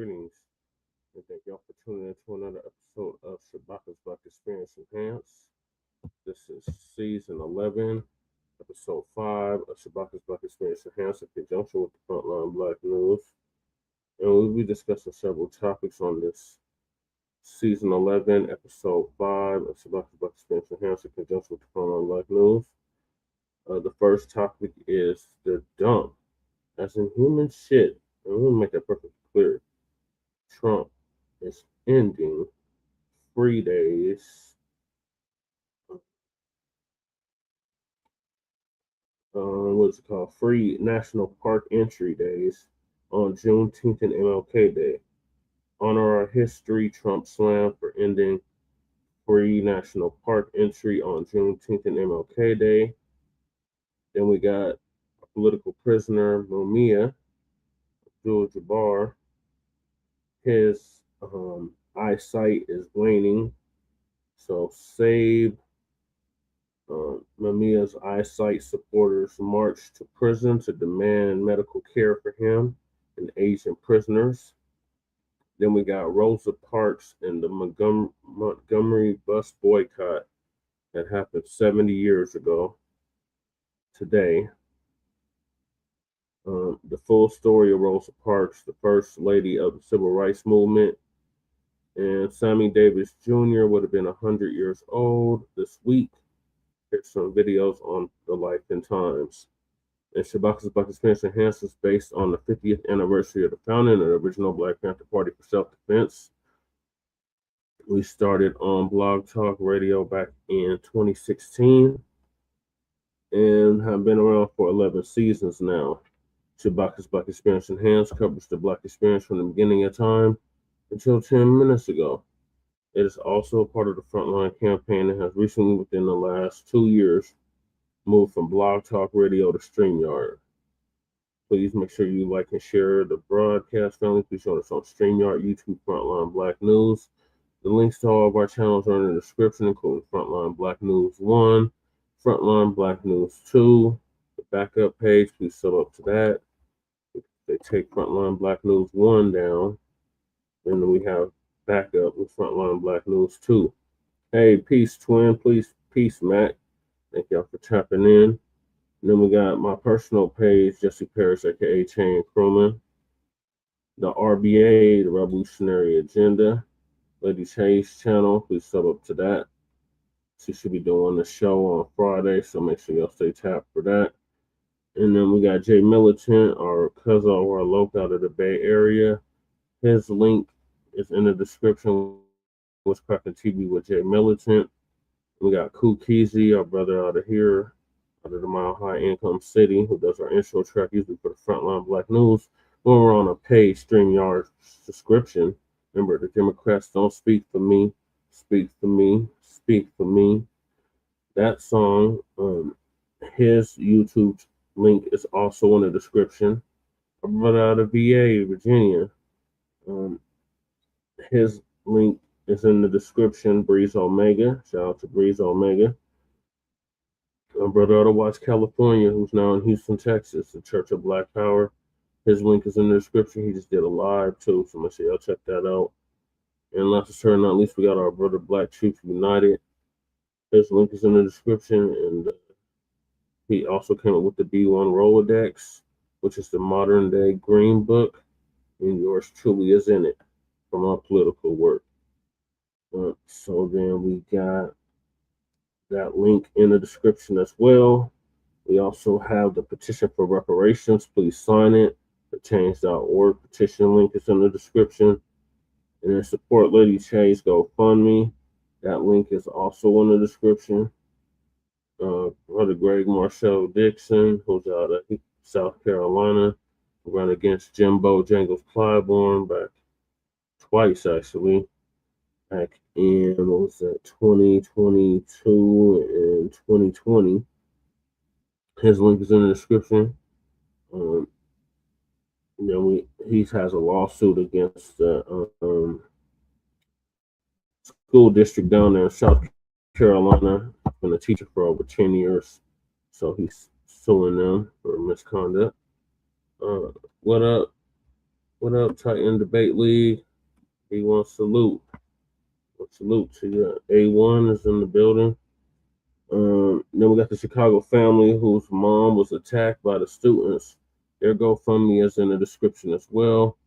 Greetings, and thank y'all for tuning in to another episode of Shabaka'S Blacc Experience Enhanced. This is season 11, episode 5 of Shabaka'S Blacc Experience Enhanced in conjunction with the Frontline Black News. And we'll be discussing several topics on this season 11, episode 5 of Shabaka'S Blacc Experience Enhanced in conjunction with the Frontline Black News. The first topic is the dump, as in human shit. And we'll make that perfectly clear. Trump is ending free days. What's it called? Free National Park Entry Days on Juneteenth and MLK Day. Honor our history, Trump slam for ending free National Park entry on Juneteenth and MLK Day. Then we got a political prisoner, Mumia, Abdul-Jabbar. His eyesight is waning, so save Mumia's eyesight supporters marched to prison to demand medical care for him and Asian prisoners. Then we got Rosa Parks and the Montgomery bus boycott that happened 70 years ago today. The full story of Rosa Parks, the first lady of the civil rights movement, and Sammy Davis Jr. would have been 100 years old this week. Here's some videos on the life and times. And Shabaka'S Blacc Experience Enhanced is based on the 50th anniversary of the founding of the original Blacc Panther Party for self-defense. We started on Blogtalk Radio back in 2016 and have been around for 11 seasons now. Shabaka'S Blacc Experience Enhanced covers the Black experience from the beginning of time until 10 minutes ago. It is also a part of the Frontline campaign and has recently, within the last 2 years, moved from Blogtalk Radio to Streamyard. Please make sure you like and share the broadcast family. Please join us on Streamyard, YouTube, Frontline Black News. The links to all of our channels are in the description, including Frontline Black News 1, Frontline Black News 2, the backup page. Please sub up to that. If they take Frontline Black News 1 down, then we have backup with Frontline Black News 2. Hey, peace, twin. Please, peace, Mac. Thank y'all for tapping in. And then we got my personal page, Jesse Parrish, aka Chain Crewman. The RBA, the Revolutionary Agenda. Lady Chase channel, please sub up to that. She should be doing the show on Friday, so make sure y'all stay tapped for that. And then we got Jay Militant, our cousin or our local out of the Bay Area. His link is in the description. What's Cracking TV with Jay Militant. We got Kool Keezy, our brother out of here, out of the Mile High Income City, who does our intro track usually for the Frontline Black News. When we're on a paid StreamYard subscription, remember, the Democrats don't speak for me, speak for me, speak for me. That song, his YouTube link is also in the description. Our brother out of VA, Virginia, his link is in the description. Breeze Omega, shout out to Breeze Omega. My brother out of Watts, California, who's now in Houston, Texas, the Church of Black Power. His link is in the description. He just did a live too, so make sure y'all check that out. And last but certainly not least, we got our brother Black Truth United. His link is in the description, and he also came up with the B1 Rolodex, which is the modern day Green Book, and yours truly is in it from our political work. So then we got that link in the description as well. We also have the petition for reparations. Please sign it. The change.org petition link is in the description. And then support Lady Chase GoFundMe. That link is also in the description. Brother Greg Marshall Dixon, who's out of South Carolina, ran against Jimbo Jangles Clyburn back twice, actually. Back in, 2022 and 2020. His link is in the description. He has a lawsuit against the school district down there in South Carolina. He's been a teacher for over 10 years, so he's suing them for misconduct. What up? What up, Titan Debate League? B1 salute. Salute to you. A1 is in the building. Then we got the Chicago family whose mom was attacked by the students. Their GoFundMe is in the description as well.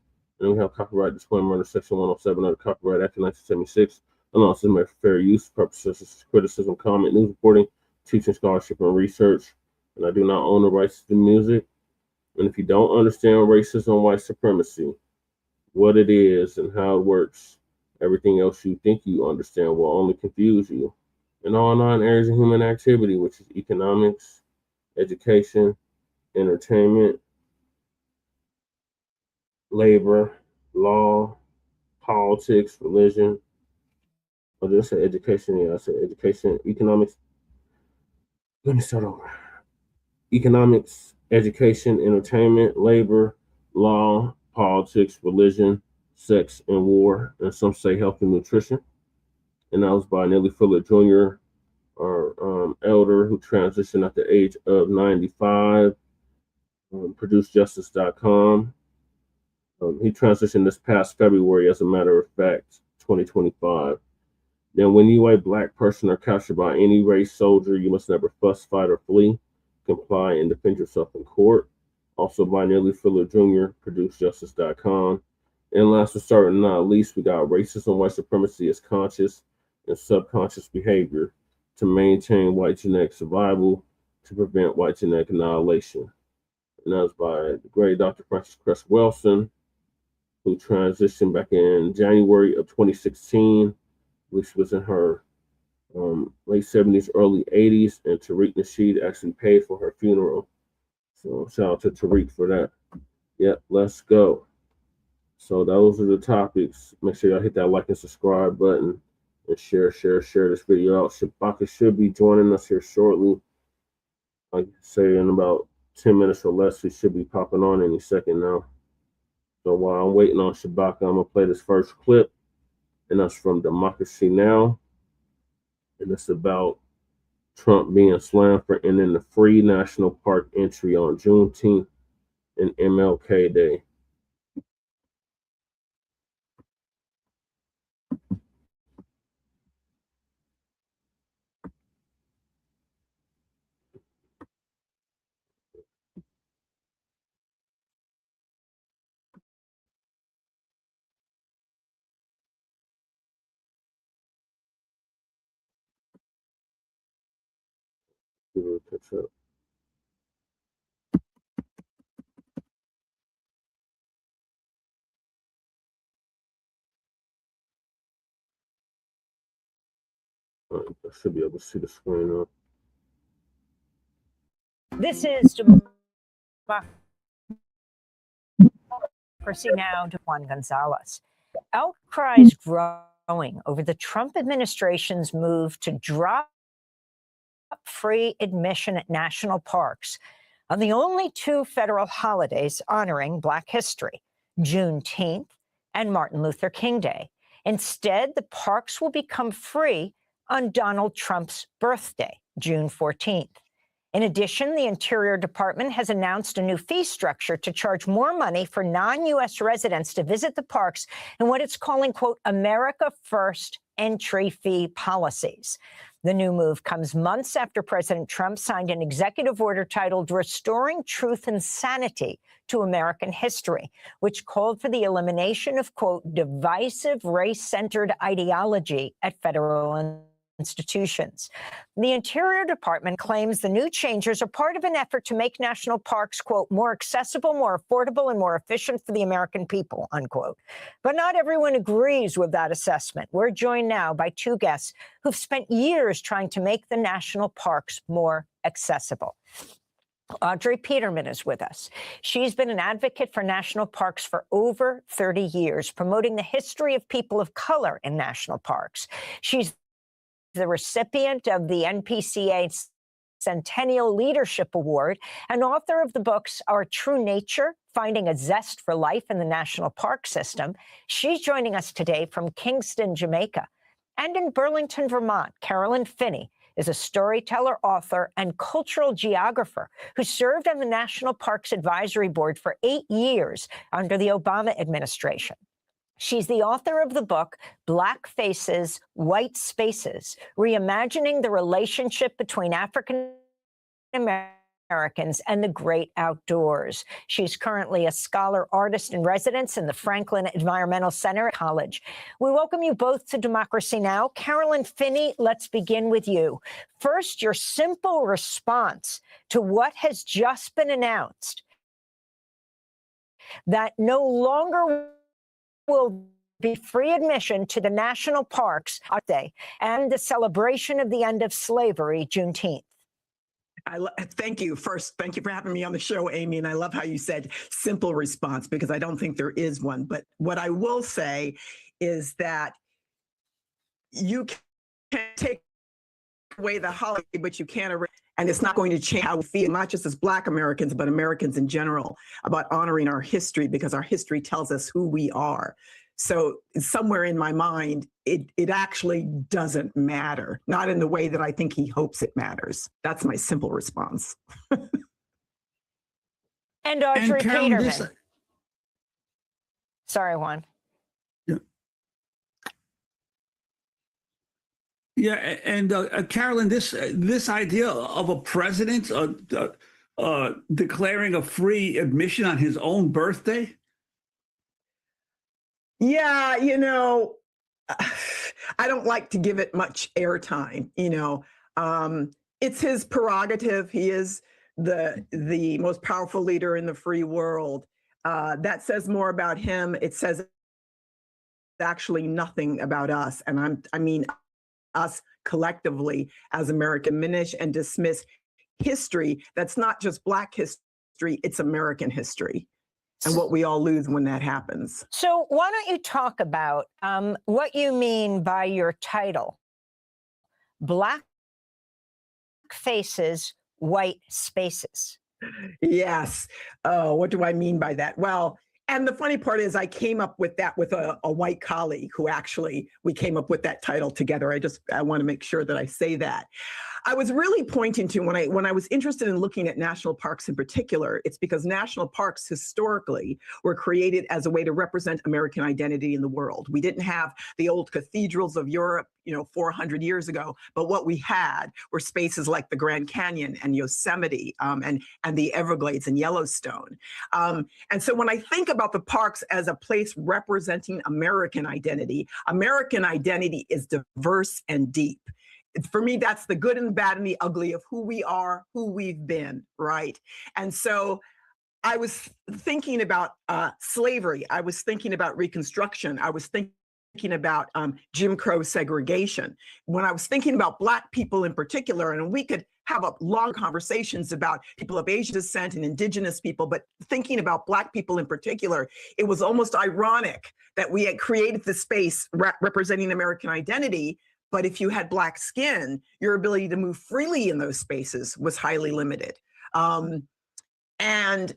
And we have copyright disclaimer under Section 107 of the Copyright Act of 1976. Unless it's made for fair use purposes, such as criticism, comment, news reporting, teaching, scholarship, and research. And I do not own the rights to the music. And if you don't understand racism, white supremacy, what it is and how it works, everything else you think you understand will only confuse you. In all 9 areas of human activity, which is economics, education, entertainment, labor, law, politics, religion. Or did I say education? Yeah, I said education, economics. Let me start over. Economics, education, entertainment, labor, law, politics, religion, sex, and war, and some say health and nutrition. And that was by Nellie Fuller Jr., our elder who transitioned at the age of 95, ProduceJustice.com. He transitioned this past February, as a matter of fact, 2025. Then when you, a Black person, are captured by any race soldier, you must never fuss, fight, or flee. Comply and defend yourself in court. Also by Nellie Fuller Jr., ProduceJustice.com. And last but certainly not least, we got racism, white supremacy as conscious and subconscious behavior to maintain white genetic survival, to prevent white genetic annihilation. And that was by the great Dr. Frances Cress Welsing, who transitioned back in January of 2016, which was in her late 70s, early 80s, and Tariq Nasheed actually paid for her funeral. So shout out to Tariq for that. Yep, let's go. So those are the topics. Make sure y'all hit that like and subscribe button and share this video out. Shabaka should be joining us here shortly. Like I say, in about 10 minutes or less, he should be popping on any second now. So while I'm waiting on Shabaka, I'm going to play this first clip, and that's from Democracy Now! And it's about Trump being slammed for ending the free national park entry on Juneteenth and MLK Day. Catch up. All right, I should be able to see the screen now. This is Democracy Now! To Juan Gonzalez. Outcries growing over the Trump administration's move to drop free admission at national parks on the only 2 federal holidays honoring Black history, Juneteenth and Martin Luther King Day. Instead, the parks will become free on Donald Trump's birthday, June 14th. In addition, the Interior Department has announced a new fee structure to charge more money for non-U.S. residents to visit the parks in what it's calling, quote, America First entry fee policies. The new move comes months after President Trump signed an executive order titled Restoring Truth and Sanity to American History, which called for the elimination of, quote, divisive race-centered ideology at federal institutions. The Interior Department claims the new changes are part of an effort to make national parks, quote, more accessible, more affordable, and more efficient for the American people, unquote. But not everyone agrees with that assessment. We're joined now by 2 guests who've spent years trying to make the national parks more accessible. Audrey Peterman is with us. She's been an advocate for national parks for over 30 years, promoting the history of people of color in national parks. She's the recipient of the NPCA Centennial Leadership Award and author of the books Our True Nature, Finding a Zest for Life in the National Park System. She's joining us today from Kingston, Jamaica. And in Burlington, Vermont, Carolyn Finney is a storyteller, author, and cultural geographer who served on the National Parks Advisory Board for 8 years under the Obama administration. She's the author of the book, Black Faces, White Spaces, Reimagining the Relationship Between African Americans and the Great Outdoors. She's currently a scholar artist in residence in the Franklin Environmental Center College. We welcome you both to Democracy Now! Carolyn Finney, let's begin with you. First, your simple response to what has just been announced, that no longer will be free admission to the national parks Day and the celebration of the end of slavery, Juneteenth. Thank you. First, thank you for having me on the show, Amy. And I love how you said simple response, because I don't think there is one. But what I will say is that you can take away the holiday, but you can't erase. And it's not going to change how we feel, not just as Black Americans, but Americans in general, about honoring our history, because our history tells us who we are. So somewhere in my mind, it actually doesn't matter, not in the way that I think he hopes it matters. That's my simple response. And Audrey Peterman. Sorry, Juan. Yeah, and Carolyn, this idea of a president declaring a free admission on his own birthday. Yeah, I don't like to give it much airtime. It's his prerogative. He is the most powerful leader in the free world. That says more about him. It says actually nothing about us, and I mean us collectively as American, diminish and dismiss history that's not just Black history, it's American history, and what we all lose when that happens. So why don't you talk about what you mean by your title, Black Faces, White Spaces? Yes. What do I mean by that? Well, and the funny part is I came up with that with a white colleague who actually, we came up with that title together. I want to make sure that I say that. I was really pointing to when I was interested in looking at national parks in particular, it's because national parks historically were created as a way to represent American identity in the world. We didn't have the old cathedrals of Europe, 400 years ago, but what we had were spaces like the Grand Canyon and Yosemite and the Everglades and Yellowstone. And so when I think about the parks as a place representing American identity is diverse and deep. For me, that's the good and the bad and the ugly of who we are, who we've been, right? And so I was thinking about slavery. I was thinking about Reconstruction. I was thinking about Jim Crow segregation. When I was thinking about Black people in particular, and we could have long conversations about people of Asian descent and indigenous people, but thinking about Black people in particular, it was almost ironic that we had created this space representing American identity. But if you had Black skin, your ability to move freely in those spaces was highly limited. And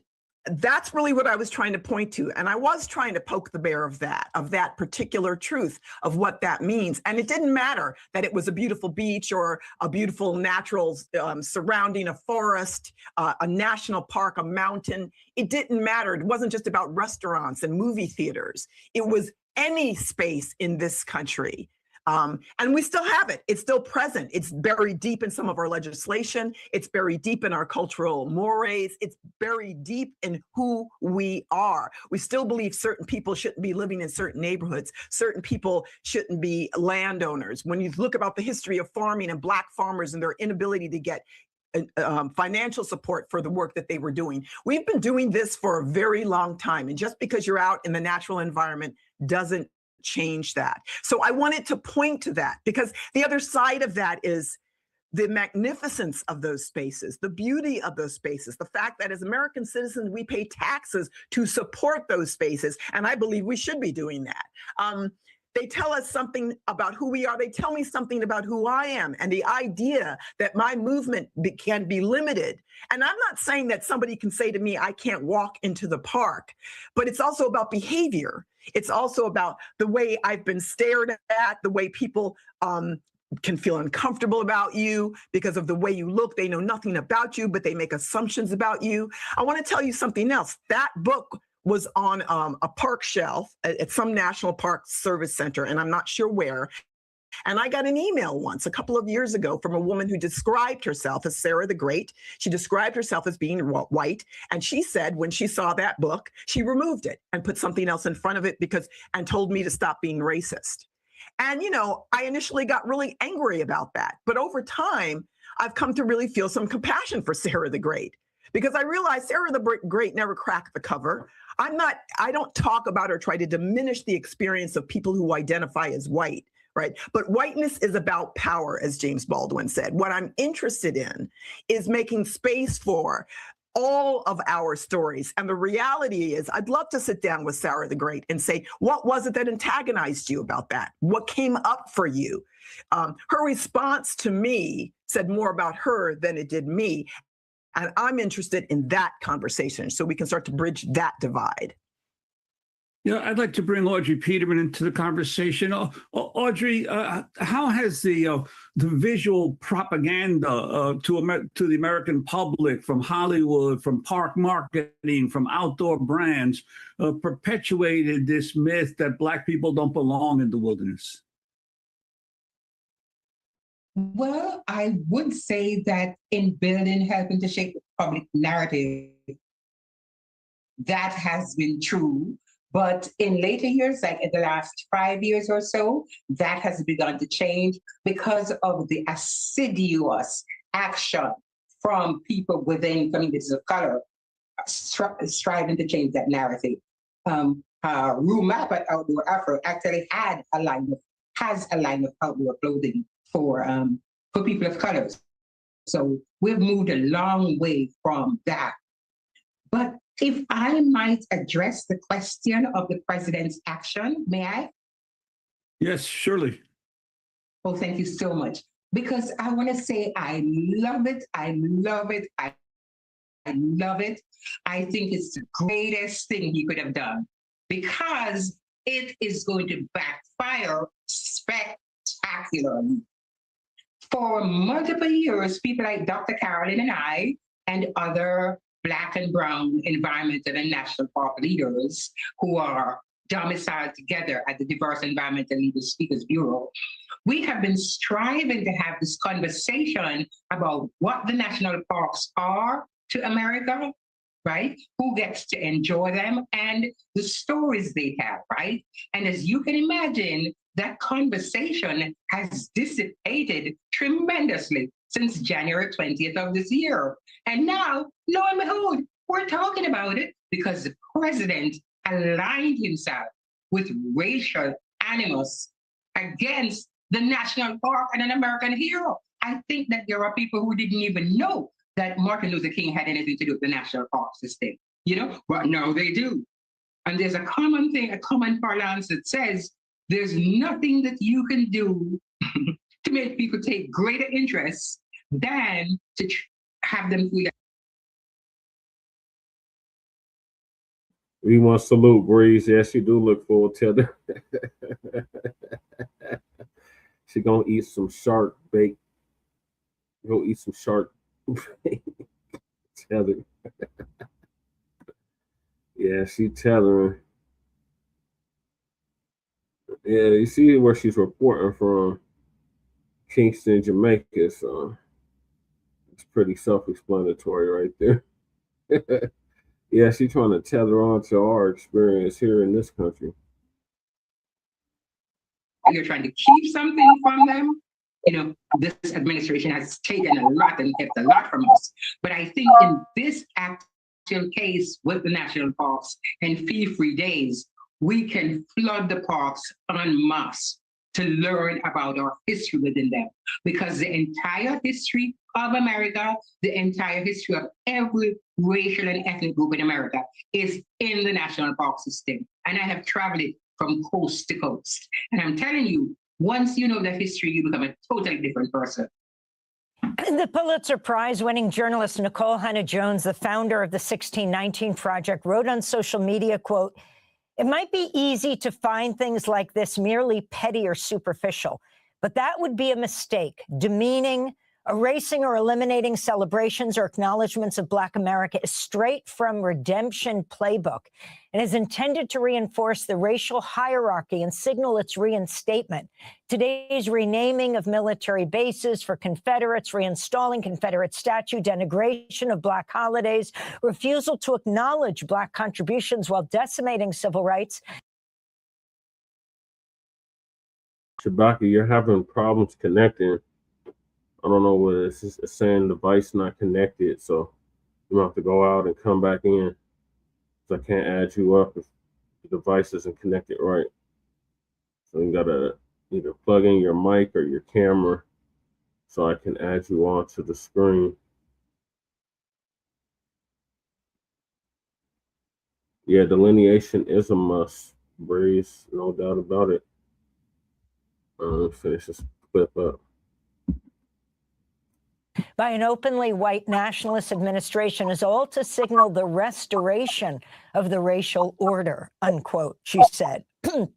that's really what I was trying to point to. And I was trying to poke the bear of that particular truth of what that means. And it didn't matter that it was a beautiful beach or a beautiful natural surrounding a forest, a national park, a mountain. It didn't matter. It wasn't just about restaurants and movie theaters. It was any space in this country. And we still have it. It's still present. It's buried deep in some of our legislation. It's buried deep in our cultural mores. It's buried deep in who we are. We still believe certain people shouldn't be living in certain neighborhoods. Certain people shouldn't be landowners. When you look about the history of farming and Black farmers and their inability to get financial support for the work that they were doing. We've been doing this for a very long time. And just because you're out in the natural environment doesn't change that. So I wanted to point to that, because the other side of that is the magnificence of those spaces, the beauty of those spaces, the fact that as American citizens, we pay taxes to support those spaces. And I believe we should be doing that. They tell us something about who we are. They tell me something about who I am, and the idea that my movement can be limited. And I'm not saying that somebody can say to me, I can't walk into the park, but it's also about behavior. It's also about the way I've been stared at, the way people can feel uncomfortable about you because of the way you look. They know nothing about you, but they make assumptions about you. I want to tell you something else. That book was on a park shelf at some national park service center, and I'm not sure where. And I got an email once a couple of years ago from a woman who described herself as Sarah the Great. She described herself as being white. And she said when she saw that book, she removed it and put something else in front of it and told me to stop being racist. And, I initially got really angry about that. But over time, I've come to really feel some compassion for Sarah the Great, because I realized Sarah the Great never cracked the cover. I don't talk about or try to diminish the experience of people who identify as white. Right. But whiteness is about power, as James Baldwin said. What I'm interested in is making space for all of our stories. And the reality is, I'd love to sit down with Sarah the Great and say, what was it that antagonized you about that? What came up for you? Her response to me said more about her than it did me. And I'm interested in that conversation so we can start to bridge that divide. I'd like to bring Audrey Peterman into the conversation. Audrey, how has the visual propaganda to the American public from Hollywood, from park marketing, from outdoor brands perpetuated this myth that Black people don't belong in the wilderness? Well, I would say that in building, helping to shape the public narrative, that has been true. But in later years, like in the last 5 years or so, that has begun to change because of the assiduous action from people within communities of color striving to change that narrative. Roomap at Outdoor Afro actually has a line of outdoor clothing for people of color. So we've moved a long way from that. But if I might address the question of the president's action, may I? Yes, surely. Oh, thank you so much. Because I want to say I love it. I love it. I love it. I think it's the greatest thing he could have done because it is going to backfire spectacularly. For multiple years, people like Dr. Carolyn and I and other Black and brown environmental and national park leaders who are domiciled together at the Diverse Environmental Leaders Speakers Bureau, we have been striving to have this conversation about what the national parks are to America, right? Who gets to enjoy them and the stories they have, right? And as you can imagine, that conversation has dissipated tremendously since January 20th of this year. And now, lo and behold, we're talking about it because the president aligned himself with racial animus against the national park and an American hero. I think that there are people who didn't even know that Martin Luther King had anything to do with the national park system, but now they do. And there's a common thing, a common parlance that says there's nothing that you can do to make people take greater interest than to have them feel that. We want to salute Breeze. Yes, she do look full tether. She gonna eat some shark bait. Go eat some shark tether. Yeah, she tethering. Yeah, you see where she's reporting from, Kingston, Jamaica. So it's pretty self-explanatory right there. Yeah, she's trying to tether on to our experience here in this country. You're trying to keep something from them. This administration has taken a lot and kept a lot from us. But I think in this actual case with the national parks and fee-free days, we can flood the parks en masse to learn about our history within them. Because the entire history of America, the entire history of every racial and ethnic group in America is in the national park system. And I have traveled it from coast to coast. And I'm telling you, once you know that history, you become a totally different person. The Pulitzer Prize-winning journalist Nicole Hannah-Jones, the founder of the 1619 Project, wrote on social media, quote, "It might be easy to find things like this merely petty or superficial, But that would be a mistake. Demeaning, erasing or eliminating celebrations or acknowledgments of Black America is straight from Redemption Playbook and is intended to reinforce the racial hierarchy and signal its reinstatement. Today's renaming of military bases for Confederates, reinstalling Confederate statue, denigration of Black holidays, refusal to acknowledge Black contributions while decimating civil rights. Shabaka, you're having problems connecting. I don't know what it's saying, device not connected, so you have to go out and come back in. So I can't add you up if the device isn't connected right. So you gotta either plug in your mic or your camera so I can add you onto the screen. Yeah, delineation is a must, Breeze, no doubt about it. Let's finish this clip up. By an openly white nationalist administration is all to signal the restoration of the racial order, unquote, she said. And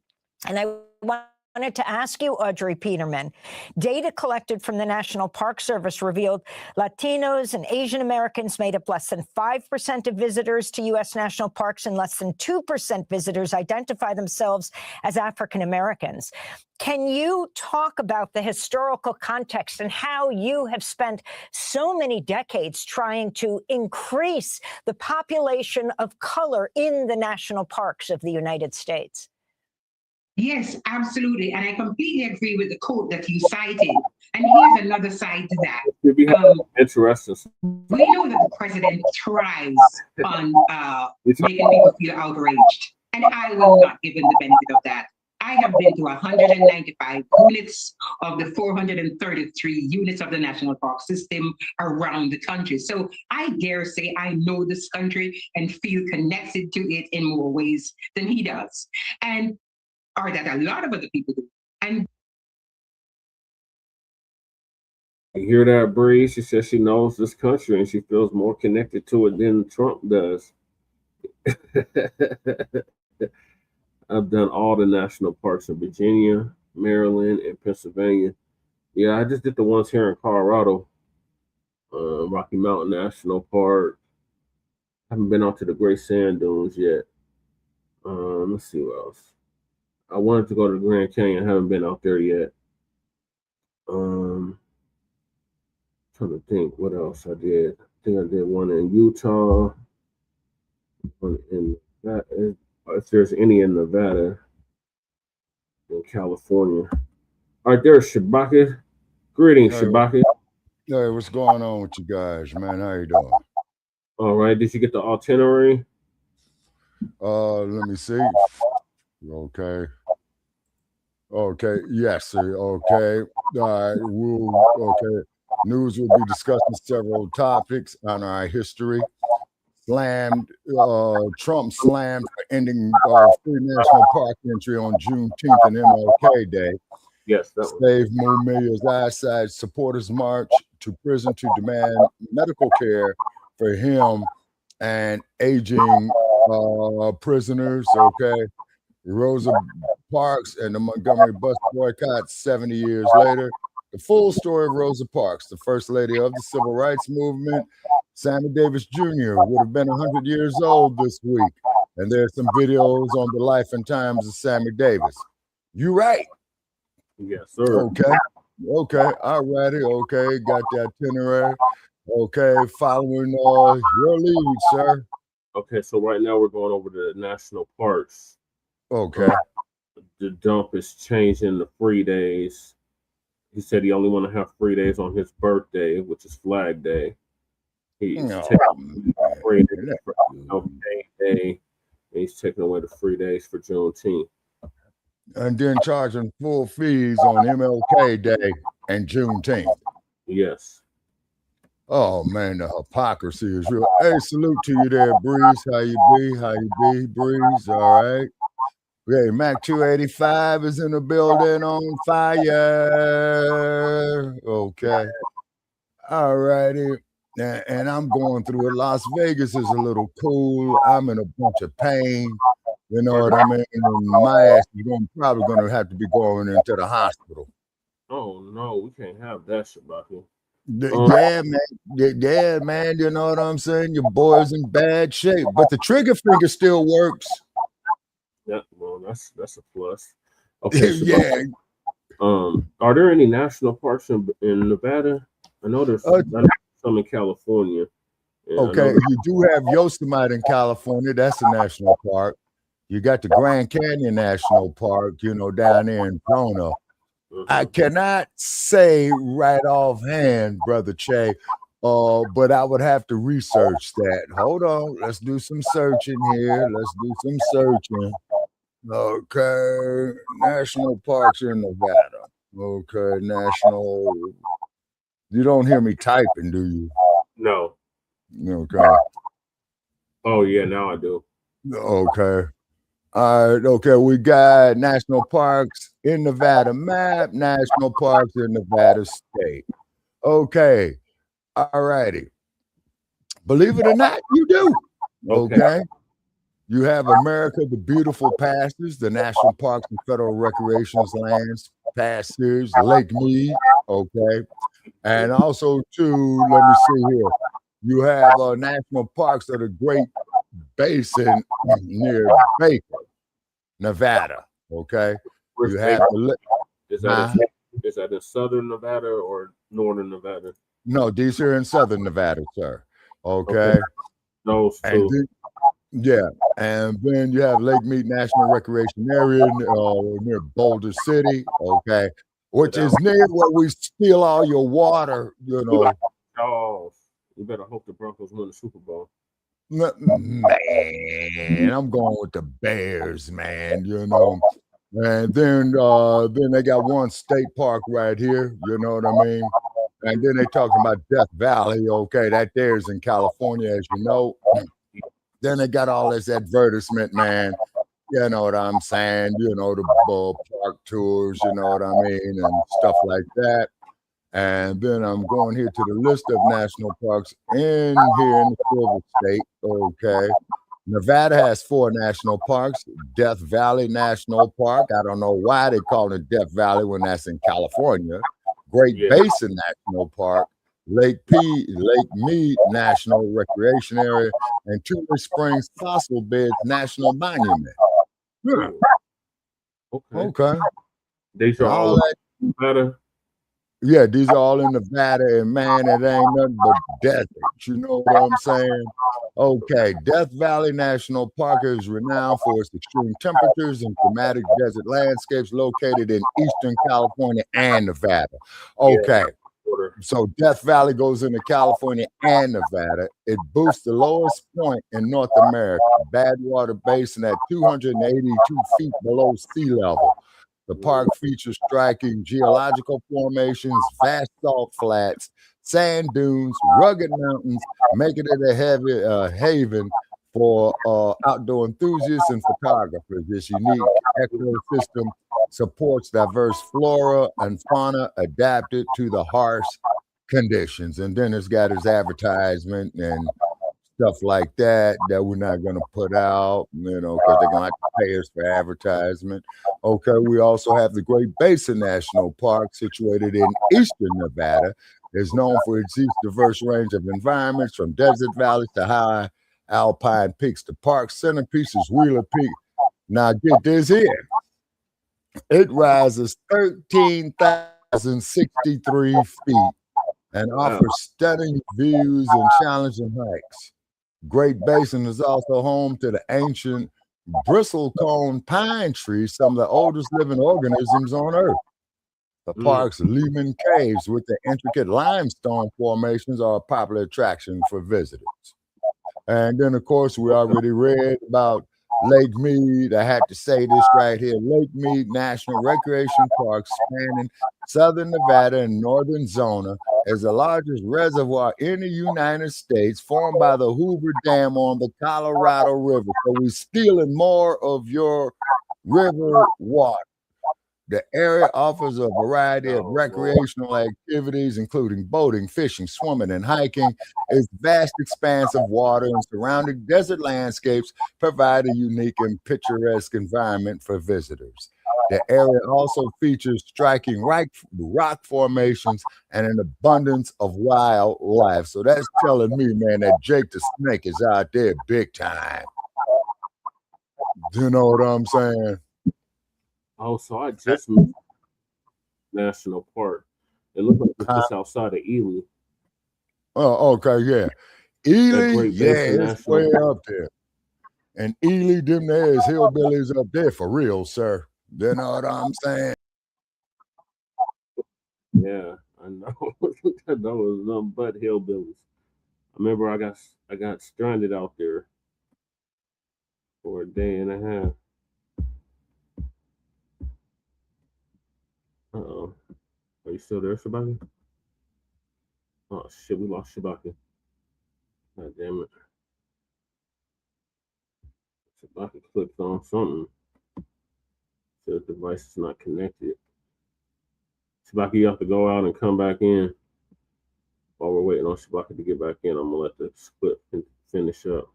I wanted to ask you, Audrey Peterman, data collected from the National Park Service revealed Latinos and Asian Americans made up less than 5% of visitors to U.S. national parks, and less than 2% visitors identify themselves as African Americans. Can you talk about the historical context and how you have spent so many decades trying to increase the population of color in the national parks of the United States? Yes, absolutely. And I completely agree with the quote that you cited. And here's another side to that. Interesting. We know that the president thrives on making people feel outraged. And I will not give him the benefit of that. I have been to 195 units of the 433 units of the National Park System around the country. So I dare say I know this country and feel connected to it in more ways than he does. Or that a lot of other people do. And you hear that, Bree? She says she knows this country and she feels more connected to it than Trump does. I've done all the national parks in Virginia, Maryland, and Pennsylvania. Yeah, I just did the ones here in Colorado. Rocky Mountain National Park. I haven't been out to the Great Sand Dunes yet. Let's see what else. I wanted to go to the Grand Canyon. I haven't been out there yet. Trying to think what else I did. I think I did one in Utah. One in that. If there's any in Nevada, in California. All right, there's Shabaka. Greetings, Shabaka. Hey, what's going on with you guys, man? How you doing? All right, did you get the itinerary? Let me see. Okay. Okay. Yes, sir. Okay. All right. Okay. News will be discussing several topics on our history. Trump slammed for ending free national park entry on Juneteenth and MLK Day. Yes. Save Mumia's Eyesight supporters march to prison to demand medical care for him and aging prisoners. Okay. Rosa Parks and the Montgomery bus boycott 70 years later. The full story of Rosa Parks, the first lady of the civil rights movement. Sammy Davis Jr. would have been 100 years old this week. And there's some videos on the life and times of Sammy Davis. You right. Yes, sir. Okay. Okay. All righty. Okay. Got the itinerary. Okay. Following your lead, sir. Okay. So right now we're going over the national parks. Okay. The dump is changing the free days. He said he only want to have free days on his birthday, which is Flag Day. He's taking free days for MLK Day, and he's taking away the free days for Juneteenth. And then charging full fees on MLK Day and Juneteenth. Yes. Oh man, the hypocrisy is real. Hey, salute to you there, Breeze. How you be? How you be, Breeze? All right. Okay, Mac 285 is in the building on fire. Okay. All righty. And I'm going through it. Las Vegas is a little cool. I'm in a bunch of pain. You know what I mean? And my ass is probably going to have to be going into the hospital. Oh no, we can't have that, Shabaka. Yeah, man. You know what I'm saying? Your boy's in bad shape, but the trigger finger still works. Yeah, well, that's a plus. Okay, Yeah. Are there any national parks in Nevada? I know there's some in California. Okay, you do have Yosemite in California. That's a national park. You got the Grand Canyon National Park, you know, down there in Kona. I cannot say right offhand, Brother Che, but I would have to research that. Hold on. Let's do some searching here. Okay. National parks in Nevada. Okay. National. You don't hear me typing, do you? No. Okay. Oh, yeah. Now I do. Okay. All right, okay, we got national parks in Nevada map, national parks in Nevada state. Okay, all righty. Believe it or not, you do. Okay. You have America the Beautiful passes, the national parks and federal recreations lands passes, Lake Mead, okay. And also, too, let me see here. You have national parks of the Great Basin near Baker, Nevada. Okay, you have to is that in southern Nevada or northern Nevada? No, these are in southern Nevada, sir. Okay. Those two. And then you have Lake Mead National Recreation Area near Boulder City. Okay, which is near where we steal all your water. You know. Oh, you better hope the Broncos win the Super Bowl. Man, I'm going with the Bears, man. You know, and then they got one state park right here. You know what I mean? And then they talking about Death Valley. Okay, that there's in California, as you know. Then they got all this advertisement, man. You know what I'm saying? You know, the park tours. You know what I mean, and stuff like that. And then I'm going here to the list of national parks here in the Silver State. Okay. Nevada has 4 national parks. Death Valley National Park. I don't know why they call it Death Valley when that's in California. Great Basin National Park. Lake Mead National Recreation Area. And Tulare Springs Fossil Beds National Monument. Okay. These are all Nevada. Yeah, these are all in Nevada, and man, it ain't nothing but desert. You know what I'm saying? Okay, Death Valley National Park is renowned for its extreme temperatures and dramatic desert landscapes located in eastern California and Nevada. Okay, so Death Valley goes into California and Nevada. It boosts the lowest point in North America, Badwater Basin at 282 feet below sea level. The park features striking geological formations, vast salt flats, sand dunes, rugged mountains, making it a haven for outdoor enthusiasts and photographers. This unique ecosystem supports diverse flora and fauna adapted to the harsh conditions. And then it's got its advertisement and stuff like that we're not going to put out, you know, because they're going to have to pay us for advertisement. Okay, we also have the Great Basin National Park, situated in eastern Nevada. It's known for its diverse range of environments, from desert valleys to high alpine peaks. The park's centerpiece is Wheeler Peak. Now get this here. It rises 13,063 feet and offers stunning views and challenging hikes. Great Basin is also home to the ancient bristlecone pine tree, some of the oldest living organisms on Earth. The park's Lehman Caves with the intricate limestone formations are a popular attraction for visitors. And then, of course, we already read about Lake Mead. I had to say this right here. Lake Mead National Recreation Park, spanning southern Nevada and northern Zona, is the largest reservoir in the United States, formed by the Hoover Dam on the Colorado River. So we're stealing more of your river water. The area offers a variety of recreational activities, including boating, fishing, swimming, and hiking. Its vast expanse of water and surrounding desert landscapes provide a unique and picturesque environment for visitors. The area also features striking rock formations and an abundance of wildlife. So that's telling me, man, that Jake the Snake is out there big time. Do you know what I'm saying? Oh, so I just moved National Park. It looks like it's just outside of Ely. Oh, okay, yeah. Ely, Great yeah, Basin it's National way Park. up there. And Ely, them there is hillbillies up there for real, sir. You know what I'm saying? Yeah, I know. That was nothing but hillbillies. I remember I got stranded out there for a day and a half. Uh-oh. Are you still there, Shabaka? Oh shit, we lost Shabaka. God damn it. Shabaka clicked on something. Says device is not connected. Shabaka, you have to go out and come back in. While we're waiting on Shabaka to get back in, I'm gonna let the split finish up.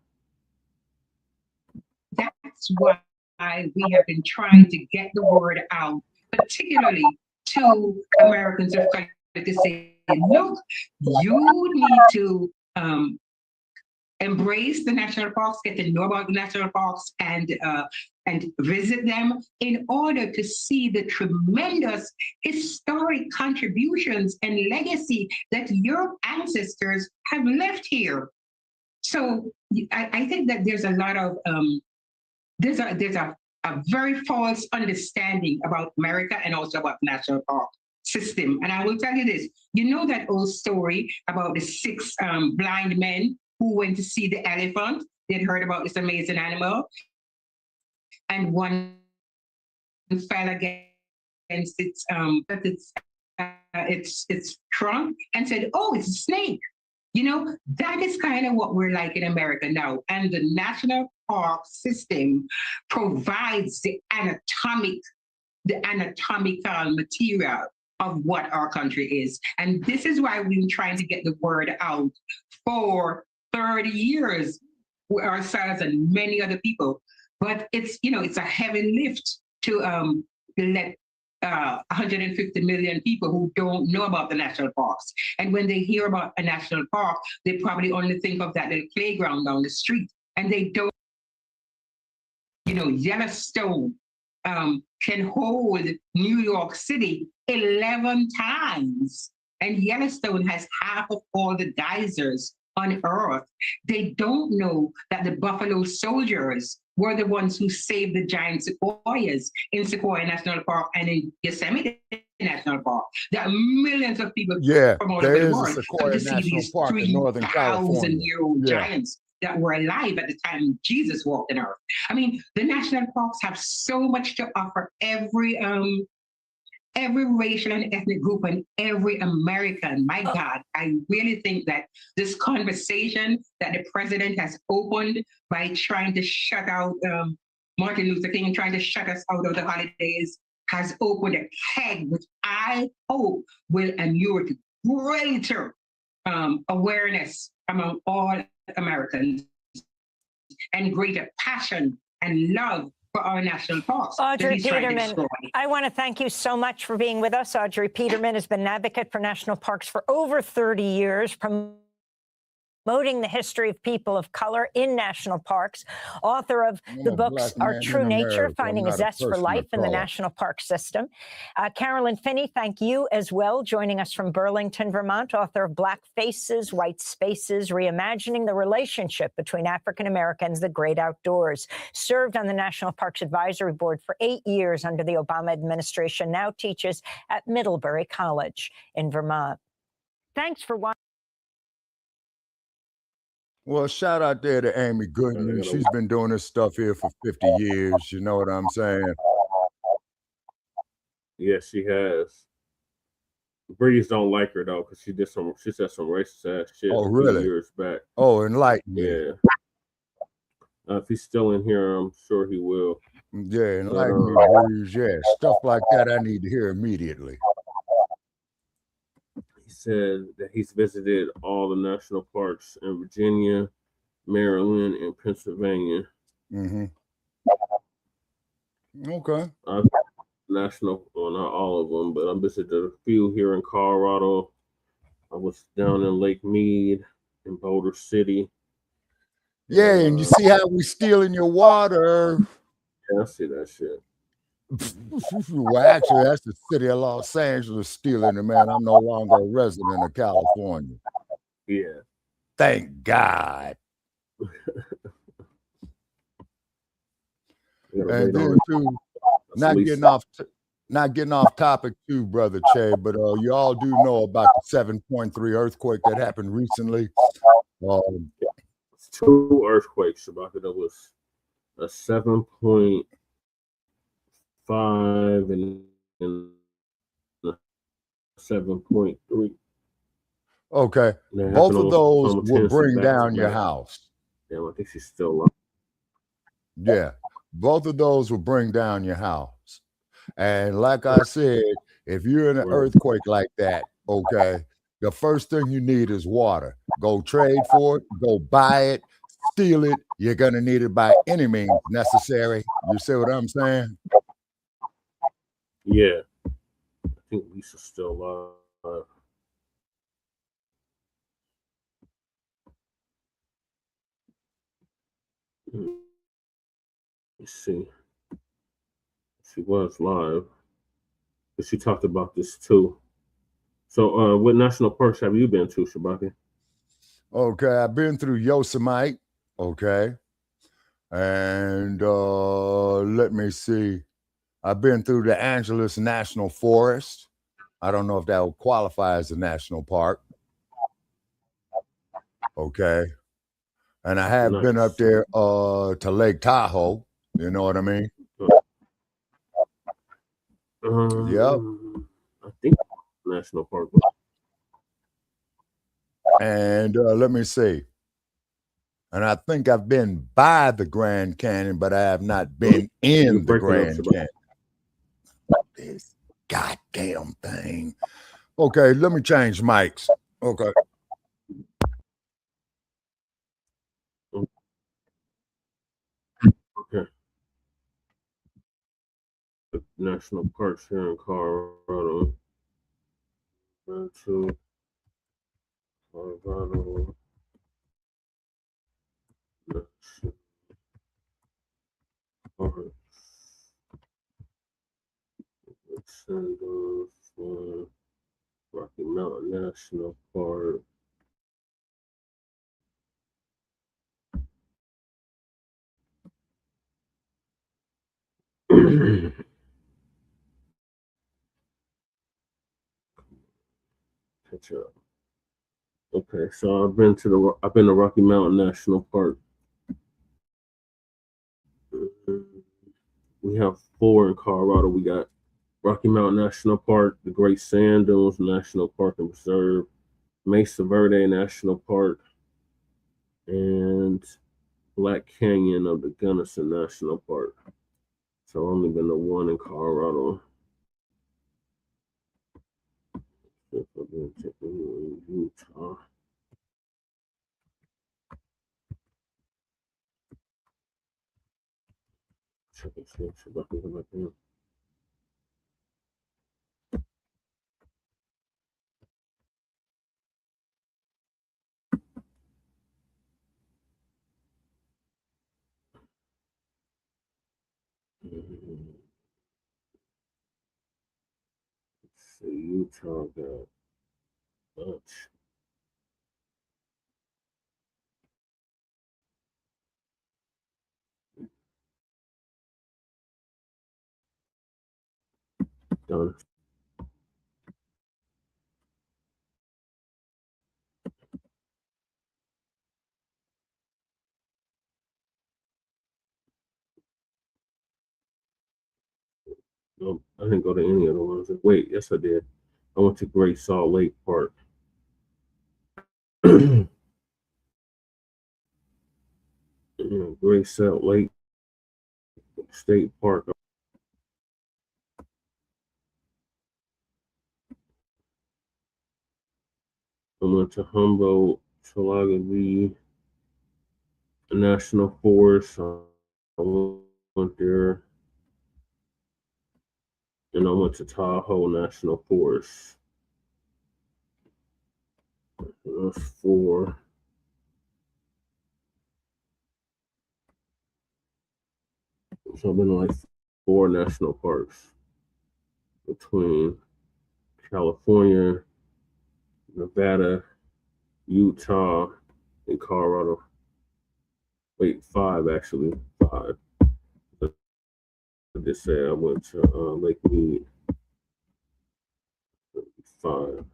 That's why we have been trying to get the word out, particularly to Americans of color, to say, look, you need to embrace the national parks, get to know about the national parks, and visit them in order to see the tremendous historic contributions and legacy that your ancestors have left here. So I think that there's a lot of there's a very false understanding about America and also about the national park system. And I will tell you this: you know that old story about the 6 blind men who went to see the elephant? They'd heard about this amazing animal, and one fell against its trunk and said, "Oh, it's a snake." You know, that is kind of what we're like in America now. And the national park system provides the anatomical material of what our country is. And this is why we've been trying to get the word out for 30 years, ourselves and many other people. But it's, you know, it's a heavy lift to let 150 million people who don't know about the national parks. And when they hear about a national park, they probably only think of that little playground down the street. And they don't, you know, Yellowstone can hold New York City 11 times. And Yellowstone has half of all the geysers on Earth. They don't know that the Buffalo Soldiers were the ones who saved the giant sequoias in Sequoia National Park and in Yosemite National Park. There are millions of people from all over the world to see these 3,000-year-old giants that were alive at the time Jesus walked on Earth. I mean, the national parks have so much to offer every racial and ethnic group and every American. My God, I really think that this conversation that the president has opened by trying to shut out Martin Luther King and trying to shut us out of the holidays has opened a keg, which I hope will inure to greater awareness among all Americans and greater passion and love for our national parks. Audrey Peterman, I want to thank you so much for being with us. Audrey Peterman has been an advocate for national parks for over 30 years, promoting the history of people of color in national parks, author of the books Our True Nature, Finding a Zest for Life in the National Park System. Carolyn Finney, thank you as well, joining us from Burlington, Vermont, author of Black Faces, White Spaces, Reimagining the Relationship Between African Americans, The Great Outdoors. Served on the National Parks Advisory Board for 8 years under the Obama administration, now teaches at Middlebury College in Vermont. Thanks for watching. Well, shout out there to Amy Goodman. She's been doing this stuff here for 50 years. You know what I'm saying? Yes, she has. Breeze don't like her though, because she said some racist ass shit. Oh, really? Years back. Oh, enlighten me. Yeah. If he's still in here, I'm sure he will. Yeah, enlighten me, Breeze. Yeah, stuff like that I need to hear immediately. He said that he's visited all the national parks in Virginia, Maryland, and Pennsylvania. Mm-hmm. Okay. national, well, not all of them, but I visited a few here in Colorado. I was down in Lake Mead in Boulder City. Yeah, and you see how we stealing your water. Yeah, I see that shit. Well, actually, that's the city of Los Angeles stealing it, man. I'm no longer a resident of California. Yeah. Thank God. And then too, not getting off topic too, Brother Che, but you all do know about the 7.3 earthquake that happened recently. It's 2 earthquakes, Shabaka. That was a 7.5 and a 7.3. Okay. Both of those will bring down your house. Yeah, I think she's still alive. Yeah. Both of those will bring down your house. And like I said, if you're in an earthquake like that, okay, the first thing you need is water. Go trade for it, go buy it, steal it. You're going to need it by any means necessary. You see what I'm saying? Yeah. I think Lisa's still alive. Let's see. She was live. But she talked about this too. So what national parks have you been to, Shabaka? Okay, I've been through Yosemite. Okay. And let me see. I've been through the Angeles National Forest. I don't know if that will qualify as a national park. Okay. And I have been up there to Lake Tahoe. You know what I mean? Yep. I think national park. And let me see. And I think I've been by the Grand Canyon, but I have not been in the Grand Canyon. This goddamn thing. Okay, let me change mics. Okay. Okay. The national parks here in Colorado. To Colorado. National Parks. Rocky Mountain National Park. Catch up. Okay, so I've been to Rocky Mountain National Park. We have 4 in Colorado. We got Rocky Mountain National Park, the Great Sand Dunes National Park and Preserve, Mesa Verde National Park, and Black Canyon of the Gunnison National Park. So I've only been to 1 in Colorado. Utah. Check it out. So Utah got much. Done. No, I didn't go to any of the ones. Wait, yes, I did. I went to Great Salt Lake Park. Great Salt Lake State Park. I went to Humboldt, Tulagavee National Forest. I went there. And I went to Tahoe National Forest. That's 4. So I've been to like 4 national parks between California, Nevada, Utah, and Colorado. Wait, 5 actually. 5. I just say I went to Lake Mead. 5.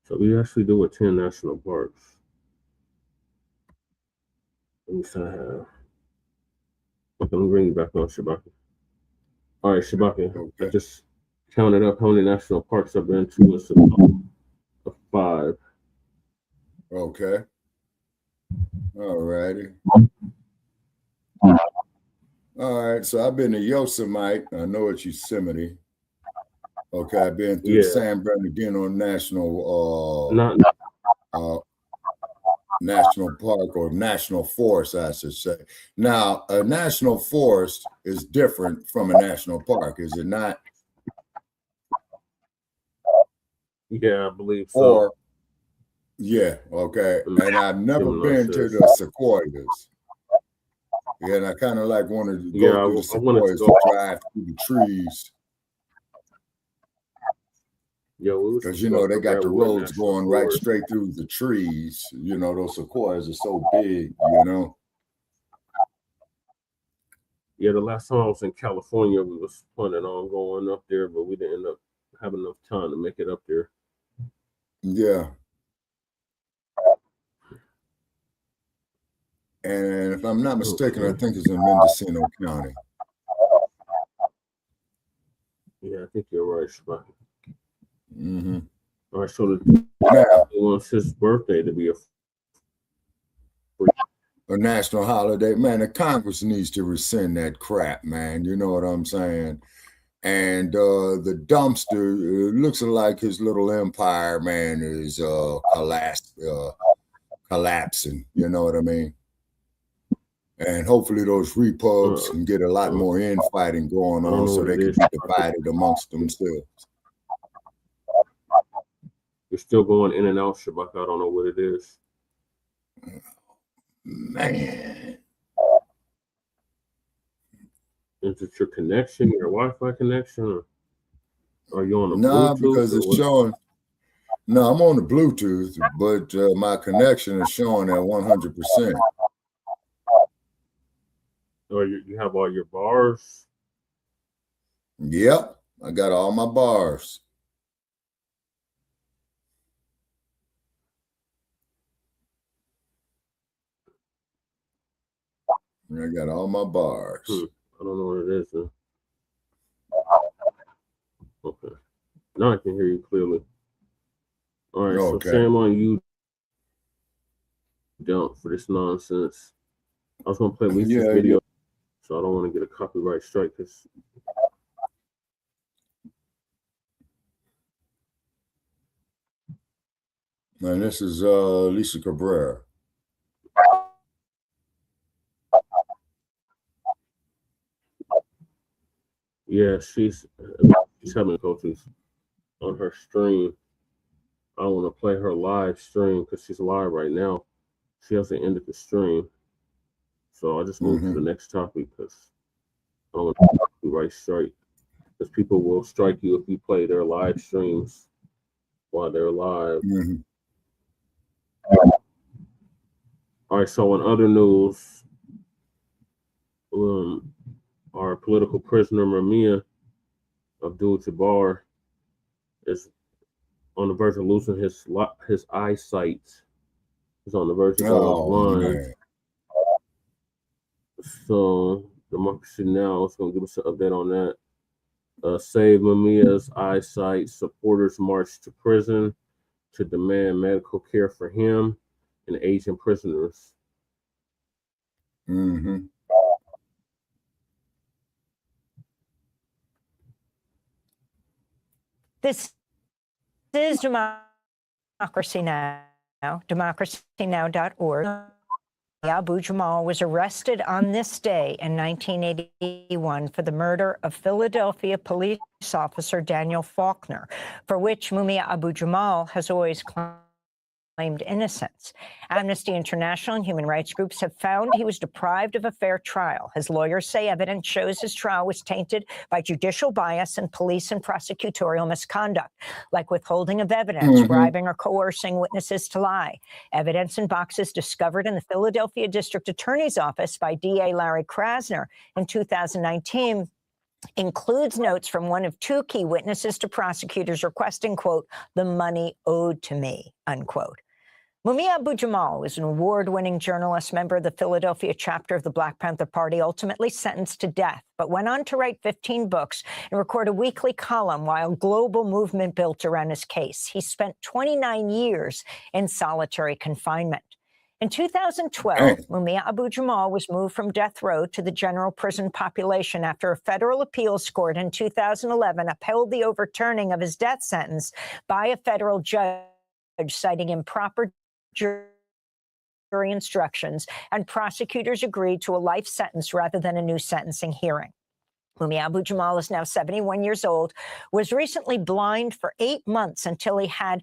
So we actually do attend national parks. Let me see. Okay, I'm gonna bring you back on, Shabaka. All right, Shabaka. Okay. I just counted up how many national parks I've been to. It's a 5. Okay. All righty. All right. So I've been to Yosemite. I know it's Yosemite. Okay. I've been through San Bernardino National National Park, or National Forest, I should say. Now, a national forest is different from a national park, is it not? Yeah, I believe so. Or, yeah, okay. And I've never been to the sequoias. Yeah, and I kind of like wanted to go through the sequoias to drive through the trees. Because, you know, they got the roads going right straight through the trees. You know, those sequoias are so big, you know. Yeah, the last time I was in California, we was planning on going up there, but we didn't end up having enough time to make it up there. Yeah. And if I'm not mistaken, I think it's in Mendocino County. Yeah, I think you're right, Shabaka. Mm-hmm. All right, so he wants his birthday to be a national holiday. Man, the Congress needs to rescind that crap, man. You know what I'm saying? And the dumpster, it looks like his little empire, man, is collapsing. You know what I mean? And hopefully those repubs can get a lot more infighting going on so they can be divided amongst themselves. You're still going in and out, Shabaka. I don't know what it is. Man. Is it your connection, your Wi-Fi connection? Or are you on the Bluetooth? No, because it's showing. No, I'm on the Bluetooth, but my connection is showing at 100%. Or you have all your bars? Yep, I got all my bars. I got all my bars. I don't know what it is. Huh? Okay. Now I can hear you clearly. All right, so shame on you, don't, for this nonsense. I was going to play Lisa's video, so I don't want to get a copyright strike. And this is Lisa Cabrera. Yeah, she's having coaches on her stream. I want to play her live stream because she's live right now. She hasn't ended the stream. So I just moved to the next topic because I don't want to copyright strike. Because people will strike you if you play their live streams while they're live. All right, so in other news, our political prisoner Mumia Abdul-Jabbar is on the verge of losing his eyesight. He's on the verge of going blind. So Democracy Now! is going to give us an update on that. Save Mumia's eyesight. Supporters march to prison to demand medical care for him and Asian prisoners. This is Democracy Now!, democracynow.org. Abu Jamal was arrested on this day in 1981 for the murder of Philadelphia police officer Daniel Faulkner, for which Mumia Abu Jamal has always claimed innocence. Amnesty International and human rights groups have found he was deprived of a fair trial. His lawyers say evidence shows his trial was tainted by judicial bias and police and prosecutorial misconduct, like withholding of evidence, bribing or coercing witnesses to lie. Evidence in boxes discovered in the Philadelphia District Attorney's Office by DA Larry Krasner in 2019 includes notes from one of two key witnesses to prosecutors requesting, quote, the money owed to me, unquote. Mumia Abu Jamal was an award-winning journalist, member of the Philadelphia chapter of the Blacc Panther Party, ultimately sentenced to death, but went on to write 15 books and record a weekly column while a global movement built around his case. He spent 29 years in solitary confinement. In 2012, Mumia Abu Jamal was moved from death row to the general prison population after a federal appeals court in 2011 upheld the overturning of his death sentence by a federal judge, citing improper jury instructions, and prosecutors agreed to a life sentence rather than a new sentencing hearing. Mumia Abu Jamal is now 71 years old, was recently blind for 8 months until he had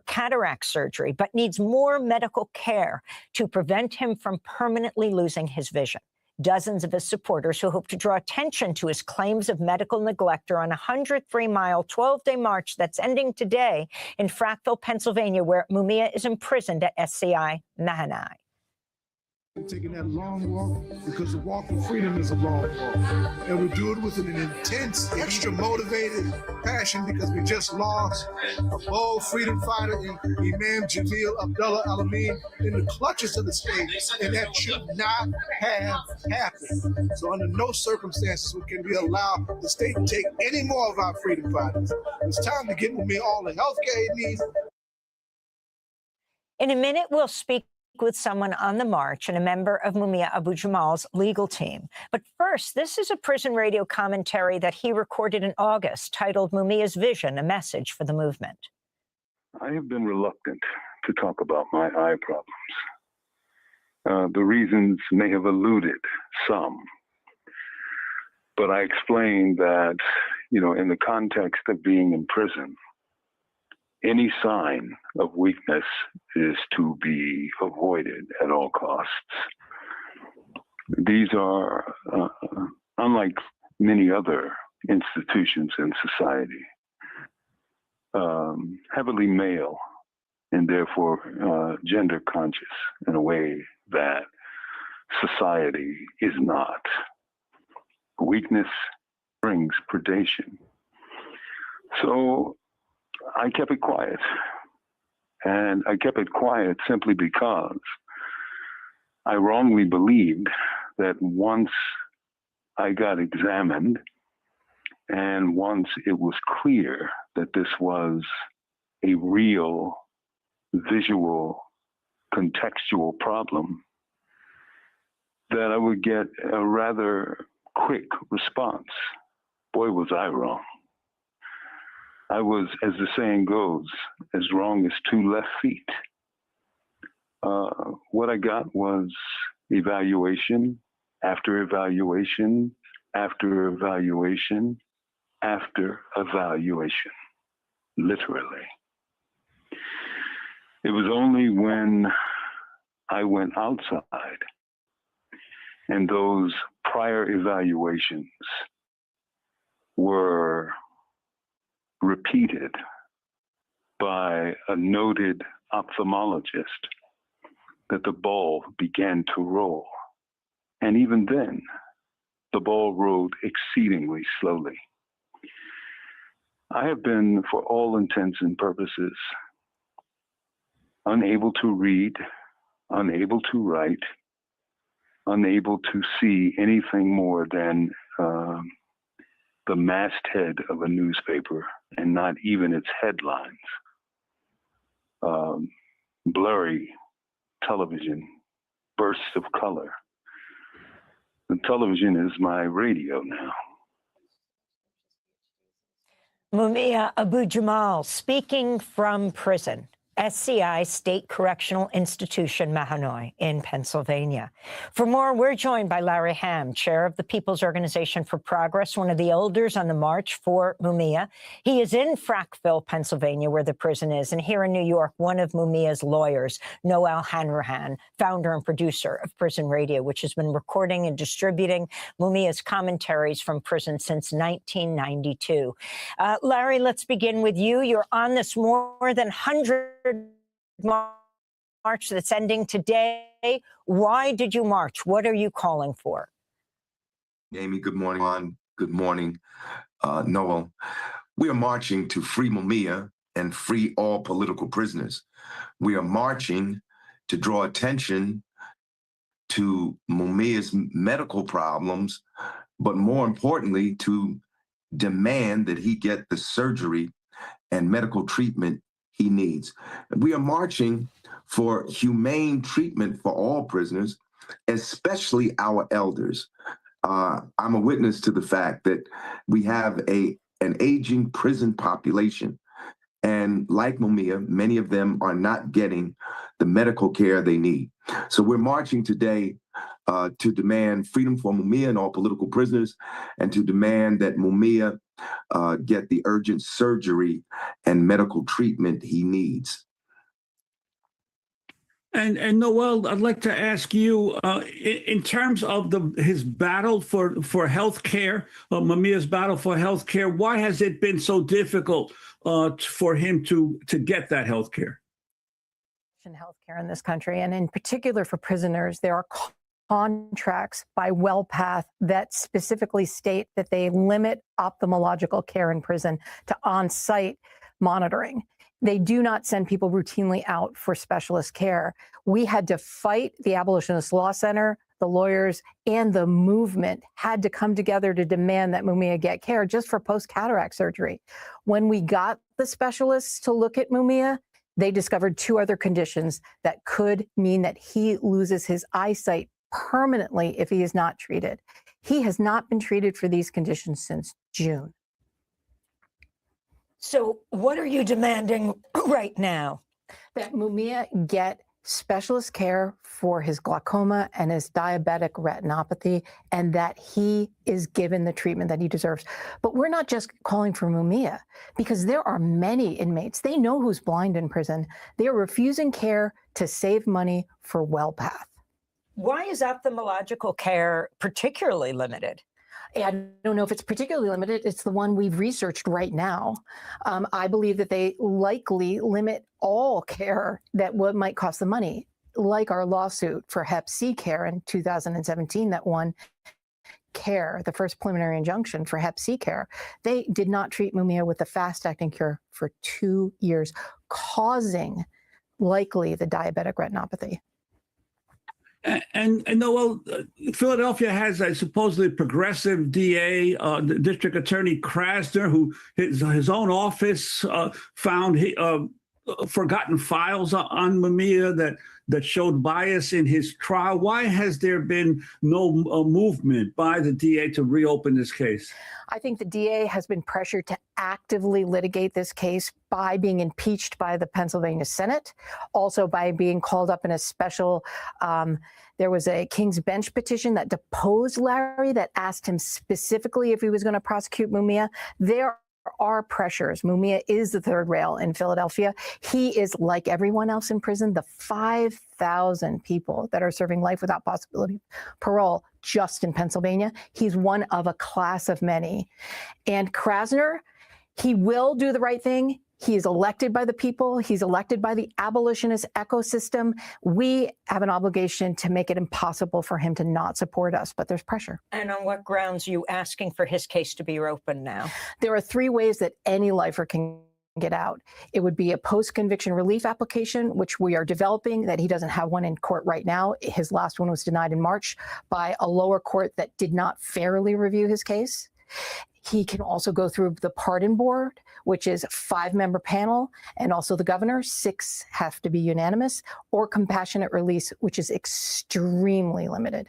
cataract surgery, but needs more medical care to prevent him from permanently losing his vision. Dozens of his supporters who hope to draw attention to his claims of medical neglect are on a 103-mile, 12-day march that's ending today in Frackville, Pennsylvania, where Mumia is imprisoned at SCI Mahanoy. Taking that long walk because the walk of freedom is a long walk. And we do it with an intense, extra motivated passion because we just lost a bold freedom fighter, Imam Jamil Abdullah Al-Amin, in the clutches of the state. And that should not have happened. So under no circumstances can we allow the state to take any more of our freedom fighters. It's time to get Mumia all the health care it needs. In a minute, we'll speak with someone on the march and a member of Mumia Abu Jamal's legal team. But first, this is a prison radio commentary that he recorded in August titled Mumia's Vision, a Message for the Movement. I have been reluctant to talk about my eye problems. The reasons may have eluded some, but I explained that, in the context of being in prison, any sign of weakness is to be avoided at all costs. These are, unlike many other institutions in society, heavily male and therefore gender conscious in a way that society is not. Weakness brings predation. So I kept it quiet. And I kept it quiet simply because I wrongly believed that once I got examined and once it was clear that this was a real visual contextual problem, that I would get a rather quick response. Boy, was I wrong. I was, as the saying goes, as wrong as 2 left feet. What I got was evaluation after evaluation after evaluation after evaluation, literally. It was only when I went outside and those prior evaluations were repeated by a noted ophthalmologist that the ball began to roll. And even then, the ball rolled exceedingly slowly. I have been, for all intents and purposes, unable to read, unable to write, unable to see anything more than the masthead of a newspaper and not even its headlines. Blurry television, bursts of color. The television is my radio now. Mumia Abu Jamal speaking from prison. SCI State Correctional Institution, Mahanoy in Pennsylvania. For more, we're joined by Larry Hamm, chair of the People's Organization for Progress, one of the elders on the March for Mumia. He is in Frackville, Pennsylvania, where the prison is, and here in New York, one of Mumia's lawyers, Noel Hanrahan, founder and producer of Prison Radio, which has been recording and distributing Mumia's commentaries from prison since 1992. Larry, let's begin with you. You're on this more than 100 march that's ending today. Why did you march? What are you calling for? Amy, good morning. Good morning, Noel. We are marching to free Mumia and free all political prisoners. We are marching to draw attention to Mumia's medical problems, but more importantly, to demand that he get the surgery and medical treatment he needs. We are marching for humane treatment for all prisoners, especially our elders. I'm a witness to the fact that we have an aging prison population. And like Mumia, many of them are not getting the medical care they need. So we're marching today to demand freedom for Mumia and all political prisoners, and to demand that Mumia get the urgent surgery and medical treatment he needs. And Noel, I'd like to ask you, in terms of his battle for health care, Mumia's battle for health care, why has it been so difficult for him to get that health care? Healthcare in this country, and in particular for prisoners, there are contracts by WellPath that specifically state that they limit ophthalmological care in prison to on-site monitoring. They do not send people routinely out for specialist care. We had to fight the Abolitionist Law Center. The lawyers and the movement had to come together to demand that Mumia get care just for post-cataract surgery. When we got the specialists to look at Mumia, they discovered two other conditions that could mean that he loses his eyesight permanently if he is not treated. He has not been treated for these conditions since June. So what are you demanding right now? That Mumia get specialist care for his glaucoma and his diabetic retinopathy, and that he is given the treatment that he deserves. But we're not just calling for Mumia, because there are many inmates. They know who's blind in prison. They are refusing care to save money for WellPath. Why is ophthalmological care particularly limited? I don't know if it's particularly limited. It's the one we've researched right now. I believe that they likely limit all care that might cost them money, like our lawsuit for Hep C care in 2017 that won care, the first preliminary injunction for Hep C care. They did not treat Mumia with the fast-acting cure for 2 years, causing likely the diabetic retinopathy. And Noel, Philadelphia has a supposedly progressive DA, the District Attorney Krasner, who his own office found forgotten files on Mumia that showed bias in his trial. Why has there been no movement by the DA to reopen this case? I think the DA has been pressured to actively litigate this case by being impeached by the Pennsylvania Senate, also by being called up in a special, there was a King's Bench petition that deposed Larry that asked him specifically if he was going to prosecute Mumia. There are pressures. Mumia is the third rail in Philadelphia. He is, like everyone else in prison, the 5,000 people that are serving life without possibility of parole just in Pennsylvania. He's one of a class of many. And Krasner, he will do the right thing. He is elected by the people. He's elected by the abolitionist ecosystem. We have an obligation to make it impossible for him to not support us, but there's pressure. And on what grounds are you asking for his case to be opened now? There are 3 ways that any lifer can get out. It would be a post-conviction relief application, which we are developing, that he doesn't have one in court right now. His last one was denied in March by a lower court that did not fairly review his case. He can also go through the pardon board, which is a 5-member panel, and also the governor. 6 have to be unanimous, or compassionate release, which is extremely limited.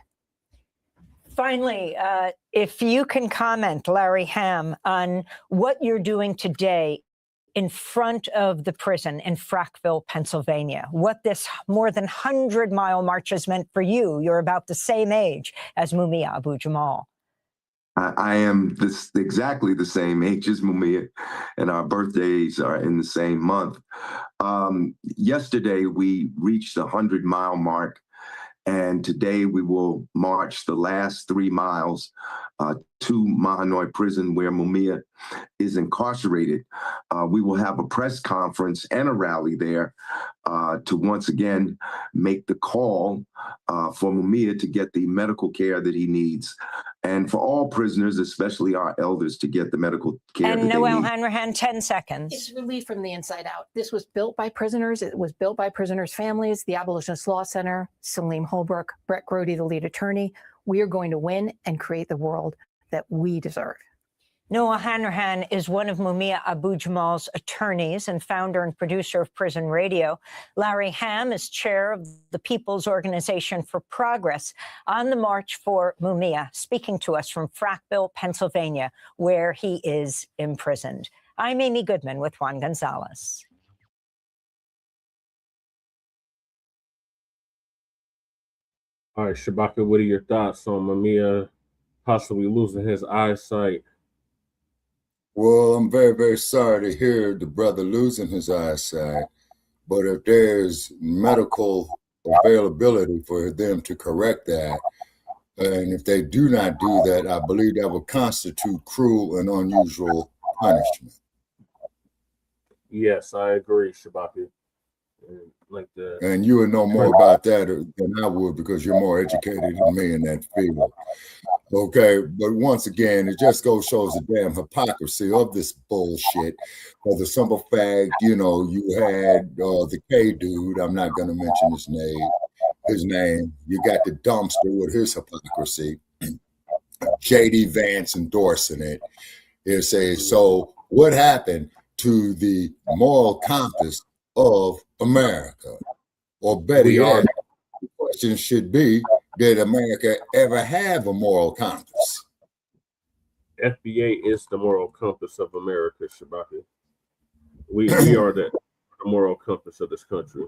Finally, if you can comment, Larry Hamm, on what you're doing today in front of the prison in Frackville, Pennsylvania. What this more than 100-mile march has meant for you. You're about the same age as Mumia Abu-Jamal. I am exactly the same age as Mumia, and our birthdays are in the same month. Yesterday, we reached the 100-mile mark, and today we will march the last 3 miles to Mahanoy Prison, where Mumia is incarcerated. We will have a press conference and a rally there to once again make the call for Mumia to get the medical care that he needs, and for all prisoners, especially our elders, to get the medical care and that Noel they need. Hanrahan, 10 seconds. It's relief from the inside out. This was built by prisoners. It was built by prisoners' families, the Abolitionist Law Center, Salim Holbrook, Brett Grody, the lead attorney. We are going to win and create the world that we deserve. Noel Hanrahan is one of Mumia Abu-Jamal's attorneys and founder and producer of Prison Radio. Larry Hamm is chair of the People's Organization for Progress on the March for Mumia, speaking to us from Frackville, Pennsylvania, where he is imprisoned. I'm Amy Goodman with Juan Gonzalez. All right, Shabaka, what are your thoughts on Mumia possibly losing his eyesight? Well, I'm very, very sorry to hear the brother losing his eyesight, but if there's medical availability for them to correct that, and if they do not do that, I believe that would constitute cruel and unusual punishment. Yes, I agree, Shabaka. And you would know more about that than I would, because you're more educated than me in that field. Okay, but once again, it just shows the damn hypocrisy of this bullshit. For the simple fact, you had the K dude, I'm not going to mention his name. You got the dumpster with his hypocrisy. J.D. Vance endorsing it. It says, so what happened to the moral compass of America? Or better yet, the question should be, did America ever have a moral compass? FBA is the moral compass of America, Shabaka. We are the moral compass of this country.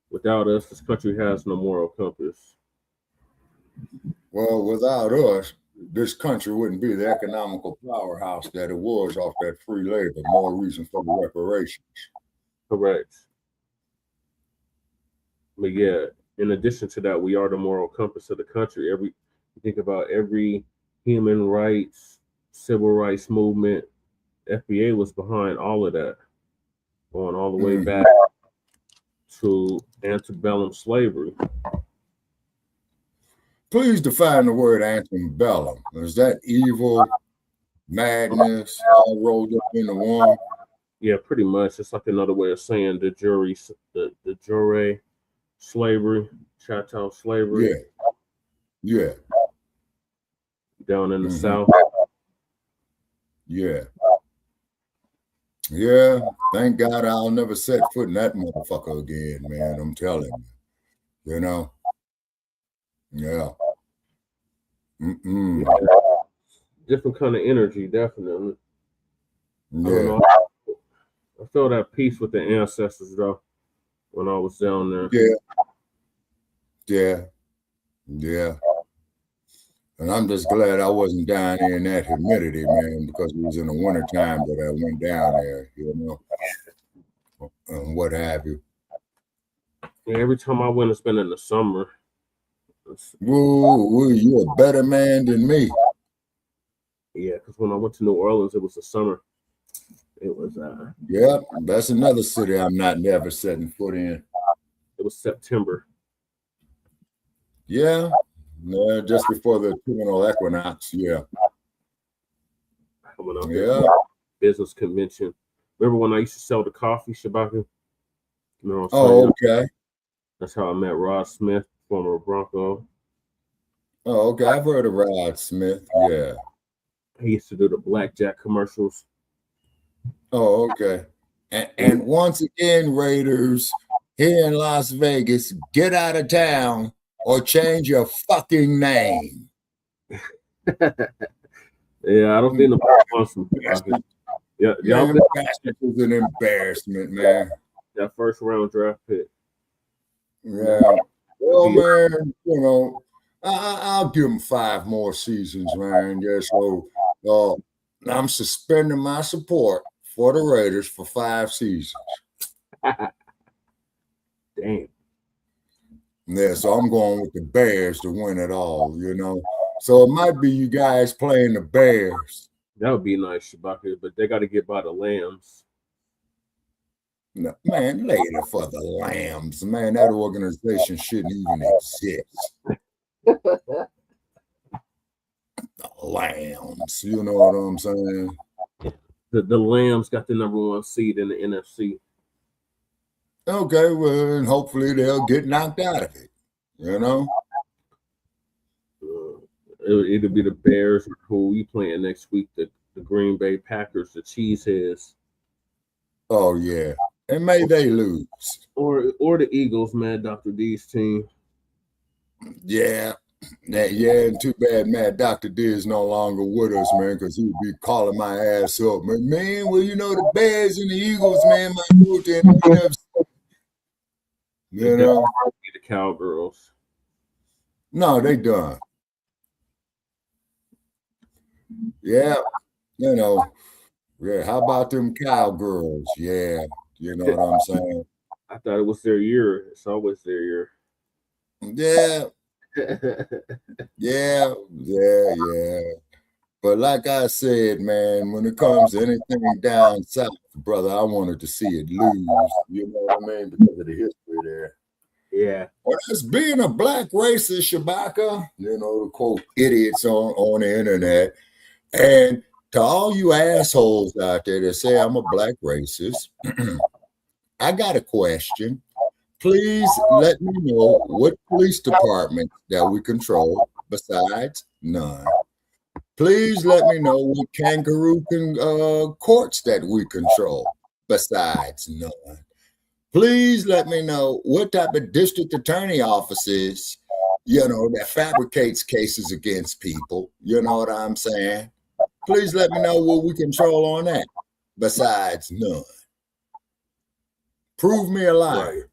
Without us, this country has no moral compass. Well, without us, this country wouldn't be the economical powerhouse that it was off that free labor. More reason for the reparations. Correct. But yeah, in addition to that, we are the moral compass of the country. You think about every human rights, civil rights movement, FBA was behind all of that, going all the way back to antebellum slavery. Please define the word antebellum. Is that evil, madness, all rolled up into one? Yeah, pretty much. It's like another way of saying the jure slavery, chattel slavery. Yeah. Down in the South. Yeah. Thank God I'll never set foot in that motherfucker again, man. I'm telling you. Yeah. Yeah. Different kind of energy, definitely. Yeah. I feel that peace with the ancestors, though, when I was down there. Yeah. And I'm just glad I wasn't down here in that humidity, man, because it was in the wintertime that I went down there, and what have you. Yeah, every time I went, it's been in the summer. Woo, you're a better man than me. Yeah, because when I went to New Orleans, it was the summer. It was yeah, that's another city I'm not never setting foot in. It was September. Yeah, just before the autumnal equinox. Yeah. Coming up here, business convention. Remember when I used to sell the coffee, Shabaka? You know what I'm saying? Okay. That's how I met Rod Smith, former Bronco. Oh, okay. I've heard of Rod Smith. Yeah. He used to do the blackjack commercials. Oh, okay. And once again, Raiders, here in Las Vegas, get out of town or change your fucking name. Yeah, I don't think nobody wants them. Yeah, Man, Bacc was an embarrassment, man. that first round draft pick. Yeah. Well, man, you know, I'll give him 5 more seasons, man. Yeah, so I'm suspending my support for the Raiders for 5 seasons. Damn. Yeah, so I'm going with the Bears to win it all, you know. So it might be you guys playing the Bears. That would be nice, Shabaka, but they got to get by the Lambs. No, man, later for the Lambs. Man, that organization shouldn't even exist. The Lambs, you know what I'm saying? The Lambs got the #1 seed in the NFC. Okay, well, and hopefully they'll get knocked out of it, you know? It'll either be the Bears or who we playing next week, the Green Bay Packers, the Cheeseheads. Oh, yeah. And may they lose. Or the Eagles, man, Dr. D's team. Yeah. And too bad Mad Dr. D is no longer with us, man, because he would be calling my ass up. Man, well, you know, the Bears and the Eagles, man, might go to the NFC. You know? The Cowgirls. No, they done. Yeah. You know. Yeah, how about them Cowgirls? Yeah. You know what I'm saying? I thought it was their year. It's always their year. Yeah. Yeah. But like I said, man, when it comes to anything down south, brother, I wanted to see it lose. You know what I mean? Because of the history there. Yeah. Well, that's being a black racist, Shabaka. You know, to quote idiots on the internet. And to all you assholes out there that say I'm a black racist, I got a question. Please let me know what police department that we control besides none. Please let me know what kangaroo courts that we control besides none. Please let me know what type of district attorney offices, you know, that fabricates cases against people. You know what I'm saying? Please let me know what we control on that besides none. Prove me a liar. Right.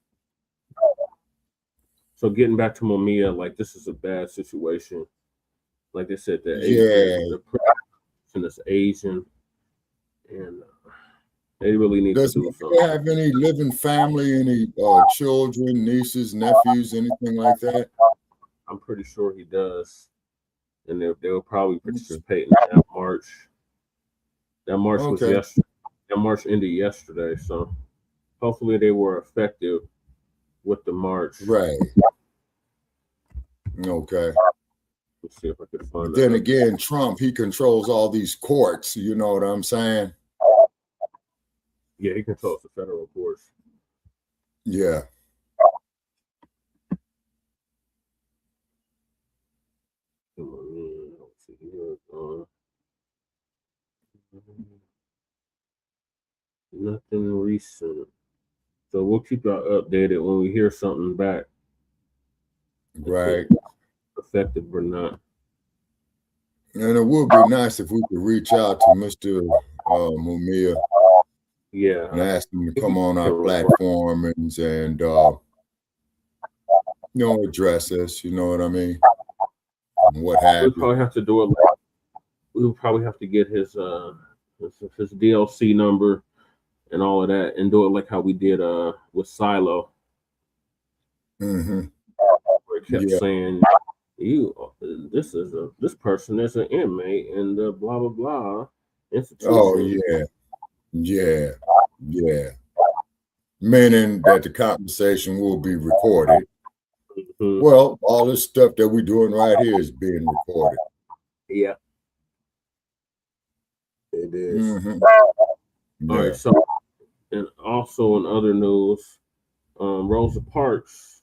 So getting back to Mumia, like, this is a bad situation. Like they said, the person is Asian, and they really need to do something. Does he have any living family, any children, nieces, nephews, anything like that? I'm pretty sure he does, and they'll probably participate in that march. That march was yesterday. That march ended yesterday, so hopefully they were effective with the march. Right. Okay. Let's see if I can find Then again, Trump, he controls all these courts. You know what I'm saying? Yeah, he controls the federal courts. Yeah. Nothing recent. So we'll keep y'all updated when we hear something back. Right. Effective or not. And it would be nice if we could reach out to Mr. Mumia. Yeah. And ask him to come on our platform and you know, address us. You know what I mean? And what happened. We'll probably have to do it. We'll probably have to get his DLC number and all of that, and do it like how we did with Silo. Mm-hmm. Where it kept saying, this person is an inmate in the blah blah blah institution. Oh yeah. Meaning that the conversation will be recorded. Mm-hmm. Well, all this stuff that we're doing right here is being recorded. Yeah. It is. Mm-hmm. All right, so, and also in other news, Rosa Parks,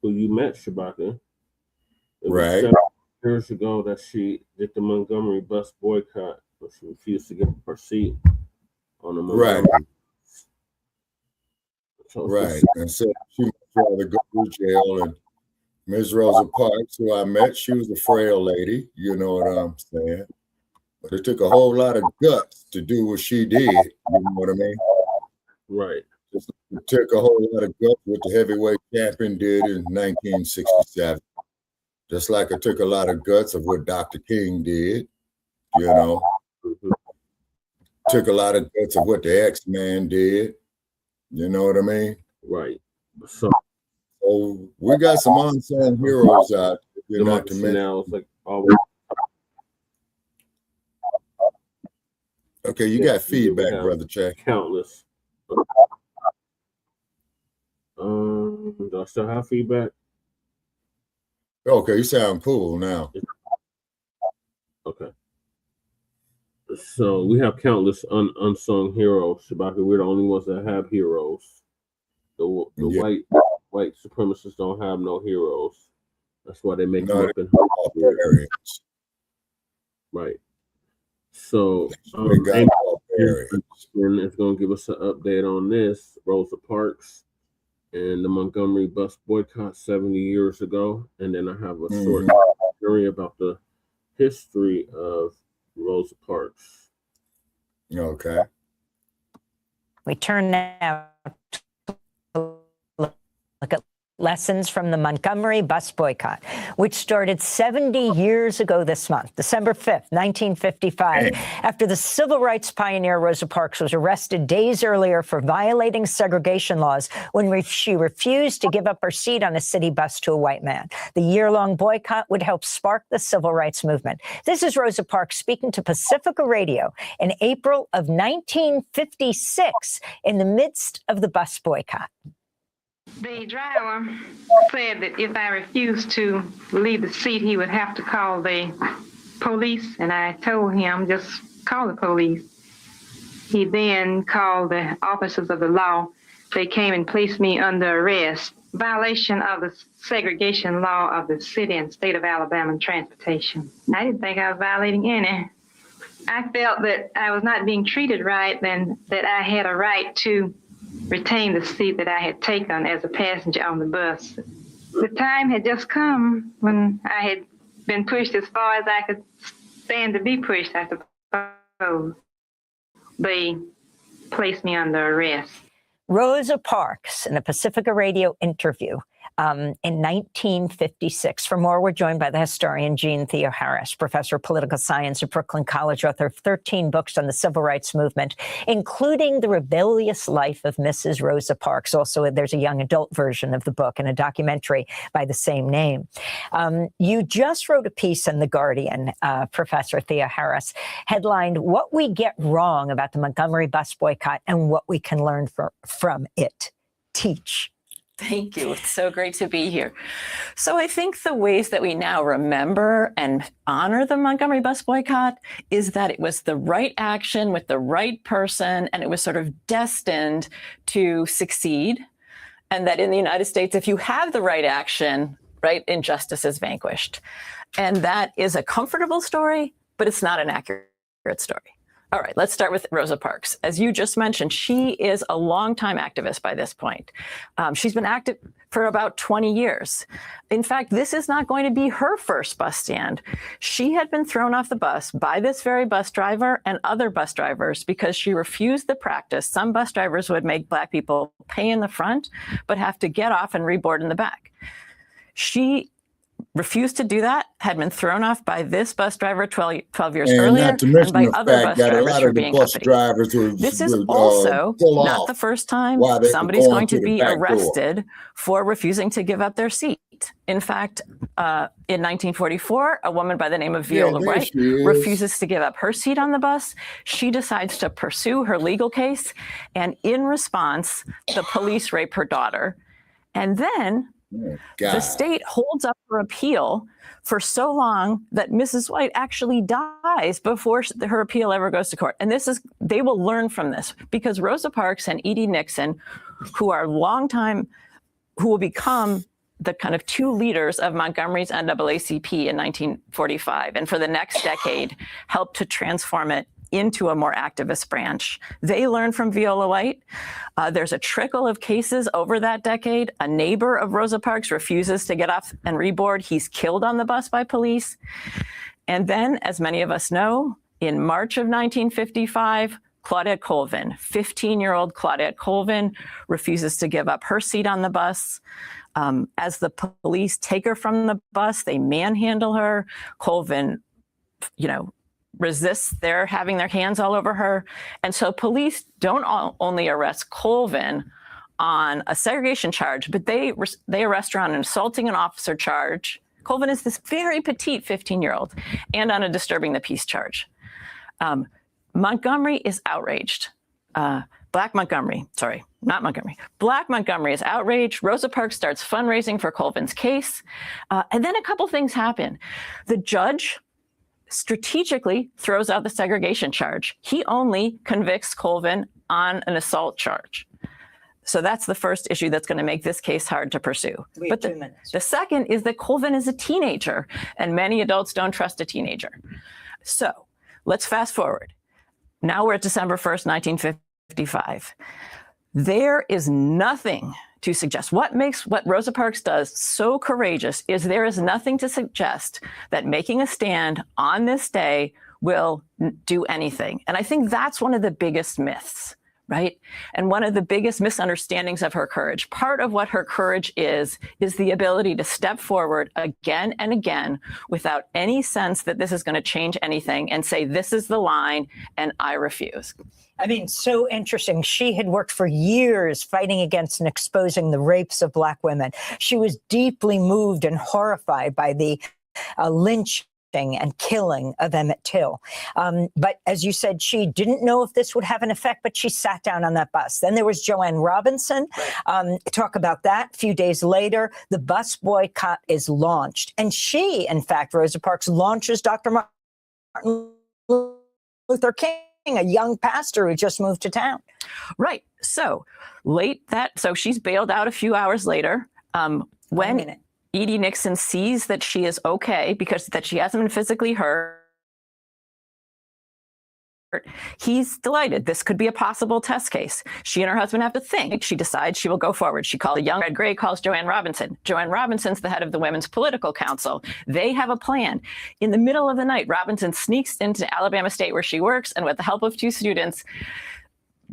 who you met, Shabaka, it was 7 years ago that she did the Montgomery bus boycott, but she refused to give up her seat on the Montgomery. And so she was trying to go to jail. And Ms. Rosa Parks, who I met, she was a frail lady. You know what I'm saying? But it took a whole lot of guts to do what she did. You know what I mean? Right. It took a whole lot of guts what the heavyweight champion did in 1967. Just like it took a lot of guts of what Dr. King did, you know. Took a lot of guts of what the X-Man did. You know what I mean? Right. So we got some unsung heroes out there. Not to mention. Now it's like always. Okay, you got feedback, Brother Check. Countless. Do I still have feedback? Okay, you sound cool now. Okay. So we have countless unsung heroes. Shabaka, we're the only ones that have heroes. The white supremacists don't have no heroes. That's why they make them up in barbarians. Right. So Amy is going to give us an update on this. Rosa Parks and the Montgomery bus boycott 70 years ago. And then I have a short story about the history of Rosa Parks. Okay. We turn now to look at lessons from the Montgomery bus boycott, which started 70 years ago this month, December 5th, 1955, after the civil rights pioneer Rosa Parks was arrested days earlier for violating segregation laws when she refused to give up her seat on a city bus to a white man. The year-long boycott would help spark the civil rights movement. This is Rosa Parks speaking to Pacifica Radio in April of 1956 in the midst of the bus boycott. The driver said that if I refused to leave the seat, he would have to call the police, and I told him, just call the police. He then called the officers of the law. They came and placed me under arrest. Violation of the segregation law of the city and state of Alabama and transportation. I didn't think I was violating any. I felt that I was not being treated right and that I had a right to retain the seat that I had taken as a passenger on the bus. The time had just come when I had been pushed as far as I could stand to be pushed, I suppose. They placed me under arrest. Rosa Parks in a Pacifica Radio interview in 1956. For more, we're joined by the historian Jean Theoharis, professor of political science at Brooklyn College, author of 13 books on the civil rights movement, including The Rebellious Life of Mrs. Rosa Parks. Also, there's a young adult version of the book and a documentary by the same name. You just wrote a piece in The Guardian, Professor Theoharis, headlined, "What We Get Wrong About the Montgomery Bus Boycott and What We Can Learn from It." Teach. Thank you. It's so great to be here. So I think the ways that we now remember and honor the Montgomery bus boycott is that it was the right action with the right person, and it was sort of destined to succeed. And that in the United States, if you have the right action, right, injustice is vanquished. And that is a comfortable story, but it's not an accurate story. All right, let's start with Rosa Parks. As you just mentioned, she is a longtime activist by this point. She's been active for about 20 years. In fact, this is not going to be her first bus stand. She had been thrown off the bus by this very bus driver and other bus drivers because she refused the practice. Some bus drivers would make Black people pay in the front, but have to get off and reboard in the back. She refused to do that, had been thrown off by this bus driver 12 years earlier, and by other bus drivers for being company. This is also not the first time somebody's going to be arrested for refusing to give up their seat. In fact, in 1944, a woman by the name of Viola Wright refuses to give up her seat on the bus. She decides to pursue her legal case, and in response, the police rape her daughter. And then the state holds up her appeal for so long that Mrs. White actually dies before her appeal ever goes to court. And they will learn from this, because Rosa Parks and Edie Nixon, who will become the kind of two leaders of Montgomery's NAACP in 1945, and for the next decade, helped to transform it into a more activist branch. They learned from Viola White. There's a trickle of cases over that decade. A neighbor of Rosa Parks refuses to get off and reboard. He's killed on the bus by police. And then, as many of us know, In March of 1955, Claudette Colvin, 15-year-old Claudette Colvin, refuses to give up her seat on the bus. As the police take her from the bus, they manhandle her. Colvin, resists their having their hands all over her. And so police don't only arrest Colvin on a segregation charge, but they arrest her on an assaulting an officer charge. Colvin is this very petite 15-year-old, and on a disturbing the peace charge. Montgomery is outraged. Blacc Montgomery is outraged. Rosa Parks starts fundraising for Colvin's case. And then a couple things happen. The judge strategically throws out the segregation charge. He only convicts Colvin on an assault charge. So that's the first issue that's going to make this case hard to pursue. But the second is that Colvin is a teenager, and many adults don't trust a teenager. So let's fast forward. Now we're at December 1st, 1955. There is nothing to suggest. What makes what Rosa Parks does so courageous is there is nothing to suggest that making a stand on this day will do anything. And I think that's one of the biggest myths, right? And one of the biggest misunderstandings of her courage. Part of what her courage is the ability to step forward again and again without any sense that this is going to change anything and say, this is the line and I refuse. I mean, so interesting. She had worked for years fighting against and exposing the rapes of Black women. She was deeply moved and horrified by the lynching and killing of Emmett Till. But as you said, she didn't know if this would have an effect, but she sat down on that bus. Then there was Joanne Robinson. Talk about that. A few days later, the bus boycott is launched. And she, in fact, Rosa Parks, launches Dr. Martin Luther King, a young pastor who just moved to town. Right. So she's bailed out a few hours later. When Edie Nixon sees that she is okay because that she hasn't been physically hurt, he's delighted. This could be a possible test case. She and her husband have to think. She decides she will go forward. She calls a young Red Gray, calls Joanne Robinson. Joanne Robinson's the head of the Women's Political Council. They have a plan. In the middle of the night, Robinson sneaks into Alabama State where she works and with the help of two students,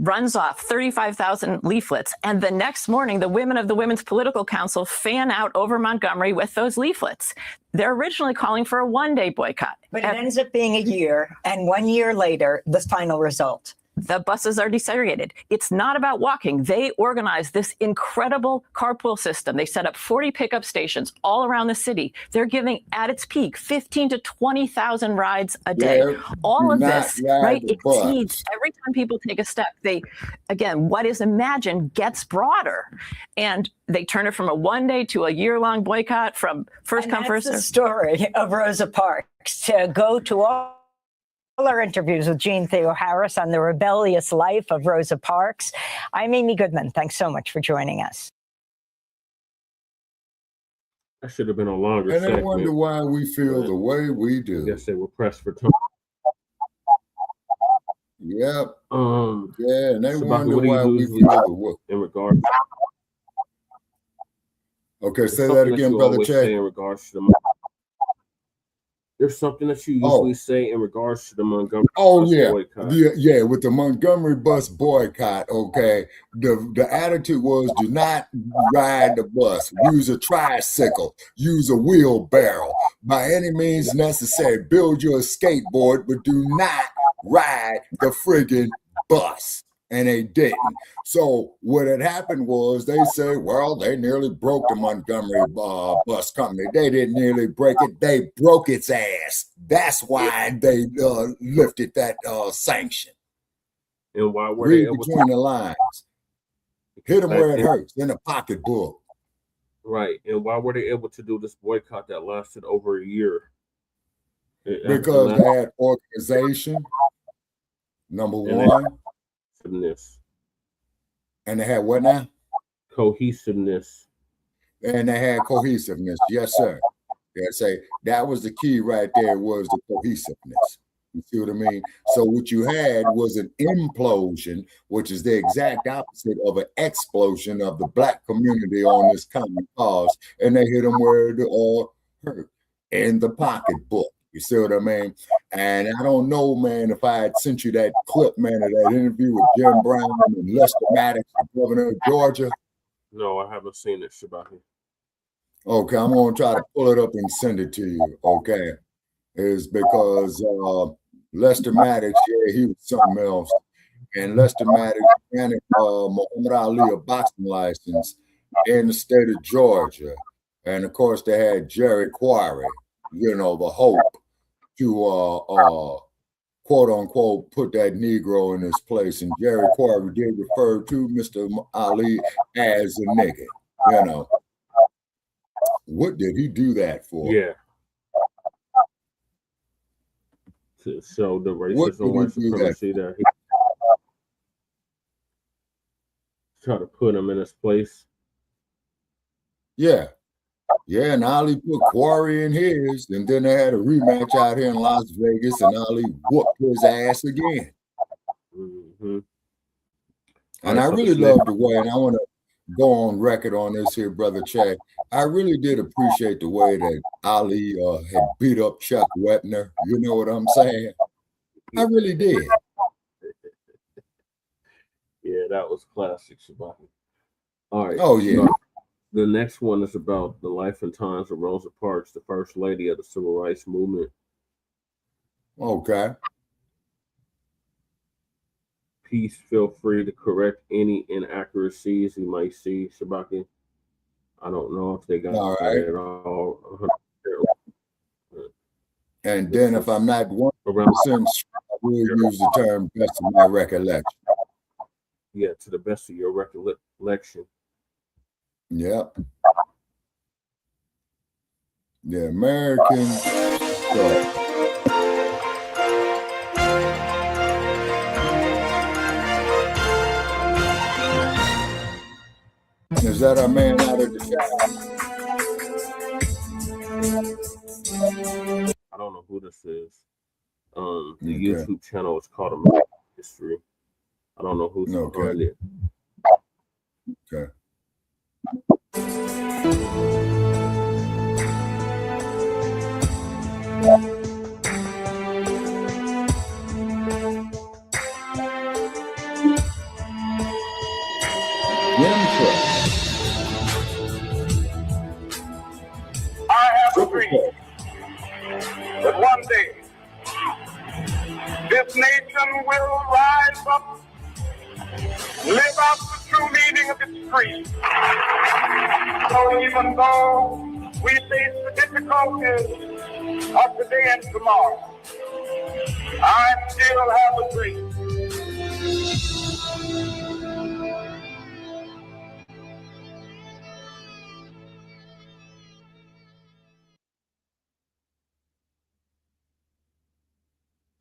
runs off 35,000 leaflets. And the next morning, the women of the Women's Political Council fan out over Montgomery with those leaflets. They're originally calling for a one-day boycott. But it ends up being a year. And 1 year later, the final result. The buses are desegregated. It's not about walking. They organize this incredible carpool system. They set up 40 pickup stations all around the city. They're giving, at its peak, 15 to 20,000 rides a day. All of this, right, exceeds every time people take a step. What is imagined gets broader. And they turn it from a one-day to a year-long boycott from first come, first served. That's the story of Rosa Parks. To go to all our interviews with Jean Theo Harris on the rebellious life of Rosa Parks. I'm Amy Goodman. Thanks so much for joining us. That should have been a longer segment. segment. I wonder why we feel the way we do. Yes, they were pressed for time. Yep. Yeah, and they Shabaka, wonder why we feel the way. In regards. Okay, say that again, Brother Che. In regards to the There's something that you usually say in regards to the Montgomery bus boycott. Yeah, with the Montgomery bus boycott, okay, the attitude was do not ride the bus. Use a tricycle. Use a wheelbarrow. By any means necessary, build your skateboard, but do not ride the friggin' bus. And they didn't. So what had happened was they say, well, they nearly broke the Montgomery bus company. They didn't nearly break it. They broke its ass. That's why they lifted that sanction. And why were Read they able between the lines. Hit them where it hurts, in the pocketbook. Right. And why were they able to do this boycott that lasted over a year? Because they had organization, number one. And they had what now? Cohesiveness. And they had cohesiveness. Yes, sir. They say that was the key right there, was the cohesiveness. You see what I mean? So what you had was an implosion, which is the exact opposite of an explosion of the Black community on this common cause. And they hit them where it hurt, in the pocketbook. You see what I mean? And I don't know, man, if I had sent you that clip, man, of that interview with Jim Brown and Lester Maddox, the governor of Georgia. No, I haven't seen it, Shabaki. Okay, I'm going to try to pull it up and send it to you, okay? Is because Lester Maddox, yeah, he was something else. And Lester Maddox granted Muhammad Ali a boxing license in the state of Georgia. And, of course, they had Jerry Quarry, you know, the hope to, quote unquote, put that Negro in his place. And Jerry Quarry did refer to Mr. Ali as a nigga, you know. What did he do that for? Yeah. To show the racism, white supremacy that he tried to put him in his place. Yeah. Yeah, and Ali put Quarry in his, and then they had a rematch out here in Las Vegas, and Ali whooped his ass again. Mm-hmm. And I really love the way, and I want to go on record on this here, Brother Chad. I really did appreciate the way that Ali had beat up Chuck Wepner. You know what I'm saying? I really did. Yeah, that was classic, Shabaki. All right. Oh, yeah. So the next one is about the life and times of Rosa Parks, the first lady of the civil rights movement. Okay. Please feel free to correct any inaccuracies you might see, Shabaki. I don't know if they got it at all. And then if I'm not 100%, I will use the term best of my recollection. Yeah, to the best of your recollection. Yep. The American story. Is that our man out of the shop? I don't know who this is. The YouTube channel is called American History. I don't know who's behind it. Okay. I have a dream that one day this nation will rise up, live out the true meaning of its creed. So even though we face the difficulties of today and tomorrow, I still have a dream.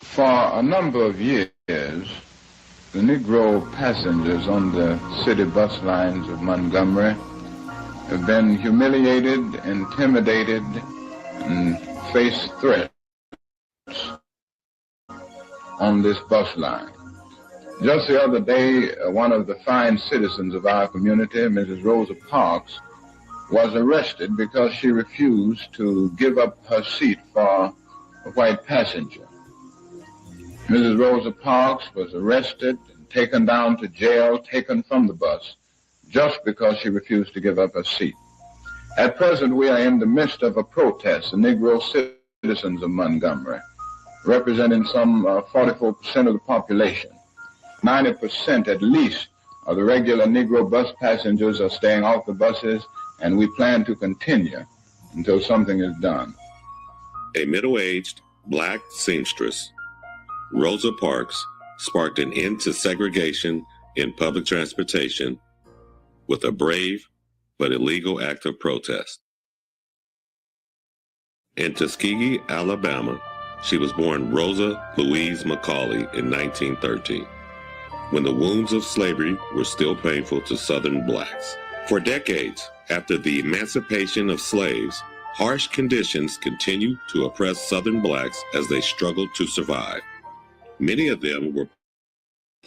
For a number of years, the Negro passengers on the city bus lines of Montgomery have been humiliated, intimidated, and faced threats on this bus line. Just the other day, one of the fine citizens of our community, Mrs. Rosa Parks, was arrested because she refused to give up her seat for a white passenger. Mrs. Rosa Parks was arrested and taken down to jail, taken from the bus, just because she refused to give up her seat. At present, we are in the midst of a protest, the Negro citizens of Montgomery, representing some 44% of the population. 90% at least of the regular Negro bus passengers are staying off the buses, and we plan to continue until something is done. A middle-aged black seamstress, Rosa Parks, sparked an end to segregation in public transportation with a brave but illegal act of protest. In Tuskegee, Alabama, she was born Rosa Louise McCauley in 1913, when the wounds of slavery were still painful to Southern blacks. For decades after the emancipation of slaves, harsh conditions continued to oppress Southern blacks as they struggled to survive. Many of them were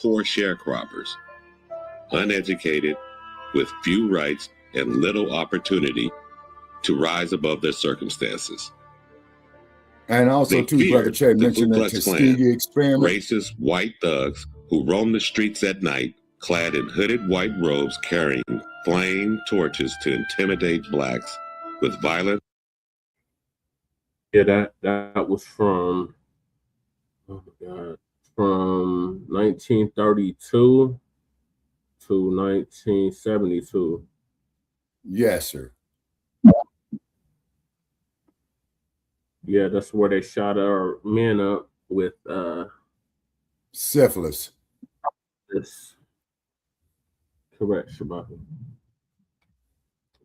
poor sharecroppers, uneducated, with few rights and little opportunity to rise above their circumstances. And also, They too, Brother Che feared the Ku mentioned the Klux Klan, Tuskegee experiment. racist white thugs who roamed the streets at night, clad in hooded white robes, carrying flame torches to intimidate blacks with violent. Yeah, that was from, oh my God, from 1932 to 1972. Yes, sir. Yeah, that's where they shot our men up with syphilis. This correct, Shabaka.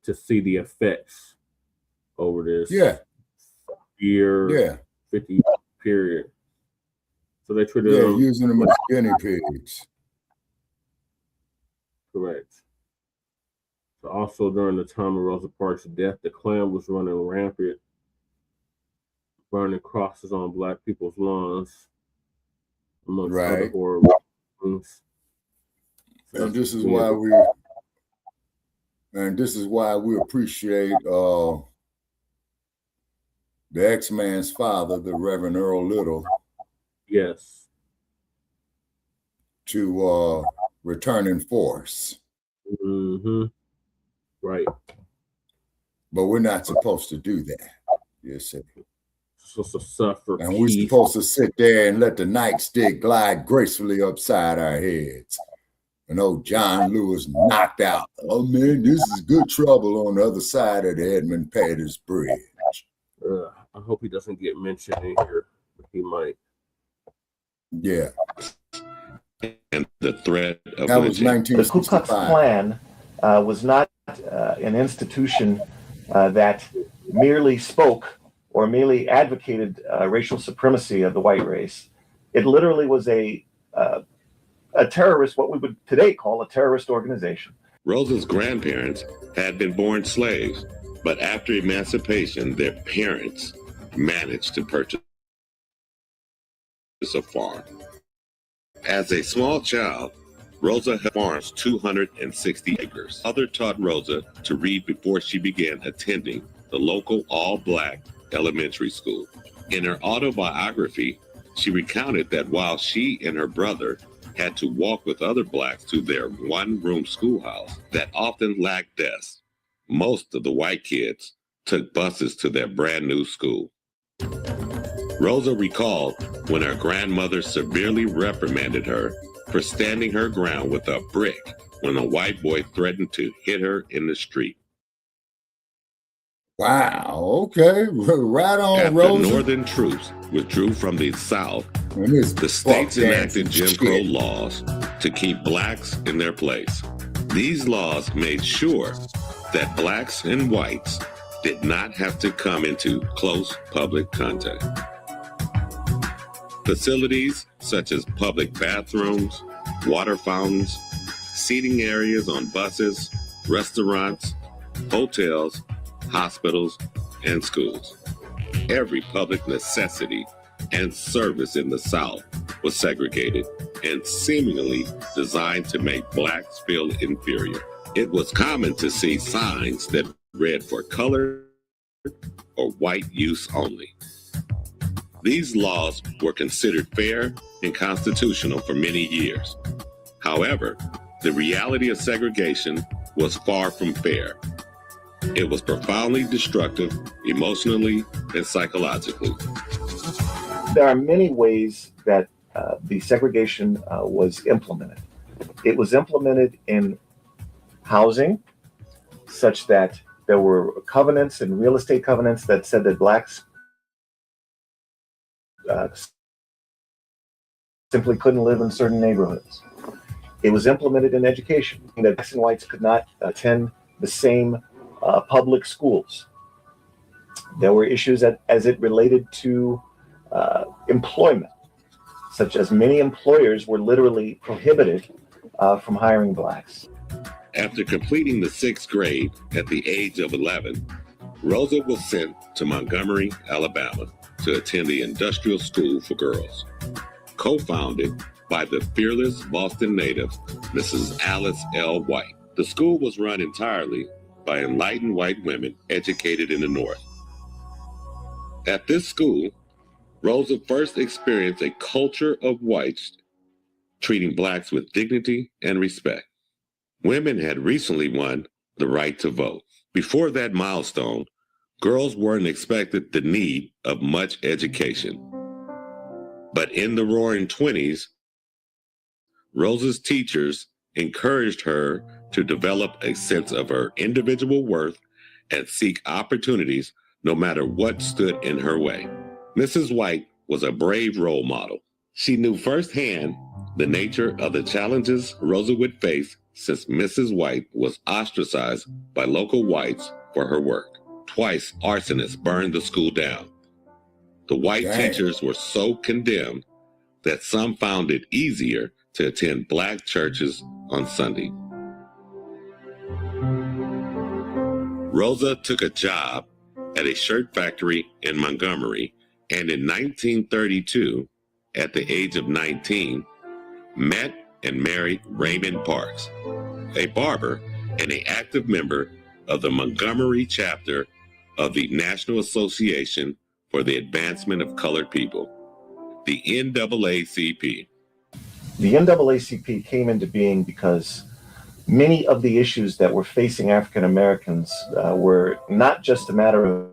To see the effects over this year, 50 period. So they treated them using them as guinea pigs. Correct. So also during the time of Rosa Parks' death, the Klan was running rampant, burning crosses on Black people's lawns, amongst other horrible things. So and this is why we appreciate the X-Man's father, the Reverend Earl Little. Yes. To return in force. Mm-hmm. Right. But we're not supposed to do that. Yes, sir. Supposed to suffer. And we're supposed to sit there and let the nightstick glide gracefully upside our heads. And old John Lewis knocked out. Oh man, this is good trouble on the other side of the Edmund Pettus Bridge. I hope he doesn't get mentioned in here, but he might. Yeah. And the threat of that was 1965. The Ku Klux Klan was not an institution that merely spoke or merely advocated racial supremacy of the white race. It literally was a terrorist, what we would today call a terrorist organization. Rosa's grandparents had been born slaves, but after emancipation, their parents managed to purchase a farm. As a small child, Rosa had farmed 260 acres. Mother taught Rosa to read before she began attending the local all-Black elementary school. In her autobiography, she recounted that while she and her brother had to walk with other Blacks to their one-room schoolhouse that often lacked desks, most of the white kids took buses to their brand new school. Rosa recalled when her grandmother severely reprimanded her for standing her ground with a brick when a white boy threatened to hit her in the street. Wow, okay, right on, After Rosa. Northern troops withdrew from the South, the states enacted Jim Crow laws to keep Blacks in their place. These laws made sure that Blacks and whites did not have to come into close public contact. Facilities such as public bathrooms, water fountains, seating areas on buses, restaurants, hotels, hospitals, and schools. Every public necessity and service in the South was segregated and seemingly designed to make Blacks feel inferior. It was common to see signs that read for color or white use only. These laws were considered fair and constitutional for many years. However, the reality of segregation was far from fair. It was profoundly destructive emotionally and psychologically. There are many ways that the segregation was implemented. It was implemented in housing, such that there were covenants and real estate covenants that said that Blacks simply couldn't live in certain neighborhoods. It was implemented in education, that Blacks and whites could not attend the same public schools. There were issues as it related to employment, such as many employers were literally prohibited from hiring Blacks. After completing the 6th grade at the age of 11, Rosa was sent to Montgomery, Alabama, to attend the Industrial School for Girls, co-founded by the fearless Boston native, Mrs. Alice L. White. The school was run entirely by enlightened white women educated in the North. At this school, Rosa first experienced a culture of whites treating blacks with dignity and respect. Women had recently won the right to vote. Before that milestone, girls weren't expected the need of much education. But in the Roaring 20s, Rosa's teachers encouraged her to develop a sense of her individual worth and seek opportunities no matter what stood in her way. Mrs. White was a brave role model. She knew firsthand the nature of the challenges Rosa would face since Mrs. White was ostracized by local whites for her work. Twice, arsonists burned the school down. The white teachers were so condemned that some found it easier to attend black churches on Sunday. Rosa took a job at a shirt factory in Montgomery, and in 1932, at the age of 19, met and married Raymond Parks, a barber and an active member of the Montgomery chapter of the National Association for the Advancement of Colored People, the NAACP. The NAACP came into being because many of the issues that were facing African Americans were not just a matter of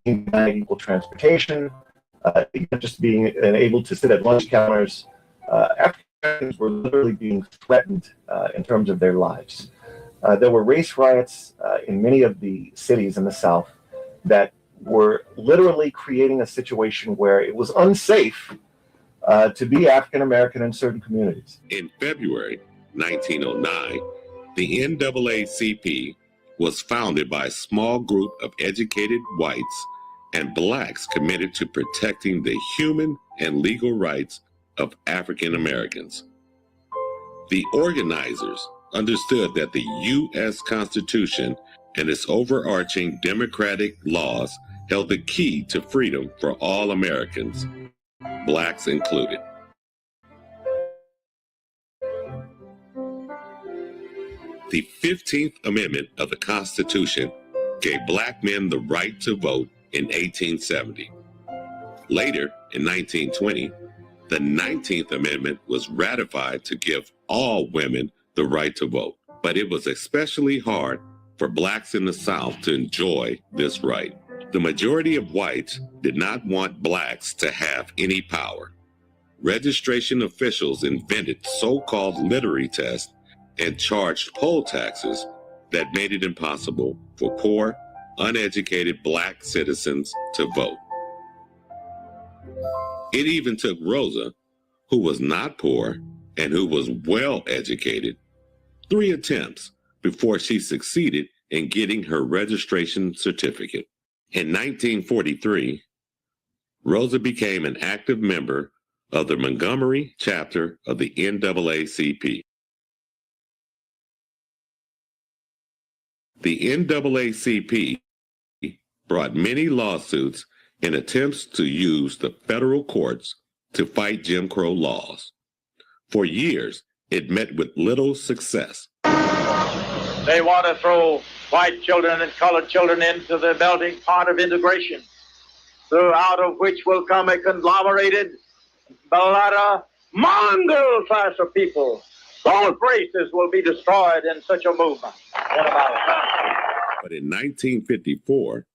equal transportation, just being able to sit at lunch counters. African Americans were literally being threatened in terms of their lives. There were race riots in many of the cities in the South that were literally creating a situation where it was unsafe to be African American in certain communities. In February 1909, the NAACP was founded by a small group of educated whites and blacks committed to protecting the human and legal rights of African Americans. The organizers understood that the U.S. Constitution and its overarching democratic laws held the key to freedom for all Americans, blacks included. The 15th Amendment of the Constitution gave black men the right to vote in 1870. Later, in 1920, the 19th Amendment was ratified to give all women the right to vote, but it was especially hard for blacks in the South to enjoy this right. The majority of whites did not want blacks to have any power. Registration officials invented so-called literary tests and charged poll taxes that made it impossible for poor, uneducated black citizens to vote. It even took Rosa, who was not poor and who was well educated, 3 attempts before she succeeded in getting her registration certificate. In 1943, Rosa became an active member of the Montgomery chapter of the NAACP. The NAACP brought many lawsuits in attempts to use the federal courts to fight Jim Crow laws. For years, it met with little success. They want to throw white children and colored children into the melting pot of integration, out of which will come a conglomerated, Mongol class of people. Both races will be destroyed in such a movement. But in 1954,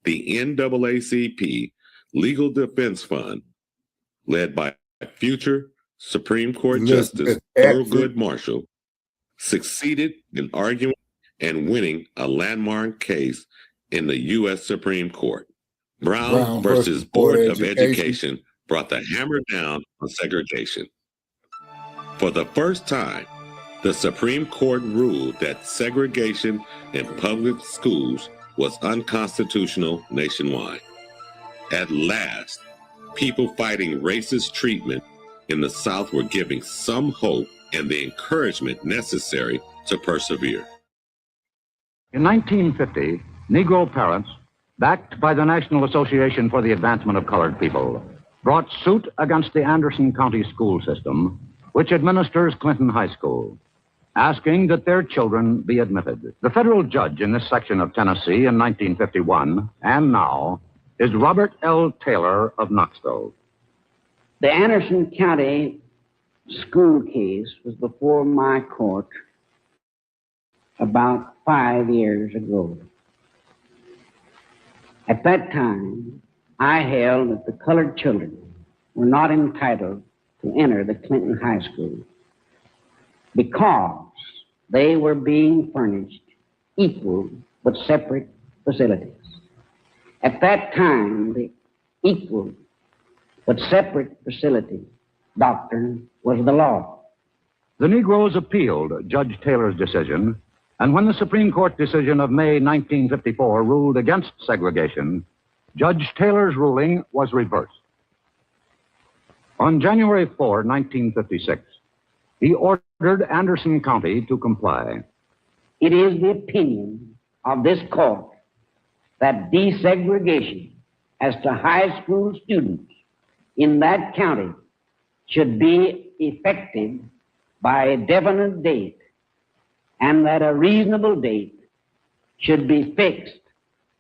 the NAACP Legal Defense Fund, led by future Supreme Court Justice Thurgood Marshall, succeeded in arguing and winning a landmark case in the U.S. Supreme Court. Brown versus Board of Education brought the hammer down on segregation. For the first time, the Supreme Court ruled that segregation in public schools was unconstitutional nationwide. At last, people fighting racist treatment in the South were giving some hope and the encouragement necessary to persevere. In 1950, Negro parents, backed by the National Association for the Advancement of Colored People, brought suit against the Anderson County school system, which administers Clinton High School, asking that their children be admitted. The federal judge in this section of Tennessee in 1951 and now is Robert L. Taylor of Knoxville. The Anderson County school case was before my court about 5 years ago. At that time, I held that the colored children were not entitled to enter the Clinton High School because they were being furnished equal but separate facilities. At that time, the equal but separate facility doctrine was the law. The Negroes appealed Judge Taylor's decision, and when the Supreme Court decision of May 1954 ruled against segregation, Judge Taylor's ruling was reversed. On January 4, 1956, he ordered Anderson County to comply. It is the opinion of this court that desegregation as to high school students in that county should be effective by a definite date, and that a reasonable date should be fixed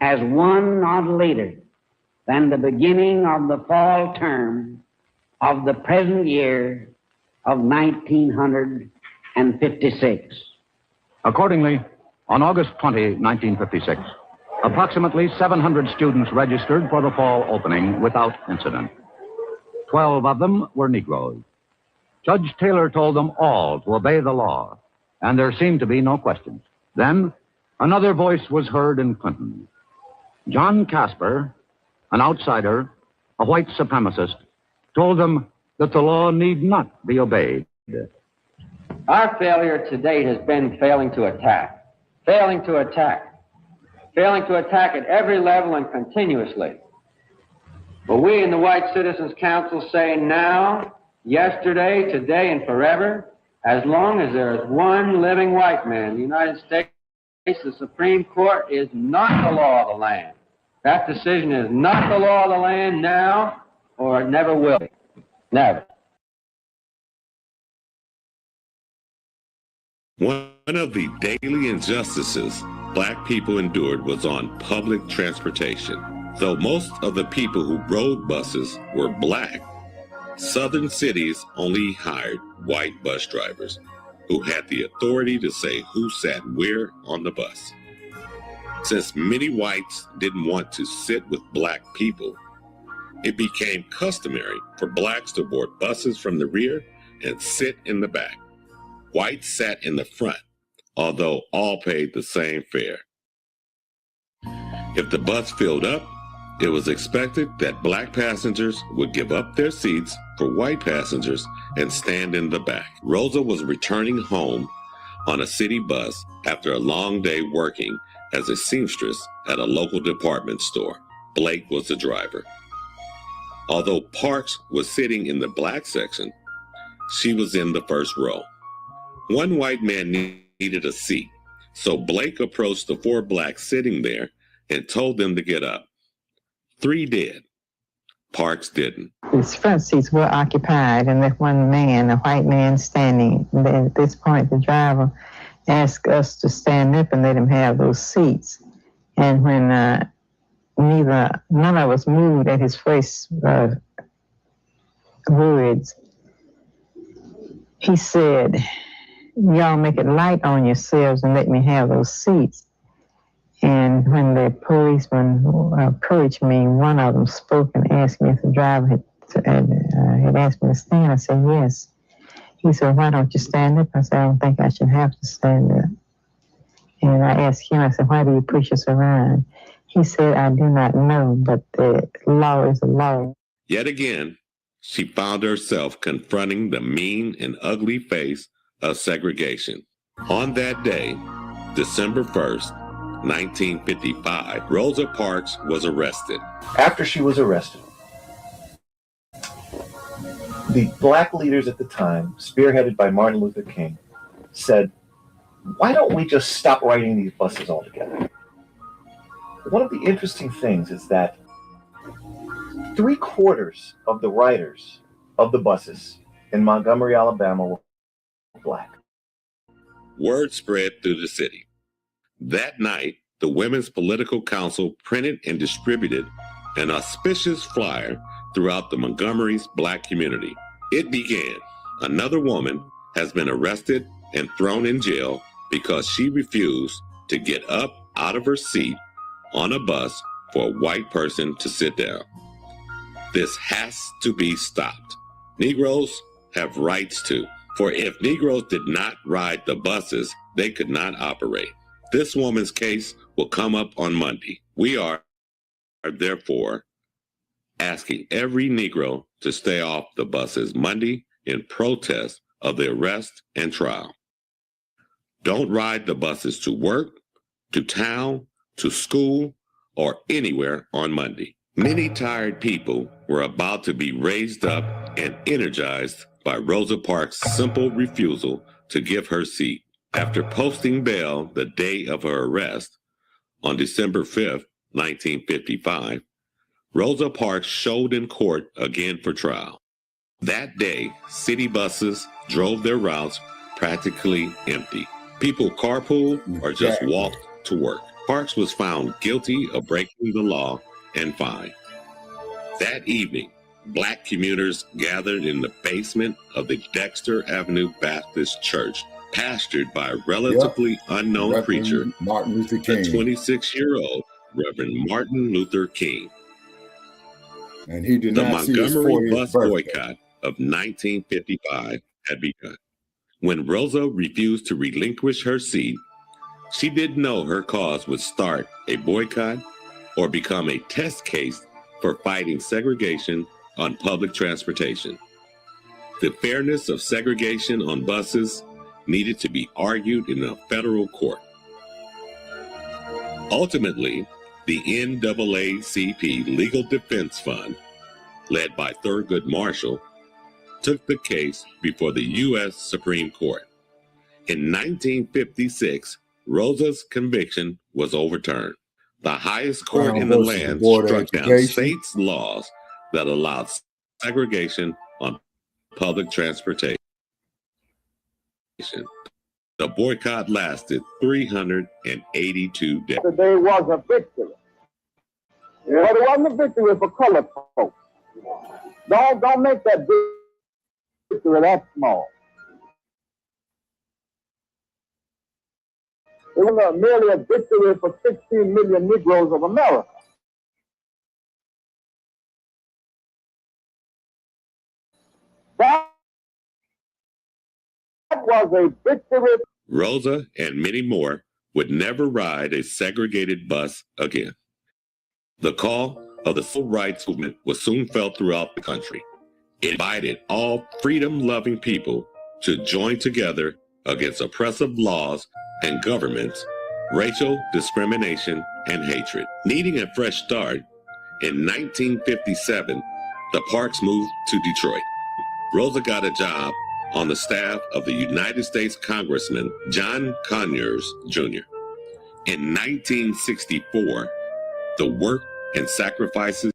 as one not later than the beginning of the fall term of the present year of 1956. Accordingly, on August 20, 1956, approximately 700 students registered for the fall opening without incident. 12 of them were Negroes. Judge Taylor told them all to obey the law, and there seemed to be no questions. Then, another voice was heard in Clinton. John Casper, an outsider, a white supremacist, told them that the law need not be obeyed. Our failure to date has been failing to attack at every level and continuously. But we in the White Citizens Council say now, yesterday, today, and forever, as long as there is one living white man in the United States, the Supreme Court is not the law of the land. That decision is not the law of the land now, or it never will be. Never. One of the daily injustices Black people endured was on public transportation. Though most of the people who rode buses were Black, Southern cities only hired white bus drivers who had the authority to say who sat where on the bus. Since many whites didn't want to sit with Black people, it became customary for Blacks to board buses from the rear and sit in the back. Whites sat in the front, although all paid the same fare. If the bus filled up, it was expected that Black passengers would give up their seats for white passengers and stand in the back. Rosa was returning home on a city bus after a long day working as a seamstress at a local department store. Blake was the driver. Although Parks was sitting in the Black section, she was in the first row. One white man needed a seat, so Blake approached the 4 Blacks sitting there and told them to get up. 3 did. Parks didn't. His front seats were occupied, and there's one man, a white man, standing. Then at this point, the driver asked us to stand up and let him have those seats. And when none of us moved at his first words, he said, "Y'all make it light on yourselves and let me have those seats." And when the policeman approached me, one of them spoke and asked me if the driver had asked me to stand. I said, yes. He said, why don't you stand up? I said, I don't think I should have to stand up. And I asked him, I said, why do you push us around? He said, I do not know, but the law is the law. Yet again, she found herself confronting the mean and ugly face of segregation. On that day, December 1st, 1955, Rosa Parks was arrested. After she was arrested, the Black leaders at the time, spearheaded by Martin Luther King, said, why don't we just stop riding these buses altogether? One of the interesting things is that 3/4 of the riders of the buses in Montgomery, Alabama were Black. Word spread through the city. That night, the Women's Political Council printed and distributed an auspicious flyer throughout the Montgomery's Black community. It began, another woman has been arrested and thrown in jail because she refused to get up out of her seat on a bus for a white person to sit down. This has to be stopped. Negroes have rights too, for if Negroes did not ride the buses, they could not operate. This woman's case will come up on Monday. We are therefore asking every Negro to stay off the buses Monday in protest of the arrest and trial. Don't ride the buses to work, to town, to school, or anywhere on Monday. Many tired people were about to be raised up and energized by Rosa Parks' simple refusal to give her seat. After posting bail the day of her arrest on December 5th, 1955, Rosa Parks showed in court again for trial. That day, city buses drove their routes practically empty. People carpooled or just walked to work. Parks was found guilty of breaking the law and fined. That evening, Black commuters gathered in the basement of the Dexter Avenue Baptist Church, pastored by a relatively unknown preacher, Martin Luther King. the 26-year-old Reverend Martin Luther King. And he did The not see his Montgomery 40th bus birthday. boycott of 1955 had begun. When Rosa refused to relinquish her seat, she didn't know her cause would start a boycott or become a test case for fighting segregation on public transportation. The fairness of segregation on buses needed to be argued in a federal court. Ultimately, the NAACP Legal Defense Fund, led by Thurgood Marshall, took the case before the U.S. Supreme Court. In 1956, Rosa's conviction was overturned. The highest court in the land struck down states' laws that allowed segregation on public transportation. The boycott lasted 382 days. Today was a victory. But it wasn't a victory for colored folks. Don't make that victory that small. It was merely a victory for 16 million Negroes of America. That was a victory. Rosa and many more would never ride a segregated bus again. The call of the civil rights movement was soon felt throughout the country. It invited all freedom-loving people to join together against oppressive laws and governments, racial discrimination, and hatred. Needing a fresh start, in 1957, the Parks moved to Detroit. Rosa got a job on the staff of the United States Congressman John Conyers Jr. In 1964, the work and sacrifices.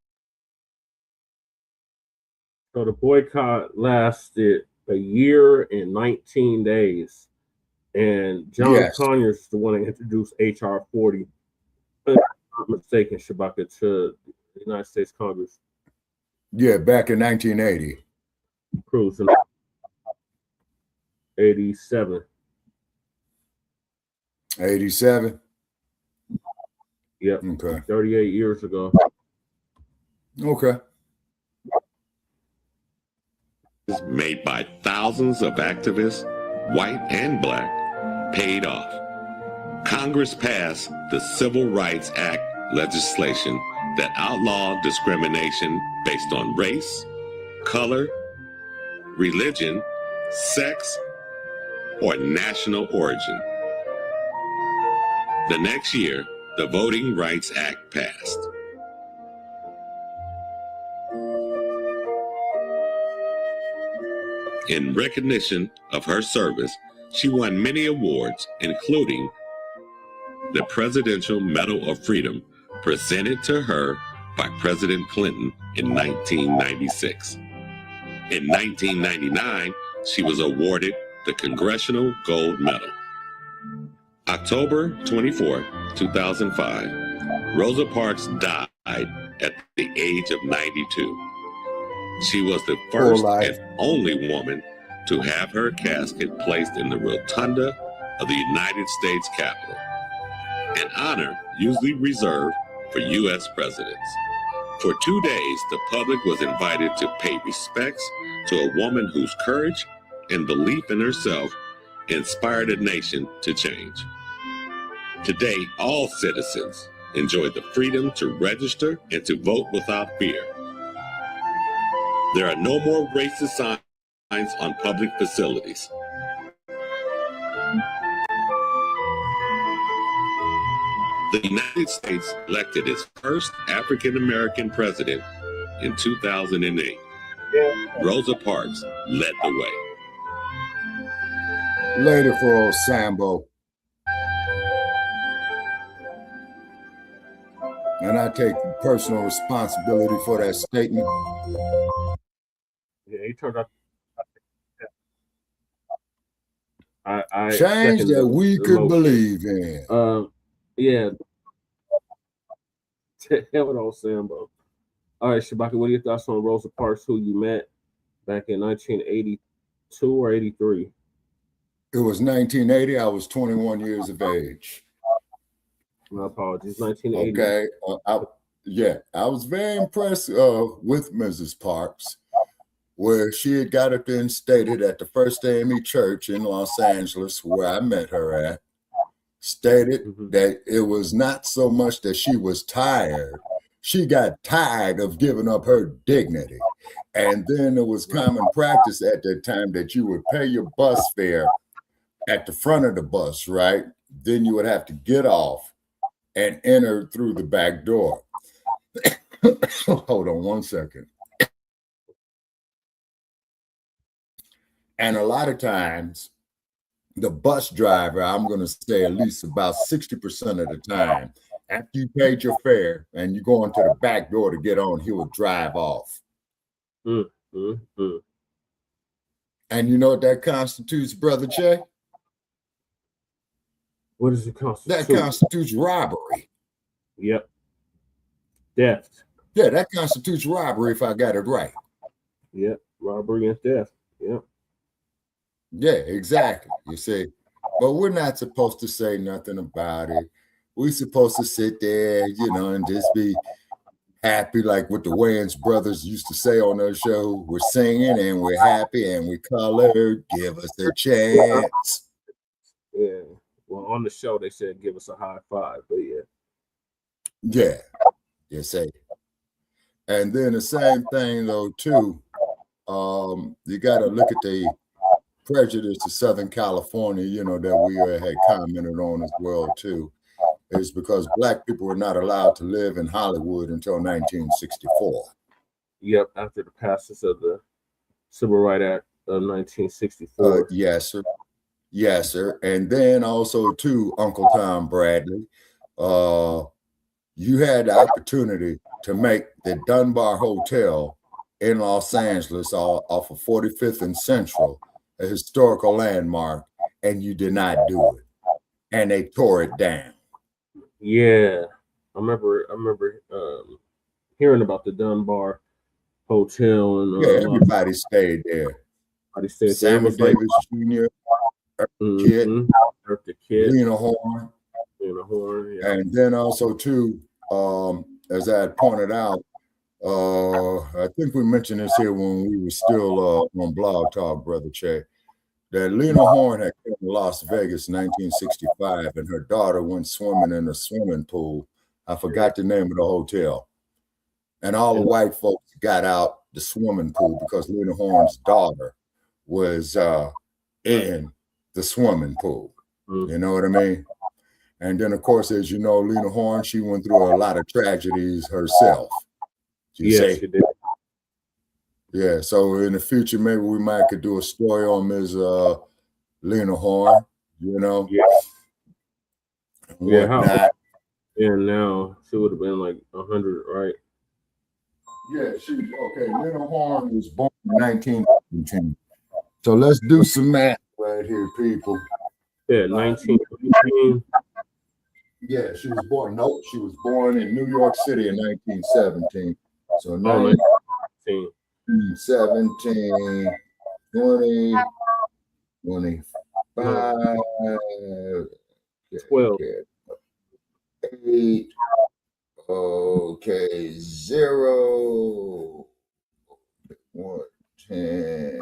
So the boycott lasted a year and 19 days. And John Conyers is the one that introduced H.R. 40, if I'm not mistaken, Shabaka, to the United States Congress. Yeah, back in 1980. Cruise in 87. 87? Yep. Okay. 38 years ago. Okay. Made by thousands of activists, white and black, paid off. Congress passed the Civil Rights Act legislation that outlawed discrimination based on race, color, religion, sex, or national origin. The next year, the Voting Rights Act passed. In recognition of her service, she won many awards, including the Presidential Medal of Freedom, presented to her by President Clinton in 1996. In 1999, she was awarded the Congressional Gold Medal. October 24, 2005, Rosa Parks died at the age of 92. She was the first and only woman to have her casket placed in the rotunda of the United States Capitol, an honor usually reserved for U.S. presidents. For 2 days, the public was invited to pay respects to a woman whose courage and belief in herself inspired a nation to change. Today, all citizens enjoy the freedom to register and to vote without fear. There are no more racist signs on public facilities. The United States elected its first African-American president in 2008. Rosa Parks led the way. Later for old Sambo. And I take personal responsibility for that statement. Yeah, he turned out. I change that we could believe in. Yeah. Hell with old Sambo. All right, Shabaka, what are your thoughts on Rosa Parks, who you met back in 1982 or 83? It was 1980. I was 21 years of age. My apologies. 1980. Okay. I was very impressed with Mrs. Parks, where she had got up and stated at the First AME Church in Los Angeles, where I met her at, stated that it was not so much that she was tired. She got tired of giving up her dignity. And then it was common practice at that time that you would pay your bus fare at the front of the bus, right? Then you would have to get off and enter through the back door. Hold on one second. And a lot of times, the bus driver, I'm going to say at least about 60% of the time, after you paid your fare and you go into the back door to get on, he will drive off. And you know what that constitutes, Brother Che? What does it constitute? That constitutes robbery. Yep. Theft. Yeah, that constitutes robbery if I got it right. Yep. Robbery and theft. Yep. Yeah, exactly. You see, but we're not supposed to say nothing about it. We're supposed to sit there, and just be happy, like what the Wayans brothers used to say on their show. We're singing and we're happy and we colored. Give us a chance. Yeah. Well, on the show, they said give us a high five, but yeah. Yeah. You say. And then the same thing, though, too. You got to look at the prejudice to Southern California, that we had commented on as well, too, is because Black people were not allowed to live in Hollywood until 1964. Yep, after the passage of the Civil Rights Act of 1964. Yes, sir. Yes, sir. And then also, too, Uncle Tom Bradley, you had the opportunity to make the Dunbar Hotel in Los Angeles off of 45th and Central a historical landmark, and you did not do it, and they tore it down. Yeah, I remember hearing about the Dunbar Hotel, and everybody stayed there. Everybody stayed Sammy Davis Jr., the Kid, Lena Horne, yeah. And then also too, as I had pointed out, I think we mentioned this here when we were still on Blog Talk, Brother Che, that Lena Horne had come to Las Vegas in 1965, and her daughter went swimming in a swimming pool. I forgot the name of the hotel. And all the white folks got out the swimming pool because Lena Horne's daughter was in the swimming pool. You know what I mean? And then, of course, as you know, Lena Horne, she went through a lot of tragedies herself. Yes, she did. Yeah, so in the future, maybe we could do a story on Ms. Lena Horne, Yeah. And now she would have been like 100, right? Yeah, Lena Horne was born in 1917. So let's do some math right here, people. Yeah, 1917. Yeah, she was born. Nope, she was born in New York City in 1917. So 1917, 20, 25, 12. 8. Okay, 0, 1, 10,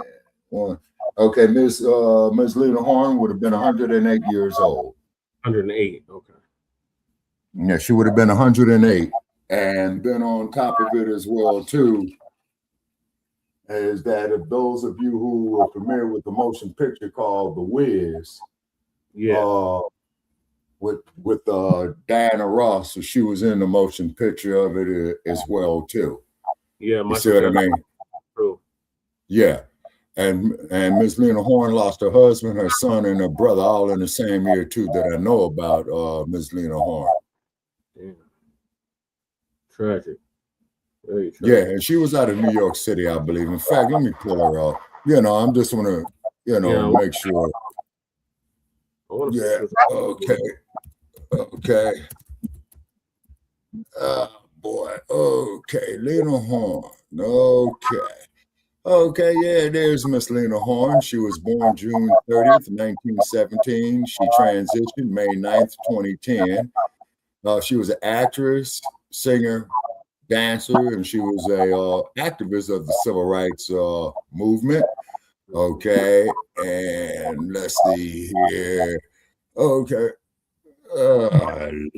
1. Okay, Miss Lena Horne would have been 108 years old. 108. Okay. Yeah, she would have been 108, and then on top of it as well too is that if those of you who are familiar with the motion picture called The Wiz, with Diana Ross, so she was in the motion picture of it as well too. Yeah, you see what I mean? True. Yeah, and Miss Lena Horne lost her husband, her son, and her brother all in the same year too that I know about. Miss Lena Horne. Damn. Tragic. Very tragic. Yeah, and she was out of New York City, I believe. In fact, let me pull her up. I'm just want to, make sure. Yeah. Okay. Boy. Okay. Lena Horne. Okay. Yeah, there's Miss Lena Horne. She was born June 30th, 1917. She transitioned May 9th, 2010. She was an actress, singer, dancer, and she was a activist of the civil rights movement. Okay, and let's see here. Okay.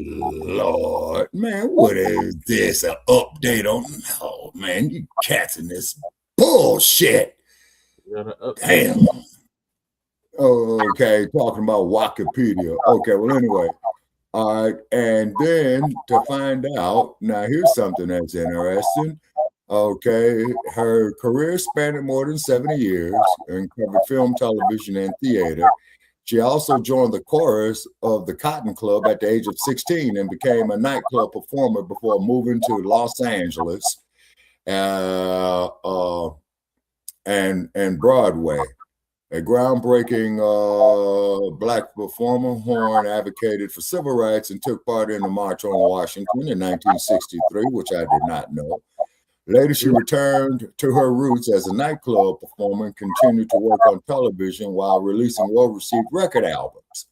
Lord, man, what is this? An update on? Oh, man, you cats in this bullshit. Damn. Okay, talking about Wikipedia. Okay, well, anyway. All right, and then to find out, now here's something that's interesting. Okay, her career spanned more than 70 years and covered film, television, and theater. She also joined the chorus of the Cotton Club at the age of 16 and became a nightclub performer before moving to Los Angeles and Broadway. A groundbreaking Black performer, Horne advocated for civil rights and took part in the March on Washington in 1963, which I did not know. Later, she returned to her roots as a nightclub performer and continued to work on television while releasing well-received record albums.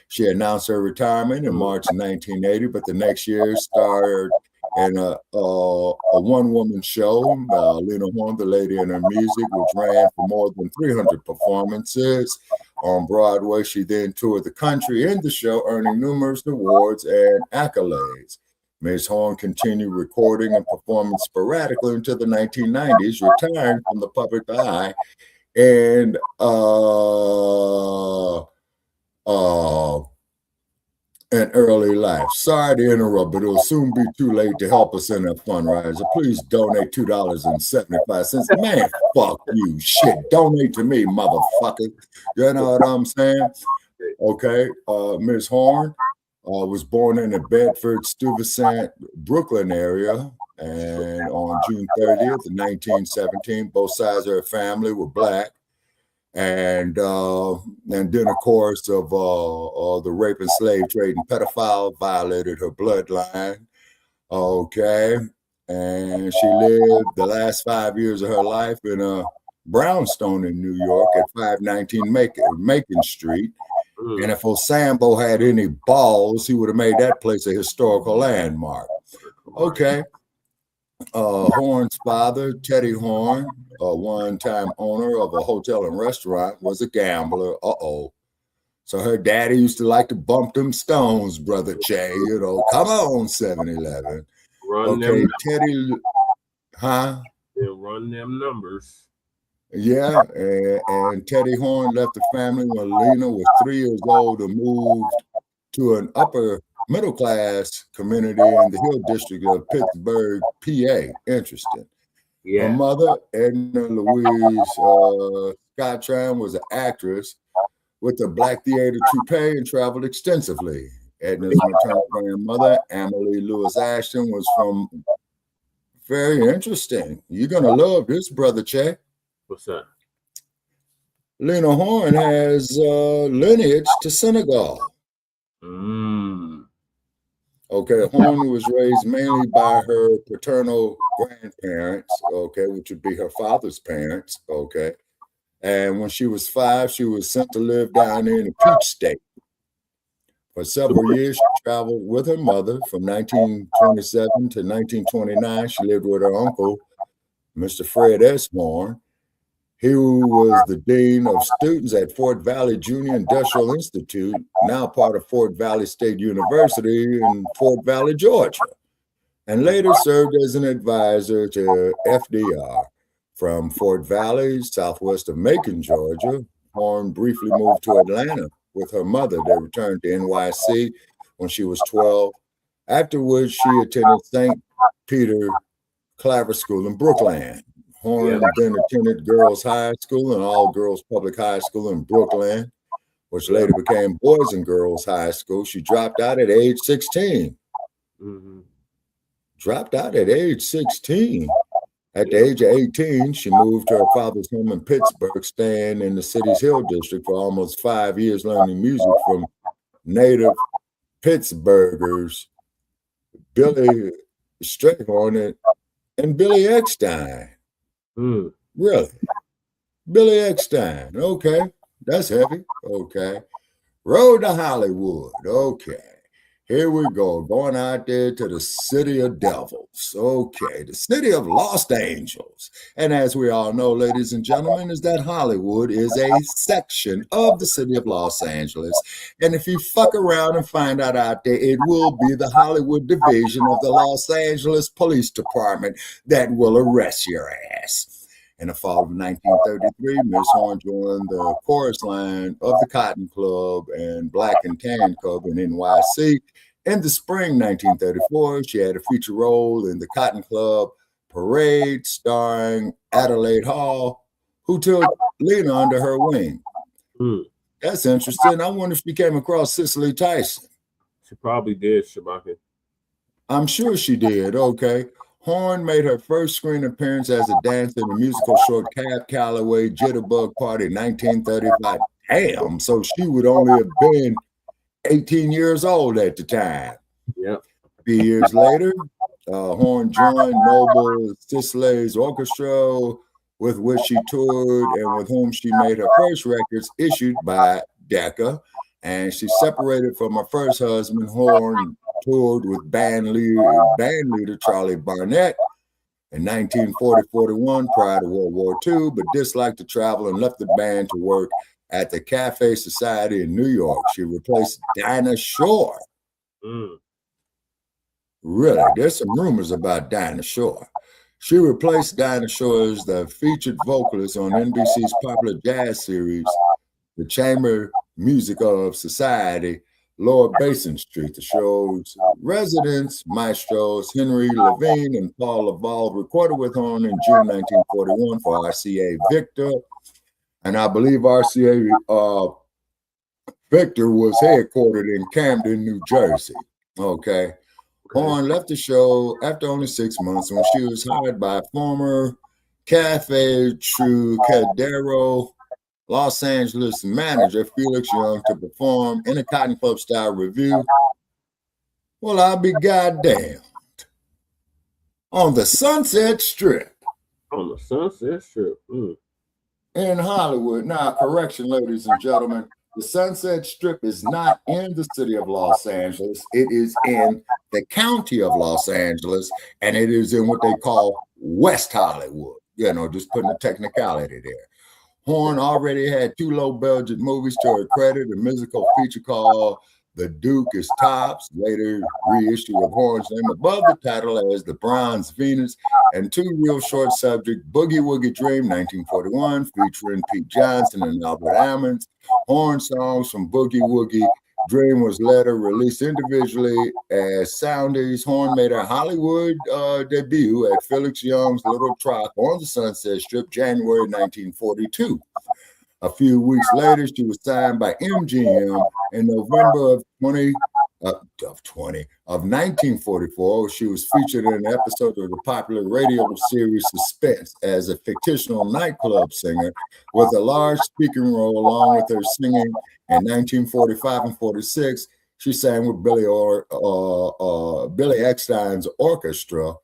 She announced her retirement in March 1980, but the next year starred in a one-woman show, Lena Horne, the Lady and Her Music, which ran for more than 300 performances on Broadway. She then toured the country in the show, earning numerous awards and accolades. Ms. Horne continued recording and performing sporadically until the 1990s, retiring from the public eye and an early life. Sorry to interrupt, but it'll soon be too late to help us in that fundraiser. Please donate $2.75. Man, fuck you, shit. Donate to me, motherfucker. You know what I'm saying? Okay, Ms. Horne was born in the Bedford-Stuyvesant, Brooklyn area, and on June 30th, 1917, both sides of her family were Black. And then, of course, of the rape and slave trade and pedophile violated her bloodline. Okay. And she lived the last 5 years of her life in a brownstone in New York at 519 Macon Street. And if Osambo had any balls, he would have made that place a historical landmark. Okay. Horne's father, Teddy Horne, a one-time owner of a hotel and restaurant, was a gambler. So her daddy used to like to bump them stones, Brother Che, come on, 7-Eleven. Okay, Teddy, huh? They'll run them numbers. Yeah, and Teddy Horne left the family when Lena was 3 years old and moved to an upper middle class community in the Hill District of Pittsburgh, PA. Interesting. Yeah. Her mother, Edna Louise Scottram, was an actress with the Black Theater Troupe and traveled extensively. Edna's maternal grandmother, Emily Lewis Ashton, was from very interesting. You're gonna love this, Brother Che. What's that? Lena Horne has lineage to Senegal. Okay, Horn was raised mainly by her paternal grandparents, okay, which would be her father's parents, okay. And when she was 5, she was sent to live down there in the Peach State. For several years, she traveled with her mother from 1927 to 1929. She lived with her uncle, Mr. Fred S. Horn. He was the dean of students at Fort Valley Junior Industrial Institute, now part of Fort Valley State University in Fort Valley, Georgia, and later served as an advisor to FDR. From Fort Valley, southwest of Macon, Georgia, Horn briefly moved to Atlanta with her mother. They returned to NYC when she was 12, after which she attended St. Peter Claver School in Brookline. Horn then attended Girls High School and All Girls Public High School in Brooklyn, which later became Boys and Girls High School. She dropped out at age 16. Dropped out at age 16. At the age of 18, she moved to her father's home in Pittsburgh, staying in the city's Hill District for almost 5 years, learning music from native Pittsburghers, Billy Strayhorn and Billy Eckstein. Really? Billy Eckstein. Okay. That's heavy. Okay. Road to Hollywood. Okay. Here we go. Going out there to the city of devils. Okay. The city of Los Angeles. And as we all know, ladies and gentlemen, is that Hollywood is a section of the city of Los Angeles. And if you fuck around and find out there, it will be the Hollywood division of the Los Angeles Police Department that will arrest your ass. In the fall of 1933, Miss Horn joined the chorus line of the Cotton Club and Black and Tan Club in NYC. In the spring 1934, she had a feature role in the Cotton Club Parade, starring Adelaide Hall, who took Lena under her wing. That's interesting. I wonder if she came across Cicely Tyson. She probably did, Shabaka. I'm sure she did. Okay. Horn made her first screen appearance as a dancer in the musical short Cab Calloway Jitterbug Party in 1935. Damn, so she would only have been 18 years old at the time. Yep. A few years later, Horn joined Noble Sisley's orchestra, with which she toured and with whom she made her first records issued by Decca. And she separated from her first husband. Horn toured with band leader Charlie Barnett in 1940-41 prior to World War II, but disliked to travel and left the band to work at the Cafe Society in New York. She replaced Dinah Shore. Really, there's some rumors about Dinah Shore. She replaced Dinah Shore as the featured vocalist on NBC's popular jazz series, The Chamber Music of Society, Lower Basin Street. The show's residents, maestros Henry Levine and Paul Laval, recorded with Horn in June 1941 for RCA Victor. And I believe RCA Victor was headquartered in Camden, New Jersey. Okay. Horn left the show after only 6 months when she was hired by former Cafe Trocadero Los Angeles manager Felix Young to perform in a Cotton Club style review. Well, I'll be goddamned. On the Sunset Strip. On the Sunset Strip. In Hollywood. Now, correction, ladies and gentlemen. The Sunset Strip is not in the city of Los Angeles. It is in the county of Los Angeles, and it is in what they call West Hollywood. You know, just putting a technicality there. Horn already had 2 low-budget movies to her credit, a musical feature called The Duke is Tops, later reissued with Horn's name above the title as The Bronze Venus, and 2 real short subject, Boogie Woogie Dream, 1941, featuring Pete Johnson and Albert Ammons. Horn songs from Boogie Woogie Dream was later released individually as Soundies. Horn made her Hollywood debut at Felix Young's Little Trop on the Sunset Strip, January 1942. A few weeks later, she was signed by MGM in November of 1944. She was featured in an episode of the popular radio series Suspense as a fictional nightclub singer with a large speaking role, along with her singing in 1945 and 46. She sang with Billy Eckstine's orchestra.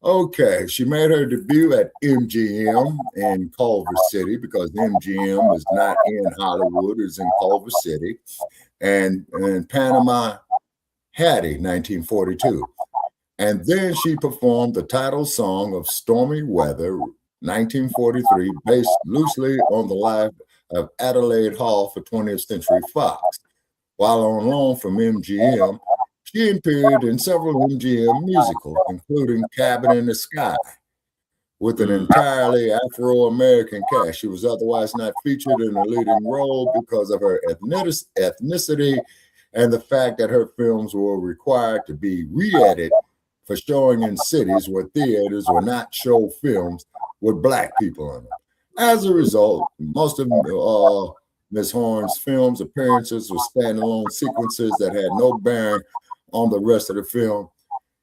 Okay, she made her debut at MGM in Culver City, because MGM is not in Hollywood, it's in Culver City, and in Panama Hattie, 1942. And then she performed the title song of Stormy Weather, 1943, based loosely on the life of Adelaide Hall for 20th Century Fox. While on loan from MGM, she appeared in several MGM musicals, including Cabin in the Sky, with an entirely Afro-American cast. She was otherwise not featured in a leading role because of her ethnicity and the fact that her films were required to be re-edited for showing in cities where theaters will not show films with Black people in them. As a result, most of Ms. Horne's films appearances were standalone sequences that had no bearing on the rest of the film.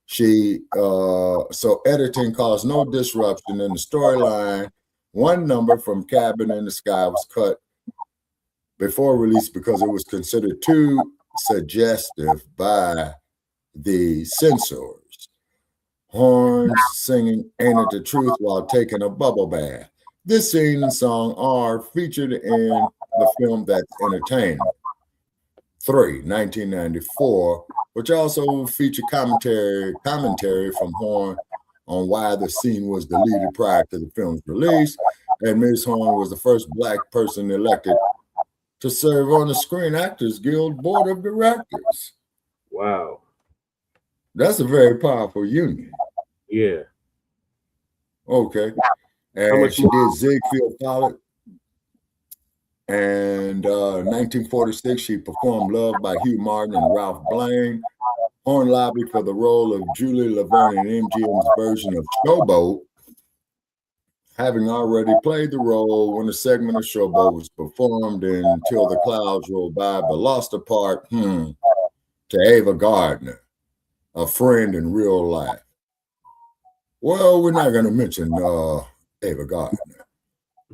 So editing caused no disruption in the storyline. One number from Cabin in the Sky was cut before release because it was considered too suggestive by the censors. Horns singing Ain't It the Truth while taking a bubble bath. This scene and song are featured in the film That's Entertainment 3, 1994, which also featured commentary from Horne on why the scene was deleted prior to the film's release. And Ms. Horne was the first Black person elected to serve on the Screen Actors Guild Board of Directors. Wow. That's a very powerful union. Yeah. Okay. And she did Ziegfeld Follitt. And 1946, she performed Love by Hugh Martin and Ralph Blaine. Horne lobbied for the role of Julie Laverne in MGM's version of Showboat, having already played the role when a segment of Showboat was performed in Till the Clouds Roll By, but lost a part to Ava Gardner, a friend in real life. Well, we're not going to mention Ava Gardner.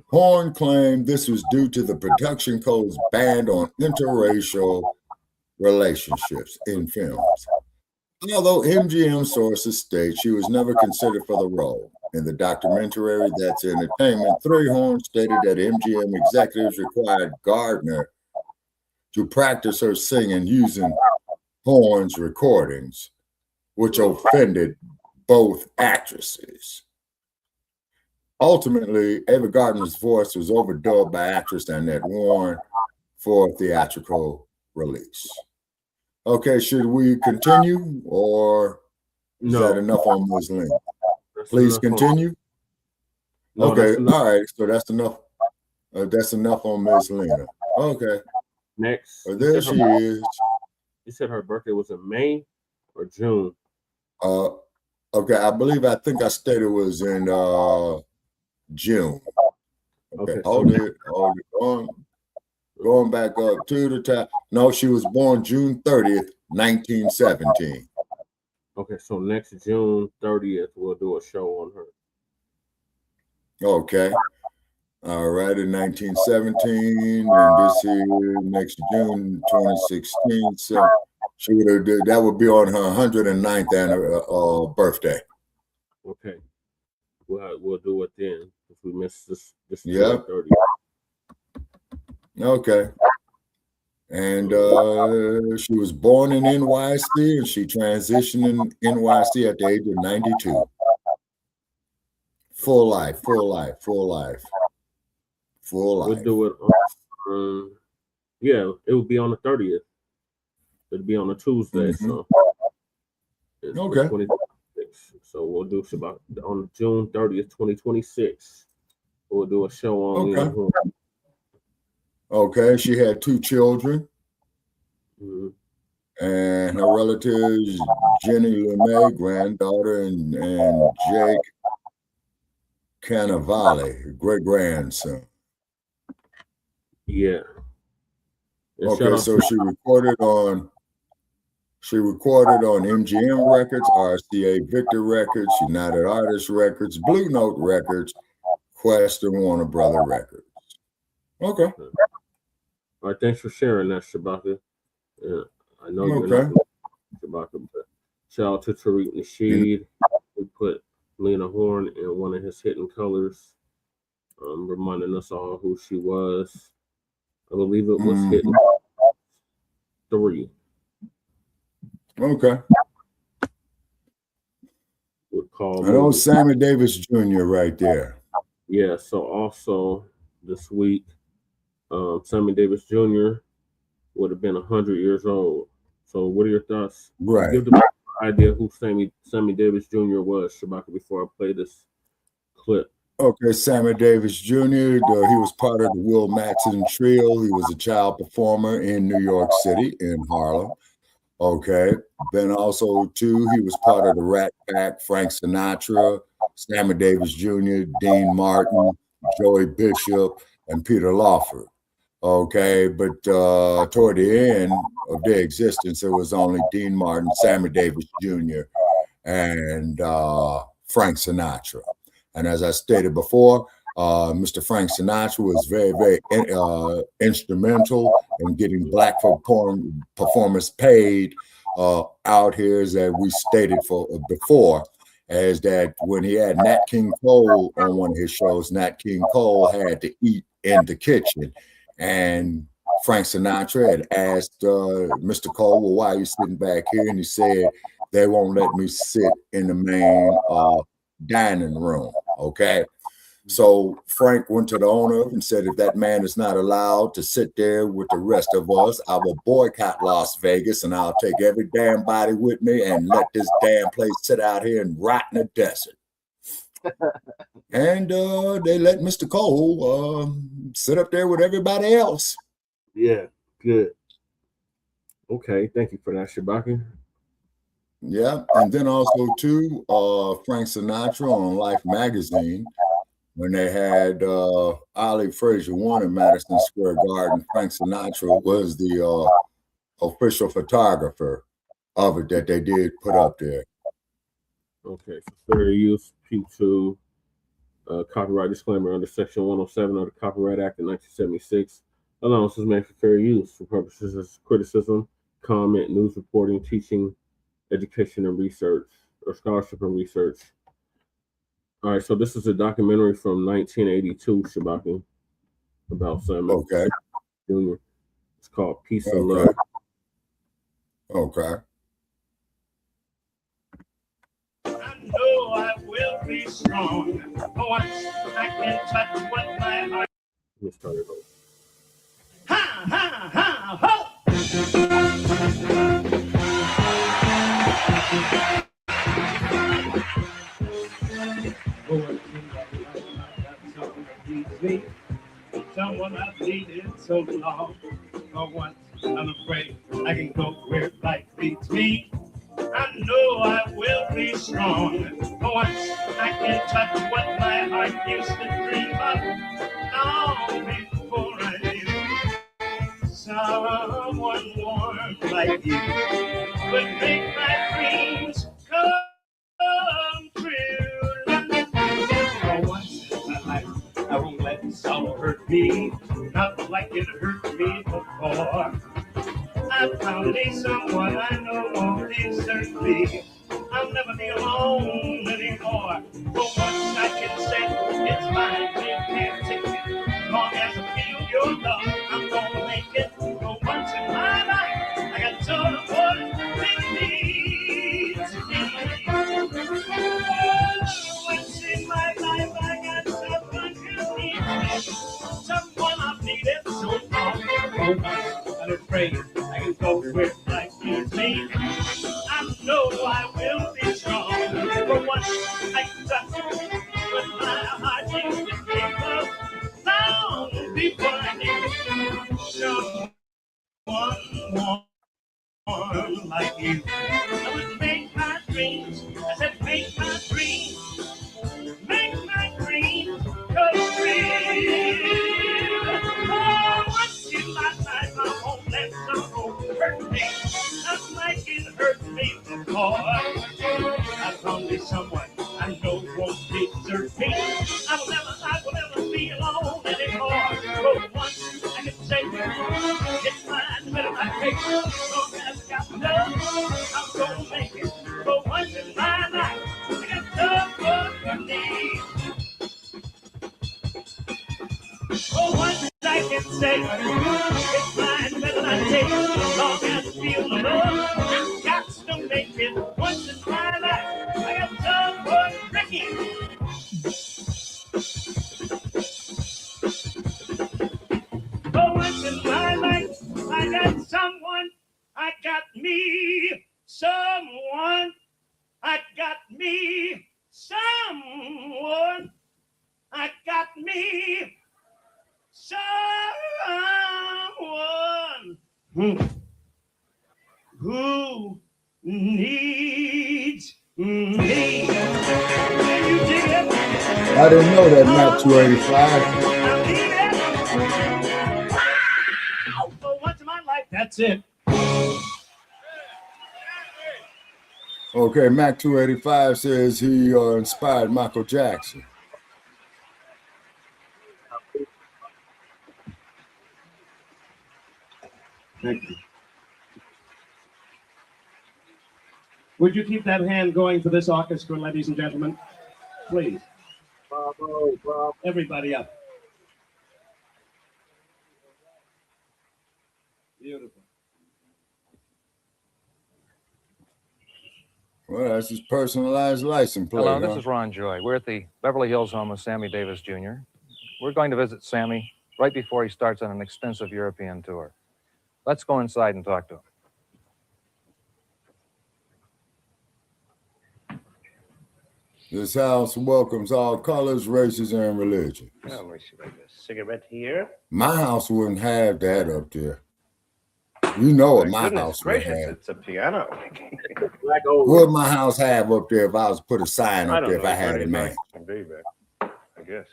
Horne claimed this was due to the production code's ban on interracial relationships in films. Although MGM sources state she was never considered for the role. In the documentary That's Entertainment 3, Horne stated that MGM executives required Gardner to practice her singing using Horne's recordings, which offended both actresses. Ultimately, Ava Gardner's voice was overdubbed by actress Annette Warren for theatrical release. Okay, should we continue, or is that enough on Ms. Lynn? Please continue. Okay, all right, so that's enough. That's enough on Ms. Lena. Okay. Next. Well, there she is. You said her birthday was in May or June? Okay, I think I stated it was in June. Okay, hold it. Going back up to the top. No, she was born June 30th, 1917. Okay, so next June 30th, we'll do a show on her. Okay. All right, in 1917, and this year, next June 2016. So she would have that would be on her 109th birthday. Okay. We'll do it then if we miss this Yeah. 30. Okay. And she was born in NYC, and she transitioned in NYC at the age of 92. Full life. We'll do it on, it will be on the 30th. It'll be on a Tuesday, so it's okay. 2026. So we'll do about on June 30th, 2026. We'll do a show on. Okay, she had 2 children, and her relatives, Jenny LeMay, granddaughter, and Jake Cannavale, great grandson. Yeah. And okay, so she recorded on MGM Records, RCA Victor Records, United Artists Records, Blue Note Records, Quest, and Warner Brother Records. Okay. All right, thanks for sharing that, Shabaka. I know you're not Shabaka, but shout out to Tariq Nasheed, who put Lena Horne in one of his hidden colors, reminding us all who she was. I believe it was hidden 3. Okay. I know Sammy Davis Jr. right there. Yeah, so also this week, Sammy Davis Jr. would have been 100 years old. So what are your thoughts? Right. Give the idea who Sammy Davis Jr. was, Shabaka, before I play this clip. Okay, Sammy Davis Jr., he was part of the Will Maxon Trio. He was a child performer in New York City, in Harlem. Okay, then also, too, he was part of the Rat Pack, Frank Sinatra, Sammy Davis Jr., Dean Martin, Joey Bishop, and Peter Lawford. Okay, but toward the end of their existence, it was only Dean Martin, Sammy Davis Jr., and Frank Sinatra. And as I stated before, Mr. Frank Sinatra was very, very instrumental in getting Black performers paid out here, as we stated before, as that when he had Nat King Cole on one of his shows, Nat King Cole had to eat in the kitchen. And Frank Sinatra had asked Mr. Cole, well, why are you sitting back here? And he said, they won't let me sit in the main dining room. Okay. So Frank went to the owner and said, if that man is not allowed to sit there with the rest of us, I will boycott Las Vegas and I'll take every damn body with me and let this damn place sit out here and rot in the desert. And they let Mr. Cole sit up there with everybody else. Yeah, good. Okay, thank you for that, Shabaka. Yeah, and then also too, Frank Sinatra on Life magazine, when they had Ali Frazier one in Madison Square Garden, Frank Sinatra was the official photographer of it that they did put up there. Okay, for fair use, P2, copyright disclaimer under Section 107 of the Copyright Act of 1976. Allowance is made for fair use for purposes of criticism, comment, news reporting, teaching, education and research, or scholarship and research. All right, so this is a documentary from 1982, Shabaka, about Sammy Jr. It's called Peace and Love. Okay. I know I will be strong. Once I can touch what my heart. Let's start it over. Ha ha ha ho! Someone I've needed so long. For once I'm afraid I can go where life leads me. I know I will be strong. For once I can touch what my heart used to dream of long before I knew. Someone warm like you would make my dreams come true. For once in my life, I won't let sorrow hurt me, not like it hurt me before. I found me someone I know won't desert me. I'll never be alone anymore. For once I can say it's mine, you can't take it. As long as I feel your love, I'm gonna make it. For once in my life, I got someone it needs me. Once in my life, I got someone who needs me. Someone I've needed so long. For once I'm afraid I can go where life leads me. I know I will be strong. For once I can touch what my heart used to think of long before I knew someone warm like you. I would make my dreams. I said make my dreams. Make my dreams come true. Oh, once in my life I won't let sorrow hurt me. Not like it hurt me before. I found me someone I know won't desert me. I will never be alone anymore. For once I can say it's mine, but I take as long as I got life. It's mine whether I take it, as long as I feel the love. I've got to make it once in my life. I got someone Ricky. Oh, once in my life, I got someone. I got me someone. I got me someone. I got me someone who needs me. Can you dig it? I didn't know that, Mac 285. For once in my life, that's it. Okay, Mac 285 says he inspired Michael Jackson. Thank you. Would you keep that hand going for this orchestra, ladies and gentlemen? Please. Bravo, bravo. Everybody up. Beautiful. Well, that's his personalized license plate. Hello, this is Ron Joy. We're at the Beverly Hills home of Sammy Davis Jr. We're going to visit Sammy right before he starts on an extensive European tour. Let's go inside and talk to him. This house welcomes all colors, races, and religions. Let me see, like a cigarette here. My house wouldn't have that up there. You know what my house would gracious, have. it's a piano. What would my house have up there if I was to put a sign up there if I had a man? I guess.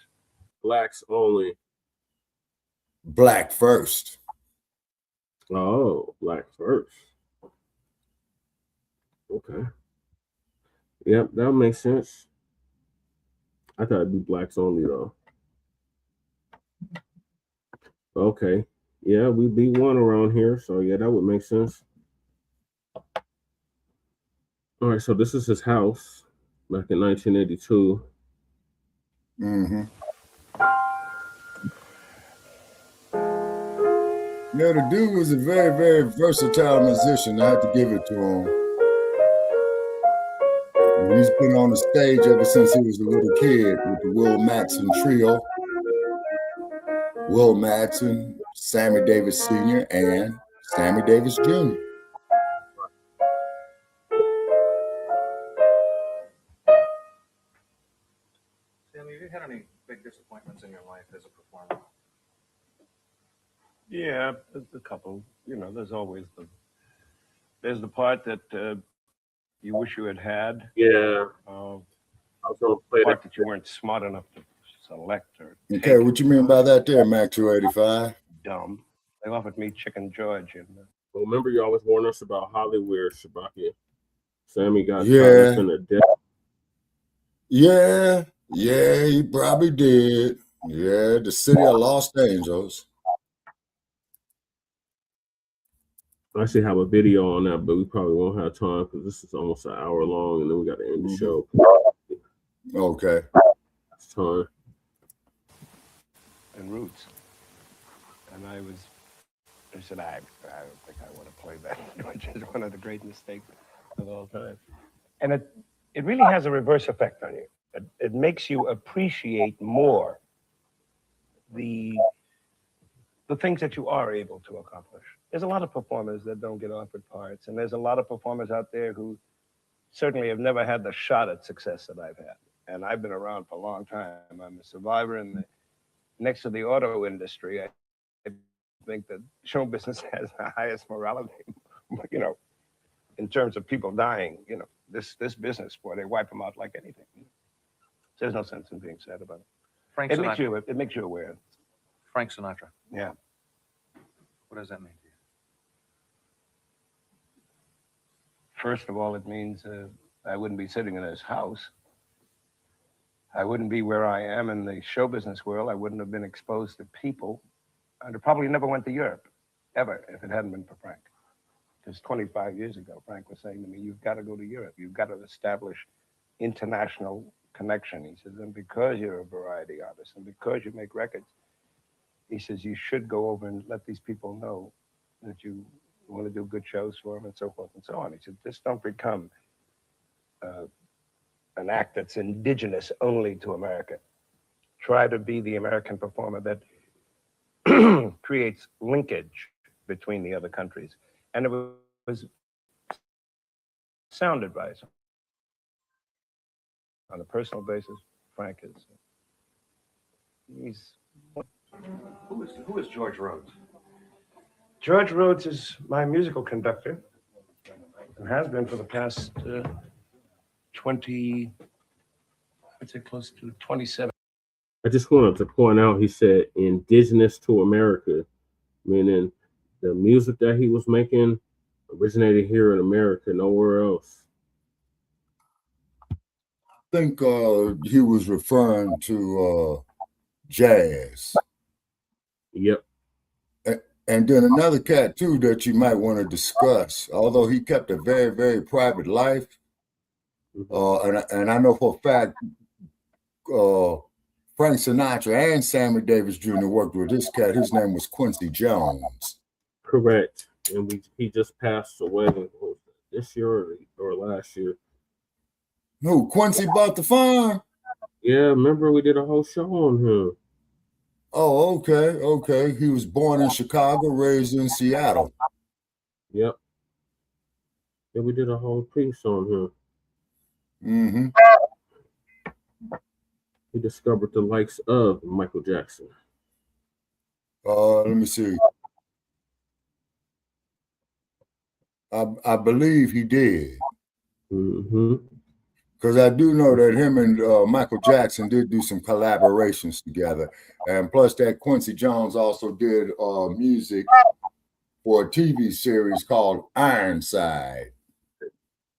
Blacks only. Black first. Oh, black first. Okay. Yep, that makes sense. I thought it'd be blacks only though. Okay. Yeah, we be one around here, so yeah, that would make sense. All right, so this is his house back in 1982. Mm-hmm. Yeah, the dude was a very, very versatile musician. I have to give it to him. He's been on the stage ever since he was a little kid with the Will Madsen Trio. Will Madsen, Sammy Davis Sr., and Sammy Davis Jr. Sammy, have you had any big disappointments in your life as a performer? Yeah, there's a couple. You know, there's always there's the part that you wish you had. Yeah. I was going to play part that you weren't smart enough to select or Okay, what you mean by that there, Mac 285? dumb. They offered me Chicken George and Well, remember you always warned us about Hollywood, Shabaka. Sammy got Yeah. shot up in the death. Yeah, he probably did. Yeah, the city of Los Angeles. I actually have a video on that, but we probably won't have time because this is almost an hour long, and then we got to end the show. Okay. It's time. and Roots. And I said, I don't think I want to play that, which is one of the great mistakes of all time. And it really has a reverse effect on you. It makes you appreciate more the things that you are able to accomplish. There's a lot of performers that don't get offered parts, and there's a lot of performers out there who certainly have never had the shot at success that I've had. And I've been around for a long time. I'm a survivor next to the auto industry. I think that show business has the highest morality, you know, in terms of people dying. You know, this business, boy, they wipe them out like anything. So there's no sense in being sad about it. Frank It Sinatra. makes you aware. Frank Sinatra. Yeah. What does that mean to you? First of all, it means I wouldn't be sitting in this house. I wouldn't be where I am in the show business world. I wouldn't have been exposed to people. I'd probably never went to Europe, ever, if it hadn't been for Frank. Because 25 years ago, Frank was saying to me, you've got to go to Europe. You've got to establish international connection. He says, and because you're a variety artist and because you make records, he says you should go over and let these people know that you want to do good shows for them and so forth and so on. He said, just don't become an act that's indigenous only to America. Try to be the American performer that creates linkage between the other countries. And it was sound advice. On a personal basis, Frank is, Who is George Rhodes? George Rhodes is my musical conductor and has been for the past 20, I'd say close to 27. I just wanted to point out, he said indigenous to America, meaning the music that he was making originated here in America, nowhere else. I think he was referring to jazz. Yep. And then another cat too that you might want to discuss, although he kept a very, very private life. And I know for a fact Frank Sinatra and Sammy Davis Jr. worked with this cat. His name was Quincy Jones. Correct. And he just passed away this year or last year. No, Quincy bought the farm? Yeah, remember we did a whole show on him. Oh, okay. He was born in Chicago, raised in Seattle. Yep. Yeah, we did a whole piece on him. Mm-hmm. He discovered the likes of Michael Jackson. Let me see. I believe he did. Mm-hmm. Because I do know that him and Michael Jackson did do some collaborations together. And plus that Quincy Jones also did music for a TV series called Eyesight.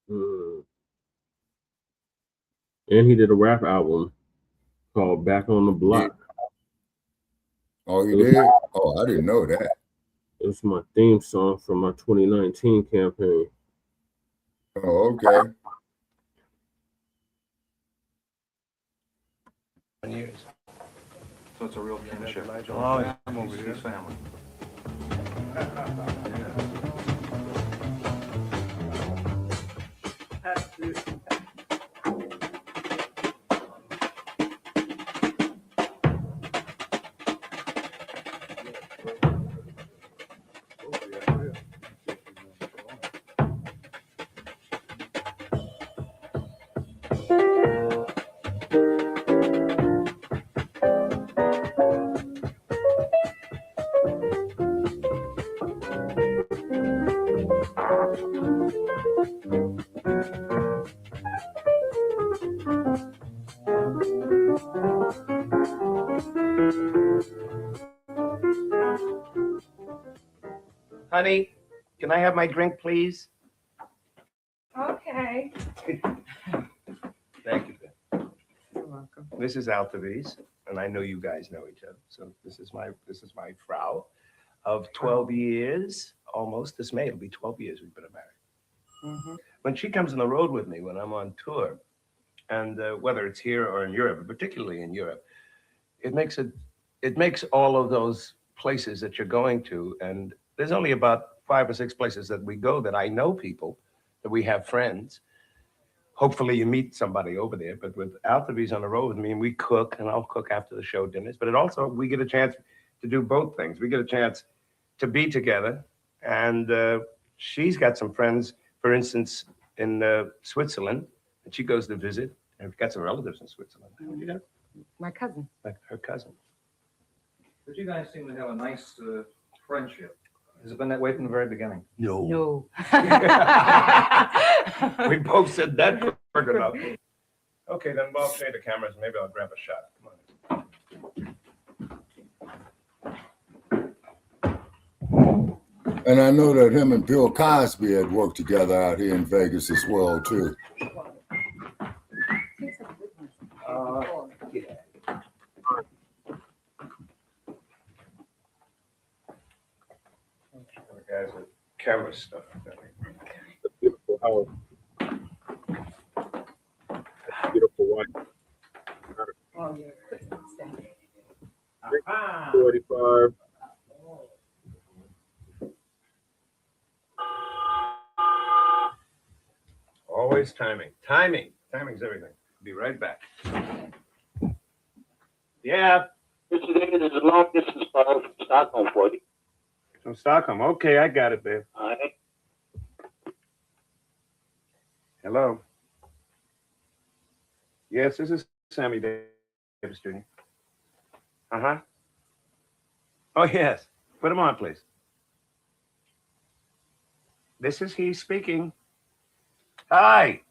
And he did a rap album called Back on the Block. Oh, he did? Oh, I didn't know that. It was my theme song for my 2019 campaign. Oh, okay. Years. So it's a real kinship. Oh, yeah. I'm over here. Family. Honey, can I have my drink, please? Okay. Thank you, Ben. You're welcome. This is Altavis, and I know you guys know each other. So this is my Frau of 12 years, almost. This May it'll be 12 years we've been married. Mm-hmm. When she comes on the road with me when I'm on tour, and whether it's here or in Europe, but particularly in Europe, it makes all of those places that you're going to, and there's only about 5 or 6 places that we go that I know people, that we have friends. Hopefully you meet somebody over there, but with Altavis on the road with me, and we cook, and I'll cook after the show dinners, but it also, we get a chance to do both things. We get a chance to be together, and she's got some friends, for instance, in Switzerland, and she goes to visit, and we've got some relatives in Switzerland. You know, My cousin. like her cousin. But you guys seem to have a nice friendship. Has it been that way from the very beginning? No. No. We both said that quick enough. Okay, then I'll shade the cameras, and maybe I'll grab a shot. Come on. And I know that him and Bill Cosby had worked together out here in Vegas as well, too. Yeah. Guys with camera stuff. The beautiful house. Beautiful wife. Oh, yeah. 45. Always timing. Timing's everything. Be right back. Yeah. Mr. David, there's a long distance call from Stockholm for you. From Stockholm. Okay, I got it, babe. All right. Hello. Yes, this is Sammy Davis Jr. Uh-huh. Oh, yes. Put him on, please. This is he speaking. Hi.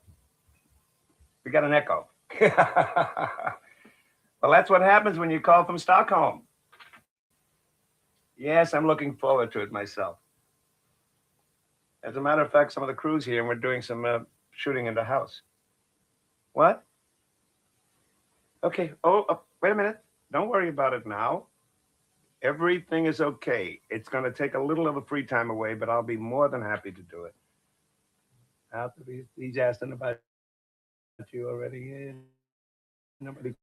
We got an echo. Well, that's what happens when you call from Stockholm. Yes, I'm looking forward to it myself. As a matter of fact, some of the crew's here and we're doing some shooting in the house. What? Okay. Oh, wait a minute. Don't worry about it now. Everything is okay. It's going to take a little of a free time away, but I'll be more than happy to do it. He's asking about you already. Nobody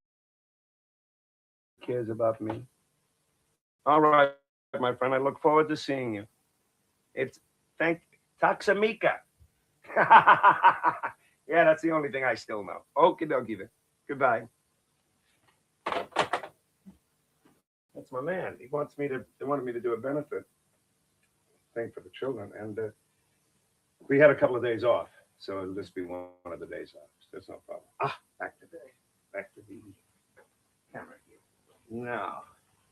cares about me. All right, my friend. I look forward to seeing you. Taxamica. Yeah, that's the only thing I still know. Okie dokie then. Goodbye. That's my man. They wanted me to do a benefit thing for the children, and we had a couple of days off, so it'll just be one of the days off. That's no problem. Back to the camera here. Now,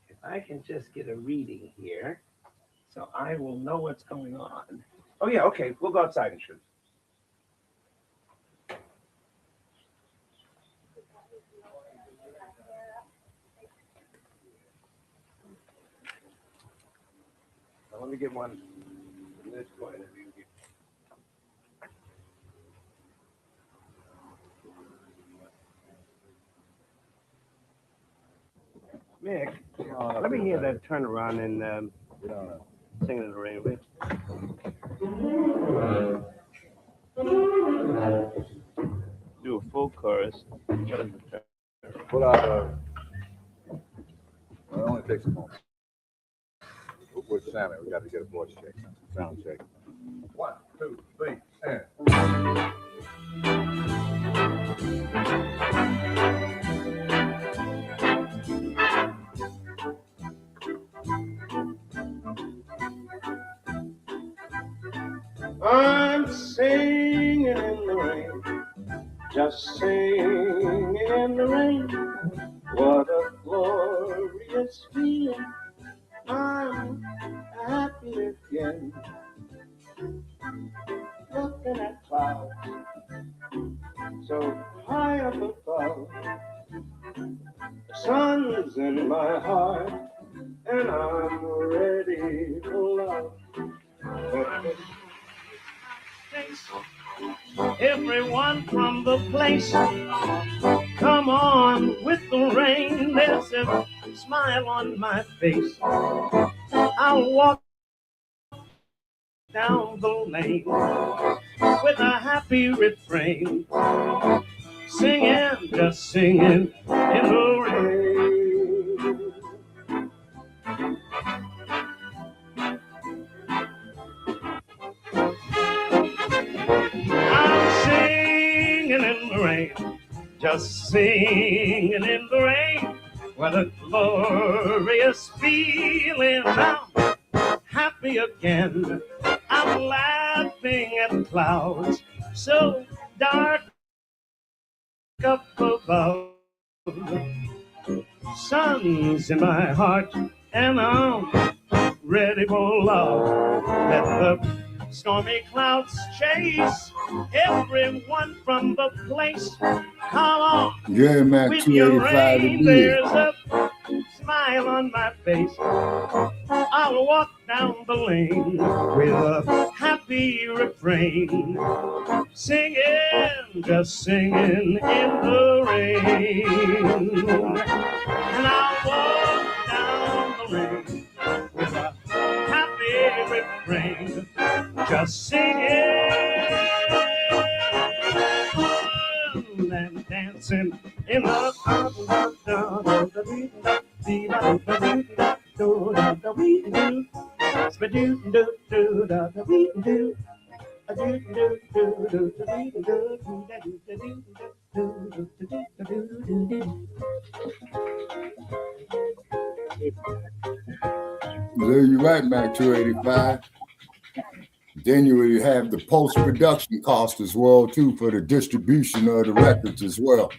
if I can just get a reading here, so I will know what's going on. Oh yeah, okay. We'll go outside and shoot. Let me get one from this point of view. Mick, let me hear that turnaround and Singing in the Rain, will you? Do a full chorus. Pull out well, it only takes a moment. With Sammy, we got to get a voice check, sound check. 1, 2, 3, and. I'm singing in the rain, just singing in the rain. What a glorious feeling. I'm happy again. Looking at clouds so high up above. The sun's in my heart and I'm ready for love. Everyone from the place, come on with the rain. There's a smile on my face. I'll walk down the lane with a happy refrain, singing, just singing in the rain. I'm singing in the rain, just singing in the rain. What a glorious feeling. I'm happy again. I'm laughing at clouds so dark up above. Sun's in my heart and I'm ready for love. Let the stormy clouds chase everyone from the place. Come on, yeah, man, with your 285 rain, there's a smile on my face. I'll walk down the lane with a happy refrain, singing, just singing in the rain. And I'll walk down the lane with a happy refrain, just singing and dancing in the You're right, Mac 285. Then you would have the post-production cost as well, too, for the distribution of the records as well.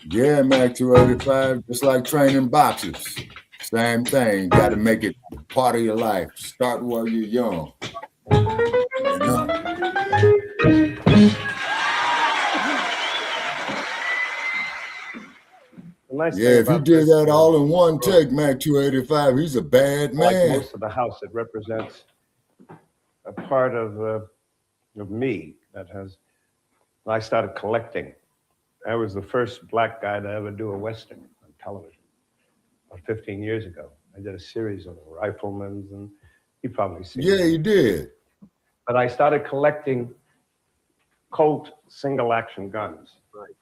Yeah, Mac 285, just like training boxers. Same thing. Got to make it part of your life. Start while you're young. You know? Yeah, if he did that all in one take, Mac 285, he's a bad man. Like most of the house, it represents a part of me that has. I started collecting. I was the first black guy to ever do a Western on television 15 years ago. I did a series of Riflemen's, and you probably seen it. Yeah, you did. But I started collecting Colt single-action guns. Right.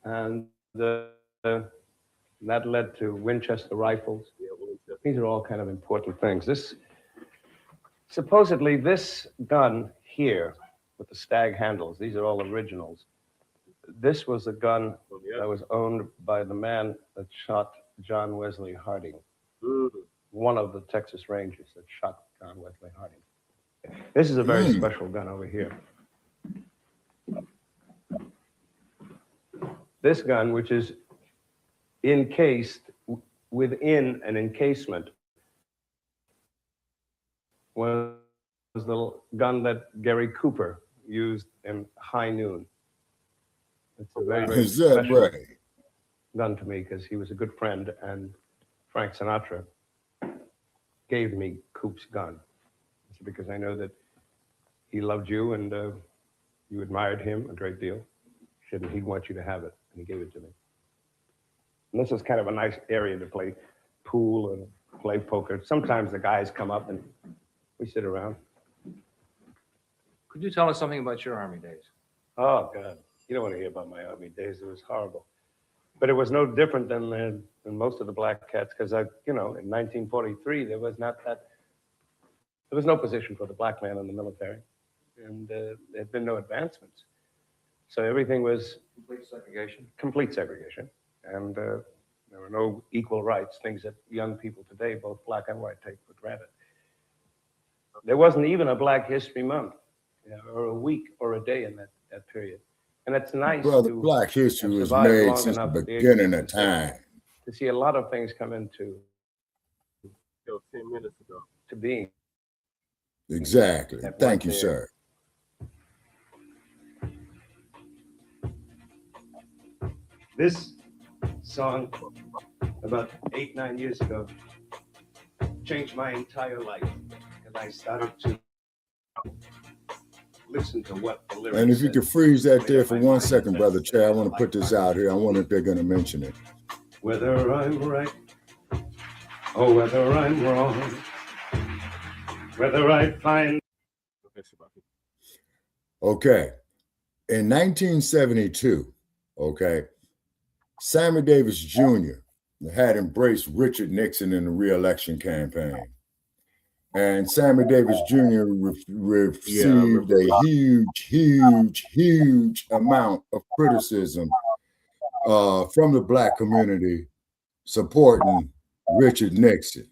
And that led to Winchester rifles. Yeah, Winchester. These are all kind of important things. Supposedly this gun here with the stag handles, these are all originals. This was a gun that was owned by the man that shot John Wesley Harding, one of the Texas Rangers that shot John Wesley Harding. This is a very special gun over here. This gun, which is encased within an encasement, was the gun that Gary Cooper used in High Noon. It's a very, very special gun to me because he was a good friend, and Frank Sinatra gave me Coop's gun. It's because I know that he loved you and you admired him a great deal. He'd want you to have it, and he gave it to me. And this is kind of a nice area to play pool and play poker. Sometimes the guys come up and we sit around. Could you tell us something about your Army days? Oh, God. You don't want to hear about my Army days. It was horrible. But it was no different than most of the black cats, because in 1943, there was no position for the black man in the military, and there had been no advancements. So everything was complete segregation, and there were no equal rights, things that young people today, both black and white, take for granted. There wasn't even a Black History Month, or a week or a day in that period. And it's nice. Brother, Black history was made since the beginning of time. To see a lot of things come into 10 minutes ago to being. Exactly. Thank you, sir. This song, about 8-9 years ago, changed my entire life, because I started to listen to what the lyrics And if you could freeze that there for 1 second, Brother Chad, I want to put this out here. I wonder if they're going to mention it. Whether I'm right or whether I'm wrong, whether I find. Okay. In 1972, Sammy Davis Jr. had embraced Richard Nixon in the re-election campaign. And Sammy Davis Jr. received a huge amount of criticism from the black community supporting Richard Nixon.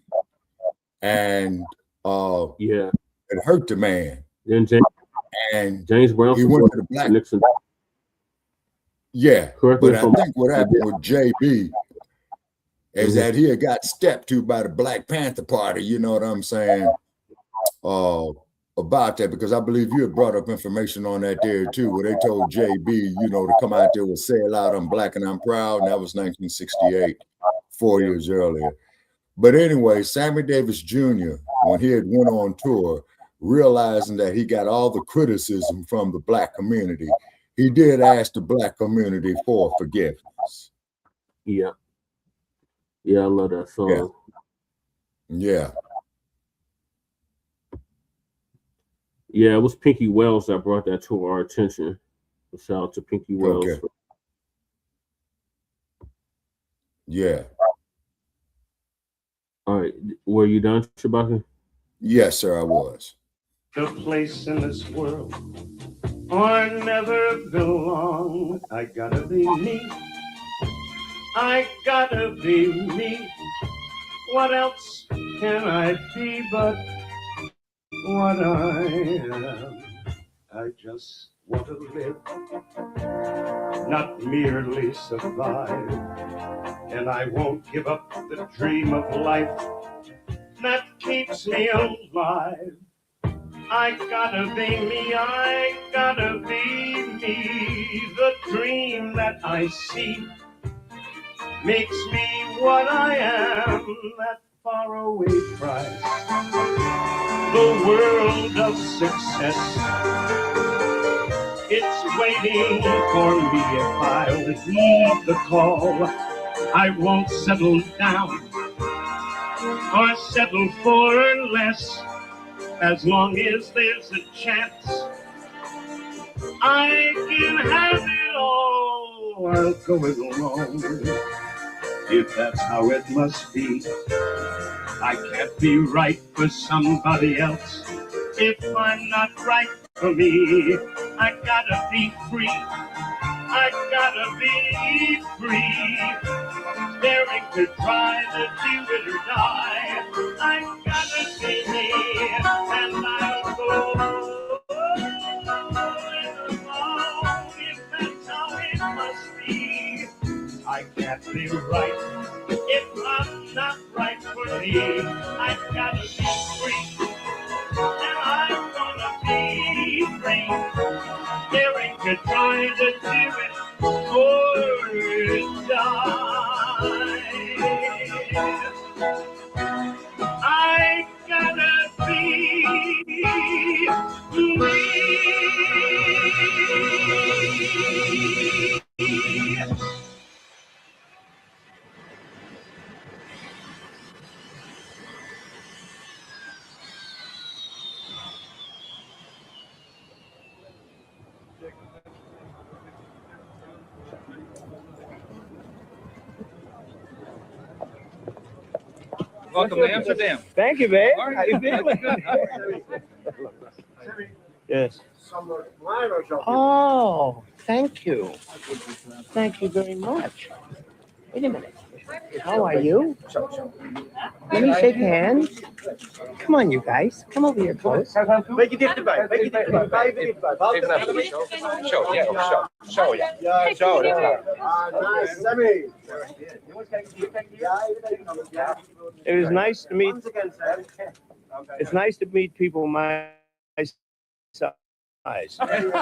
And it hurt the man. Then James Brown, he went to the black Nixon. Yeah, but I think what happened with JB is that he had got stepped to by the Blacc Panther Party, you know what I'm saying, about that, because I believe you had brought up information on that there too, where they told JB, to come out there with "Say It Loud, I'm Black and I'm Proud," and that was 1968, 4 years earlier. But anyway, Sammy Davis Jr., when he had went on tour, realizing that he got all the criticism from the Black community, he did ask the Black community for forgiveness. Yeah. Yeah, I love that song. Yeah. Yeah, it was Pinky Wells that brought that to our attention. Shout out to Pinky Wells. Okay. Yeah. All right. Were you done, Shabaka? Yes, sir, I was. The place in this world or never belong. I gotta be me. I gotta be me. What else can I be but what I am? I just want to live, not merely survive. And I won't give up the dream of life that keeps me alive. I gotta be me, I gotta be me. The dream that I see makes me what I am, that faraway prize. The world of success, it's waiting for me if I'll heed the call. I won't settle down or settle for less. As long as there's a chance, I can have it all. I'll go it alone, if that's how it must be. I can't be right for somebody else if I'm not right for me. I gotta be free. I gotta be free. Daring to try to do it or die. I gotta be me, and I'll go alone if that's how it must be. I can't be right if I'm not right for me. I gotta be free, and I'm gonna be free. Daring to try to do it or die. I gotta be me. Welcome to Amsterdam. Thank you, babe. How How you feeling? Yes. Oh, thank you. Thank you very much. Wait a minute. How are you? Let me shake hands. Come on, you guys. Come over here close. Beetje dichterbij. Beetje dichterbij. Even naar de show. Ja, show. Ja, zo. Nice, Sammy. It was nice to meet. It's nice to meet people my size. And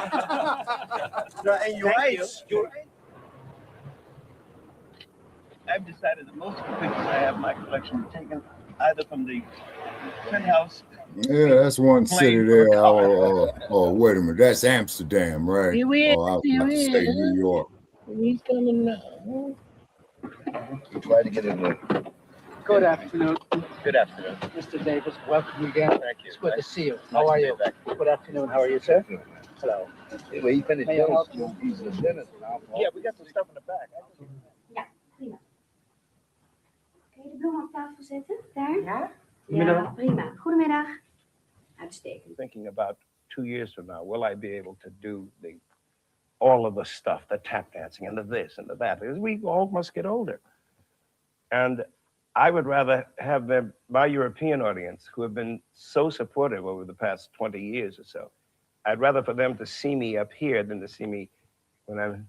your age. I've decided that most of the pictures I have in my collection are taken either from the penthouse. Yeah, that's one city there. Oh, wait a minute. That's Amsterdam, right? Here we is. Oh, I was Here about to we say is. New York. He's coming now. Try to get in there. Good afternoon. Good afternoon. Mr. Davis, welcome again. Thank you. It's good to see you. How are you? Good afternoon. How are you, sir? Hello. Anyway, he finished May I help dinner. you? He's in dinner now. Yeah, we got some stuff in the back. Ja, prima. Kun je de bloem op tafel zetten? Daar? Ja? Middag. Ja, prima. Goedemiddag. Uitstekend. Thinking about 2 years from now, will I be able to do all of the stuff, the tap dancing and the this and the that? Because we all must get older. And I would rather have my European audience, who have been so supportive over the past 20 years or so, I'd rather for them to see me up here than to see me when I'm,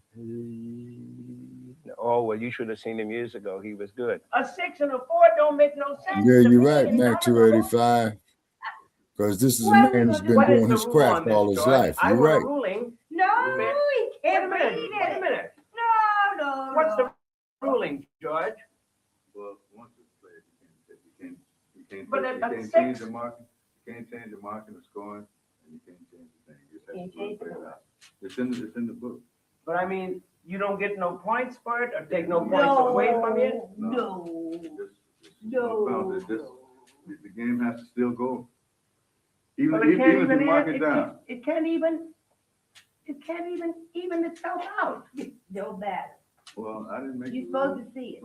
oh, well, you should have seen him years ago. He was good. A 6 and a 4 don't make no sense. Yeah, to you're me. right, Mac 285. Because this is a man who's been What is doing the his rule craft on this, all his George? life. I You're want a right. ruling. No, we can't Wait a minute. read Wait a it. minute. No. What's the ruling, George? Well, once it's played, you can't take But you can't change the marking. You can't change the marking, the scoring, and you can't change the thing. You just have to figure it out. It's in the book. But I mean, you don't get no points for it, or take no points away from you? No. The game has to still go. Even But it can't if you mark it down. It can't even even itself out. No bad. Well, I didn't make You're supposed to see it.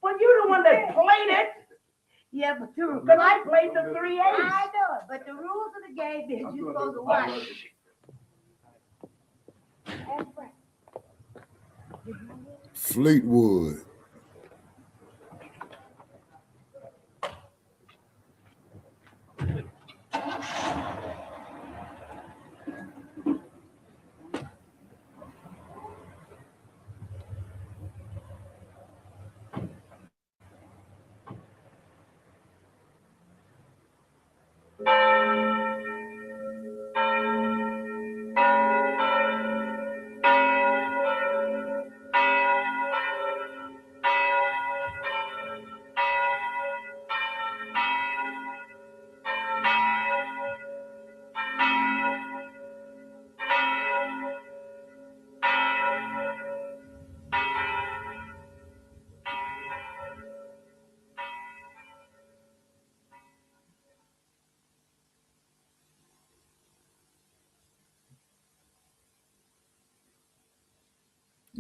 Well, you're the one that played it. Yeah, but Because I played the 3 8. I know it, but the rules of the game is you're supposed to watch. Fleetwood.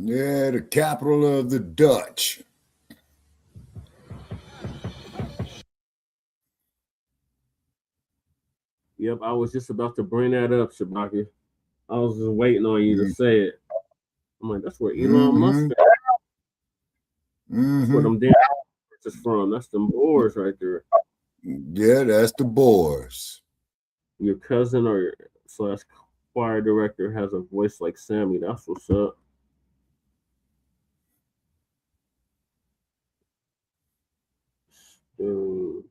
Yeah, the capital of the Dutch. Yep, I was just about to bring that up, Shabaka. I was just waiting on you to say it. I'm like, that's where Elon Musk is. That's where them damn is from. That's them Boers right there. Yeah, that's the Boers. Your cousin or slash choir director has a voice like Sammy. That's what's up. Oh.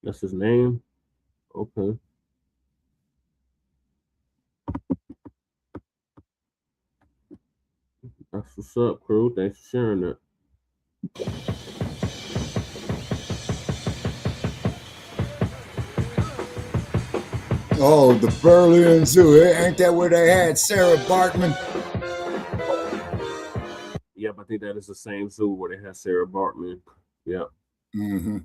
That's his name? Okay. That's what's up, crew. Thanks for sharing that. Oh, the Berlin Zoo. Ain't that where they had Sarah Bartman? Yep, I think that is the same zoo where they had Sarah Bartman. Yep. Mm-hmm.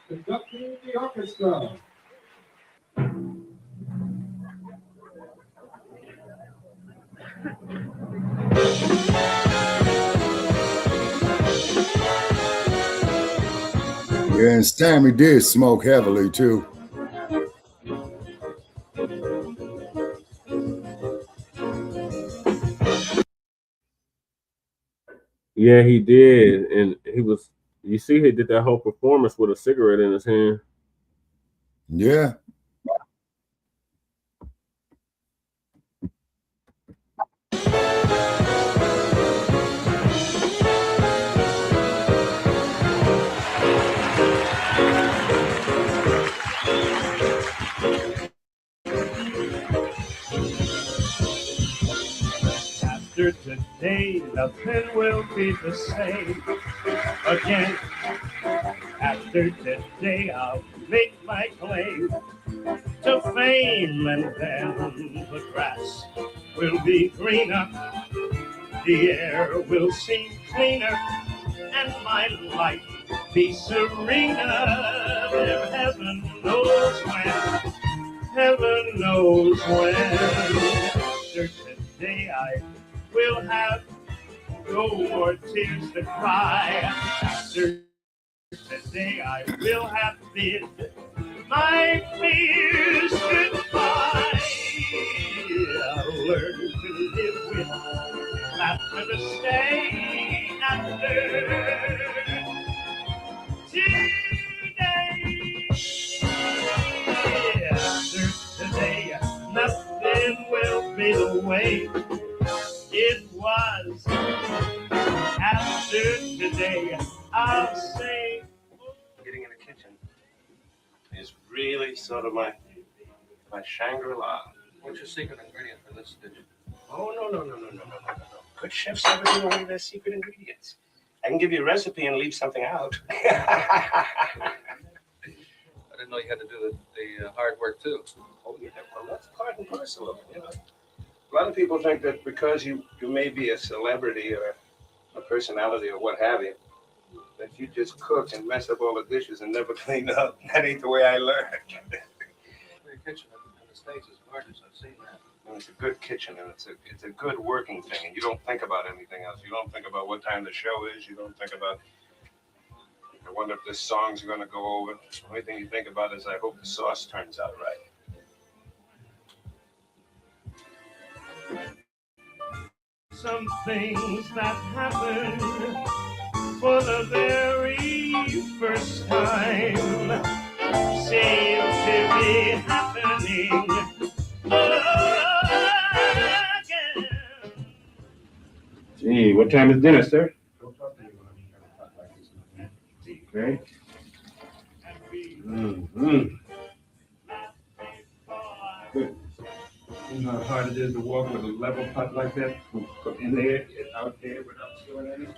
Conducting the orchestra. Yeah, and Sammy did smoke heavily too. Yeah, he did. And he was, you see, he did that whole performance with a cigarette in his hand. Yeah. After today, nothing will be the same again. After today, I'll make my claim to fame, and then the grass will be greener, the air will seem cleaner, and my life be serener. And heaven knows when, heaven knows when. After today, I will have no more tears to cry. After today, I will have bid my fears goodbye. I'll learn to live with laughter to stay after today. way it was. After today, I'll say. Getting in the kitchen is really sort of my Shangri-La. What's your secret ingredient for this dish? Oh, no. Good chefs never give away their secret ingredients. I can give you a recipe and leave something out. I didn't know you had to do the hard work too. Oh, yeah, well, that's part and parcel of it, you know. A lot of people think that because you may be a celebrity or a personality or what have you, that you just cook and mess up all the dishes and never clean up. That ain't the way I learned. Your kitchen in the States is gorgeous. I've seen that. And it's a good kitchen and it's a good working thing, and you don't think about anything else. You don't think about what time the show is. You don't think about, I wonder if this song's going to go over. The only thing you think about is, I hope the sauce turns out right. Some things that happen for the very first time seem to be happening again. Gee, what time is dinner, sir? Okay. Good. You know how hard it is to walk with a level pot like that? From in there, out there, without doing anything.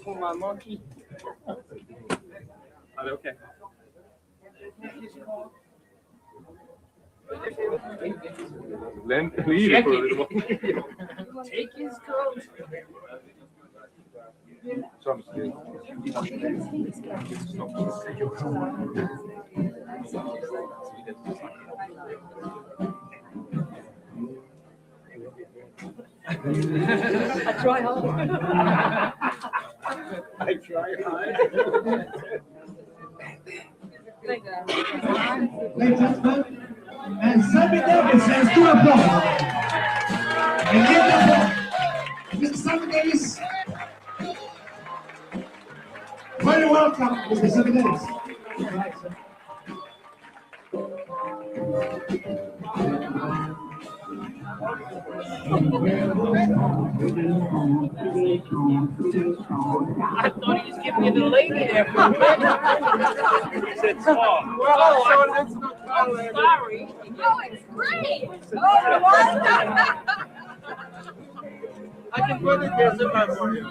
For my monkey. Are they okay? Then leave it for a little while. Take his coat. I try hard. I try hard. Ladies and gentlemen, and Sammy Davis has 2 applause. And give the applause. Mr. Sammy Davis. Very welcome, Mr. Sammy Davis. I thought he was giving you the lady there. He said tall. Oh, I'm sorry. Oh, it's great. Oh, it was. I can put it there sometime for you.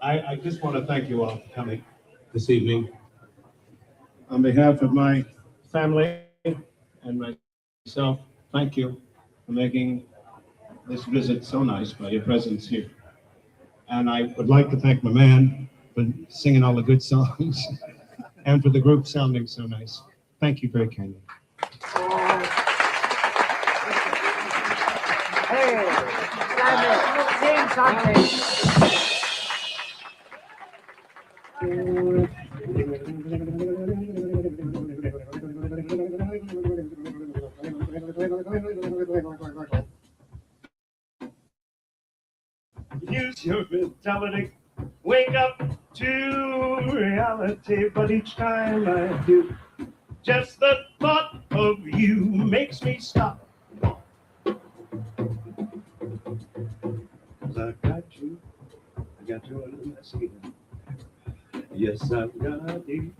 I just want to thank you all for coming this evening. On behalf of my family and myself, thank you for making this visit so nice by your presence here. And I would like to thank my man for singing all the good songs and for the group sounding so nice. Thank you very kindly. Hey, something. Use your mentality, wake up to reality, but each time I do, just the thought of you makes me stop. 'Cause I got you under my skin. Yes, I've got you,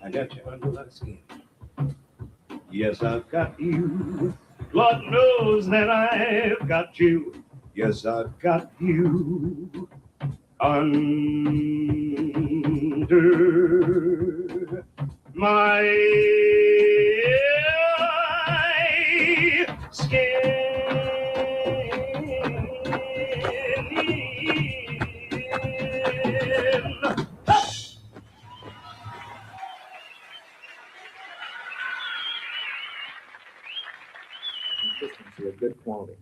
I got you under my skin. Yes, I've got you, Lord knows that I've got you. Yes, I've got you under my skin. consistency, a good quality.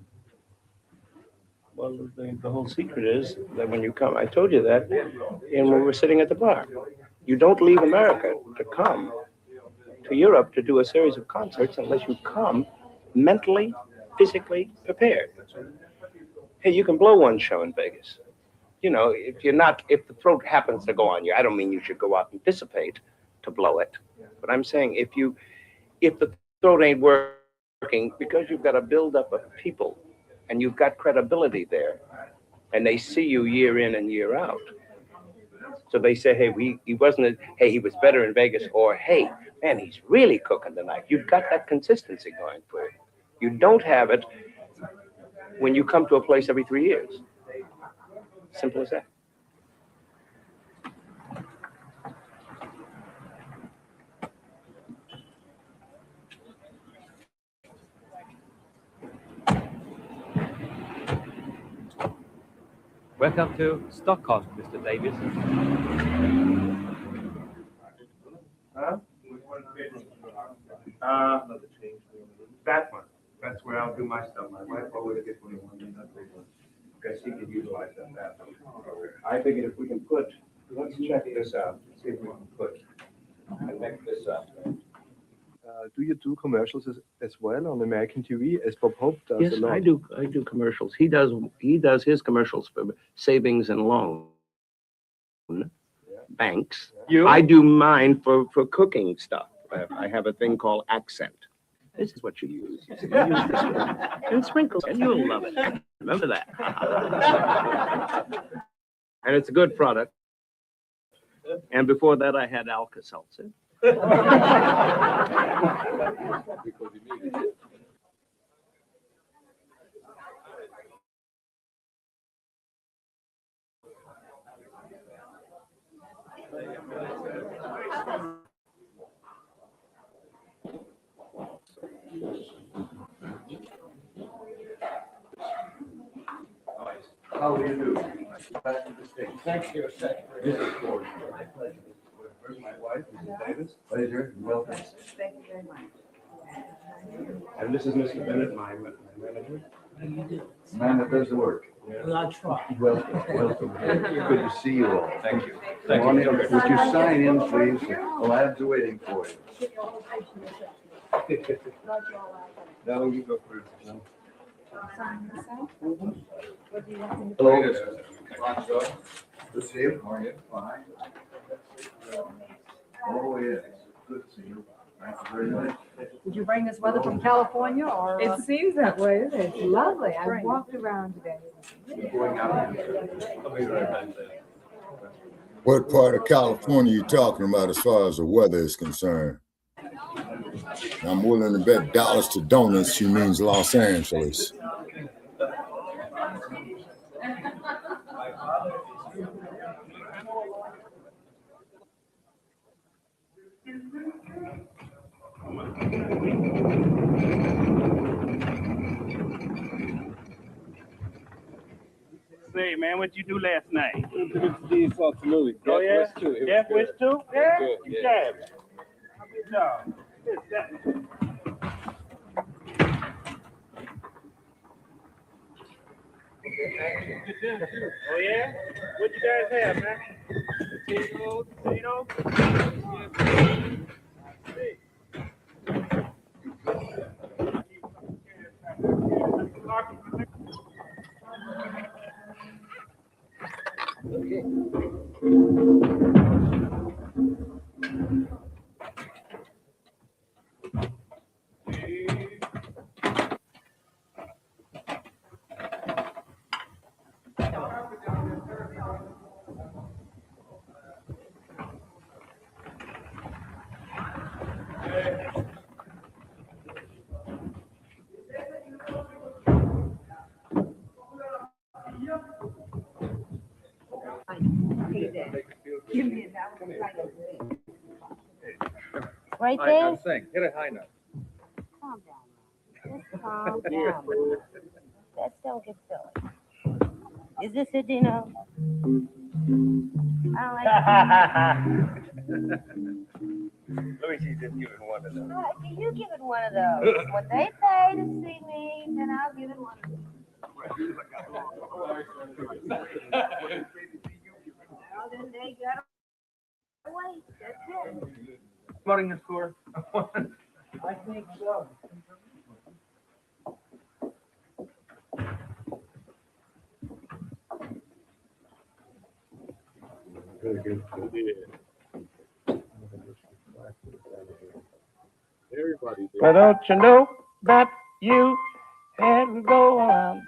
Well, the whole secret is that when you come, I told you that, and when we were sitting at the bar, you don't leave America to come to Europe to do a series of concerts unless you come mentally, physically prepared. Hey, you can blow one show in Vegas. You know, if the throat happens to go on you, I don't mean you should go out and dissipate to blow it. But I'm saying if the throat ain't working, because you've got a buildup of people and you've got credibility there, and they see you year in and year out. So they say, hey, he was better in Vegas, or hey, man, he's really cooking tonight. You've got that consistency going for you. You don't have it when you come to a place every 3 years. Simple as that. Welcome to Stockholm, Mr. Davis. Huh? That one. That's where I'll do my stuff. My wife always gets one of the ones because she can utilize that. I figured if we can let's check this out. See if we can connect this up. Do you do commercials as well on American TV, as Bob Hope does Yes, a lot? I do commercials. He does his commercials for savings and loan banks. You? I do mine for cooking stuff. I have a thing called Accent. This is what you use. You use this one. And sprinkles, and you'll love it. Remember that. And it's a good product. And before that, I had Alka-Seltzer. How do you do? Back to the stage. Thanks for your secretary. This is George. My pleasure. Where's my wife, Mrs. Davis? Pleasure. Welcome. Thank you very much. And this is Mr. Bennett, my manager. How do you do? Man that does the work. Well, I'll try. Welcome. Welcome. Good to see you all. Thank you. Thank Come on you. in. Would you sign in, please? The lads are waiting for you. No, you go first. No. Hello. Good to see you. How are you? Fine. Oh, yes. Good to see you. Thank you very much. Did you bring this weather from California or? It seems that way, isn't it? It's lovely. I Spring. walked around today. Going out. I'll be right back there. What part of California are you talking about as far as the weather is concerned? I'm willing to bet dollars to donuts she means Los Angeles. Say, man, what you do last night? movie. Oh, yeah? Death Wish 2? Yeah? Good, You yeah. jabbing. Good job. Good job. Oh, yeah? What you guys have, man? Potatoes? Give me that one. Right I there? can sing. Hit a high note. Calm down. Just calm down. Let's don't get silly. Is this it, Dino? I don't like Let me see, just give it one of those. You give it one of those. What they pay to see me, then I'll give it one of those. Well, then they got away. That's it. Promoting the score? I think so. Everybody did. But don't you know that you had to go around?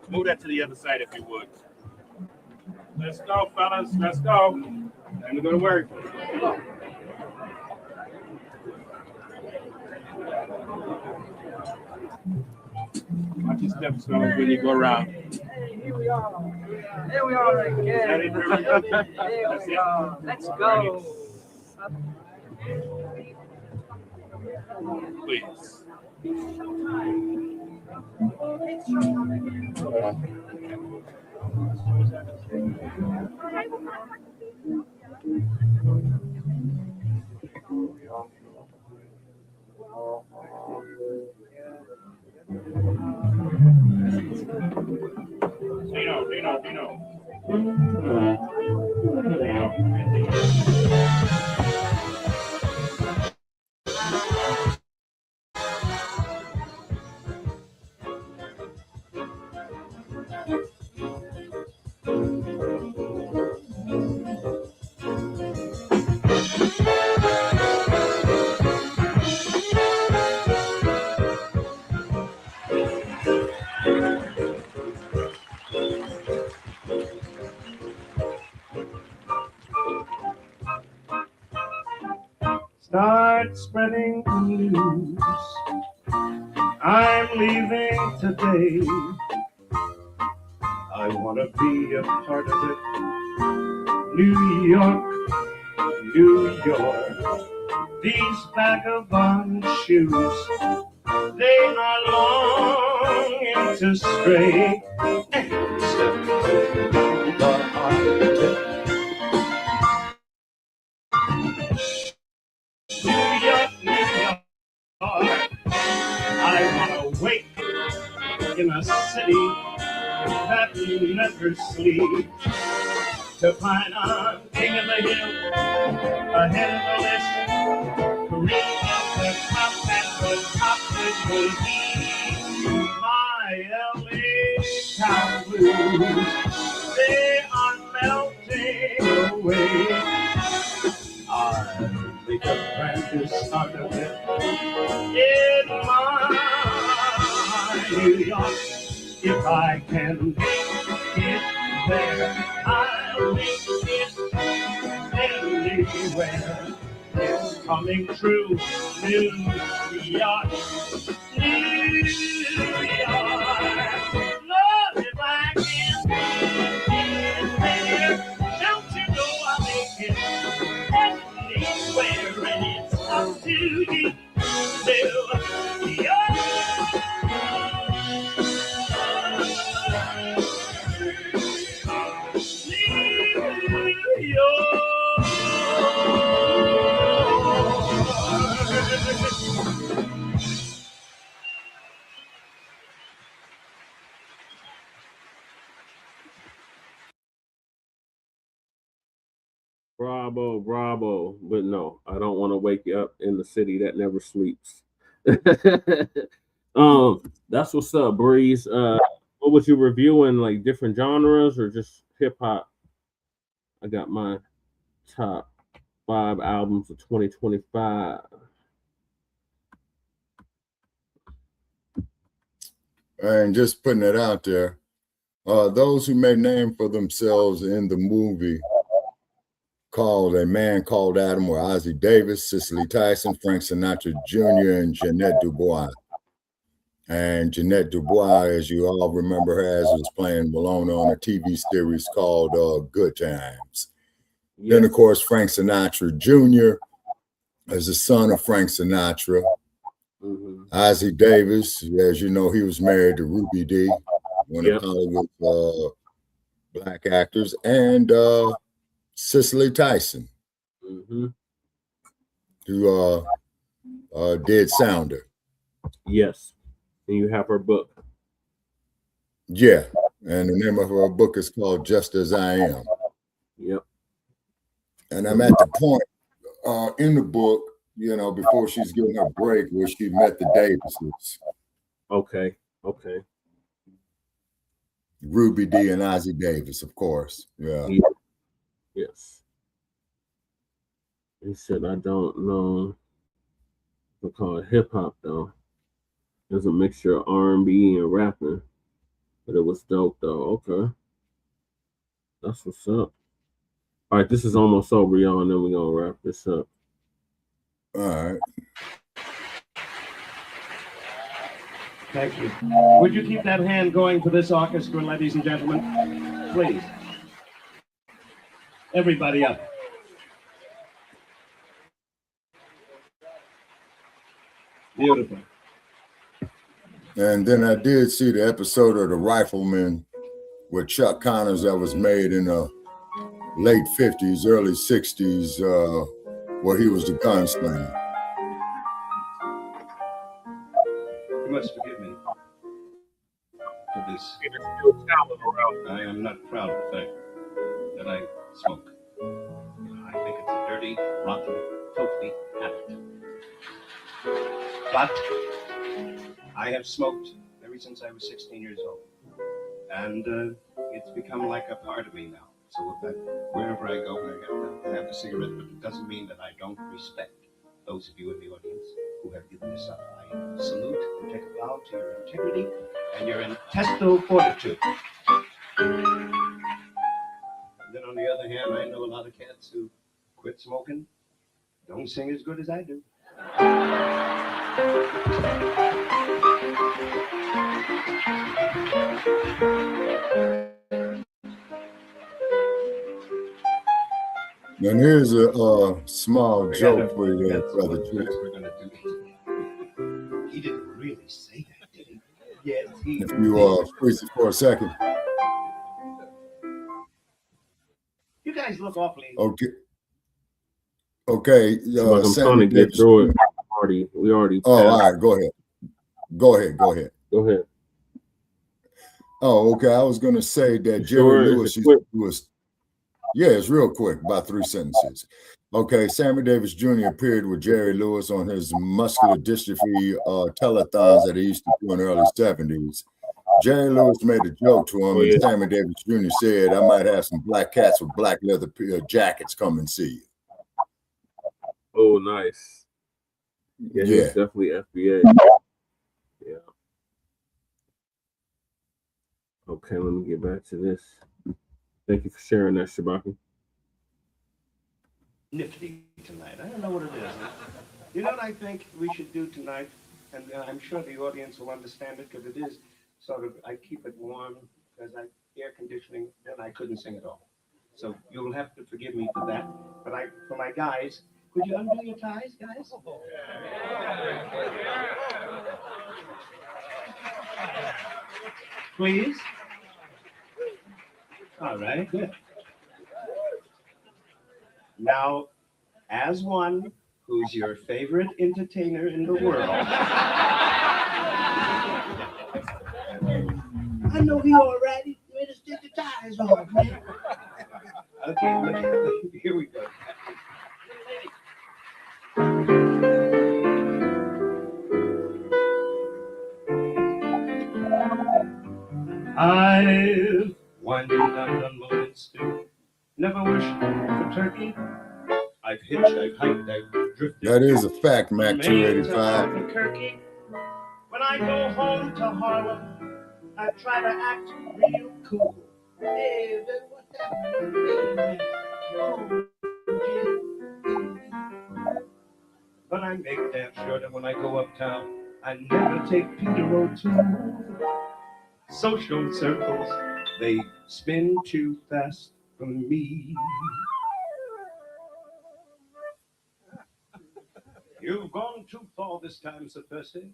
Move that to the other side if you would. Let's go, fellas. Let's go. Time to go to work. Watch your steps when you go around. Here we are. Here we are again. Here we are. Let's go. Please. Dino. Start spreading the news. I'm leaving today. I want to be a part of it. New York, these vagabond shoes, they are longing to stray and step to the heart of it. New York, I want to wake in a city that never sleeps, to find I'm king of the hill, ahead of the list, cream of the crop and the top will be my LA town blues. They are melting away. I'll make a brand new start of it in my New York. If I can make it there, I'll make it anywhere. It's coming true, New York. Love, if I can make it there, don't you know I'll make it anywhere, and it's up to you, New York. Bravo, bravo. But no, I don't want to wake you up in the city that never sleeps. That's what's up, Breeze. What was you reviewing? Like different genres or just hip hop? I got my top 5 albums of 2025. And just putting it out there, those who made name for themselves in the movie called A Man Called Adam were Ossie Davis, Cicely Tyson, Frank Sinatra Jr., and Jeanette Dubois. And Jeanette Dubois, as you all remember her as, was playing Malone on a TV series called Good Times. Yes. Then, of course, Frank Sinatra Jr. is the son of Frank Sinatra. Ossie Davis, as you know, he was married to Ruby Dee, one of Hollywood's black actors, and Cicely Tyson, who did Sounder. Yes, and you have her book. Yeah, and the name of her book is called Just As I Am. Yep. And I'm at the point in the book, you know, before she's getting her break, where she met the Davises. Okay. Ruby Dee and Ossie Davis, of course. Yeah. Yes. He said, I don't know. They call it hip hop though. There's a mixture of R&B and rapping, but it was dope though. Okay. That's what's up. All right, this is almost over, y'all, and then we're gonna wrap this up. All right. Thank you. Would you keep that hand going for this orchestra, ladies and gentlemen? Please. Everybody up. Beautiful. And then I did see the episode of The Rifleman with Chuck Connors that was made in the late 50s, early 60s, where he was the gunslinger. You must forgive me for this. I am not proud of the fact that I smoke. I think it's a dirty, rotten, filthy habit. But I have smoked ever since I was 16 years old. And it's become like a part of me now. So wherever I go, I have to have a cigarette, but it doesn't mean that I don't respect those of you in the audience who have given this up. I salute and take a bow to your integrity and your intestinal fortitude. And then on the other hand, I know a lot of cats who quit smoking, don't sing as good as I do. And here's a small joke for you, Brother Jim. He didn't really say that, did he? Yes, he If you freeze it for a second. You guys look awfully. Okay. I'm trying to get through it. We already. All right. Go ahead. Oh, okay. I was going to say that Jerry Lewis was. Yeah, it's real quick, about 3 sentences. Okay, Sammy Davis Jr. appeared with Jerry Lewis on his muscular dystrophy telethons that he used to do in the early 70s. Jerry Lewis made a joke to him, and Sammy Davis Jr. said, I might have some black cats with black leather jackets come and see you. Oh, nice. Yeah, he's definitely FBA. Yeah. Okay, let me get back to this. Thank you for sharing that, Shabaka. Nifty tonight. I don't know what it is. You know what I think we should do tonight? And I'm sure the audience will understand it because it is sort of, I keep it warm because air conditioning, then I couldn't sing at all. So you'll have to forgive me for that. But for my guys, could you undo your ties, guys? Please. All right, good. Now, as one who's your favorite entertainer in the world, I know he all right. He made us take the ties off, man. Okay, here we go. I've wined and dined on moon and stew. Never wished for turkey. I've hitched, I've hiked, I've drifted. That is a fact, Mac Many 285. Albuquerque. When I go home to Harlem, I try to act real cool. Hey, what happened? Oh, but I make damn sure that when I go uptown, I never take Peter O'Toole. Social circles, they spin too fast for me. You've gone too far this time, Sir Percy.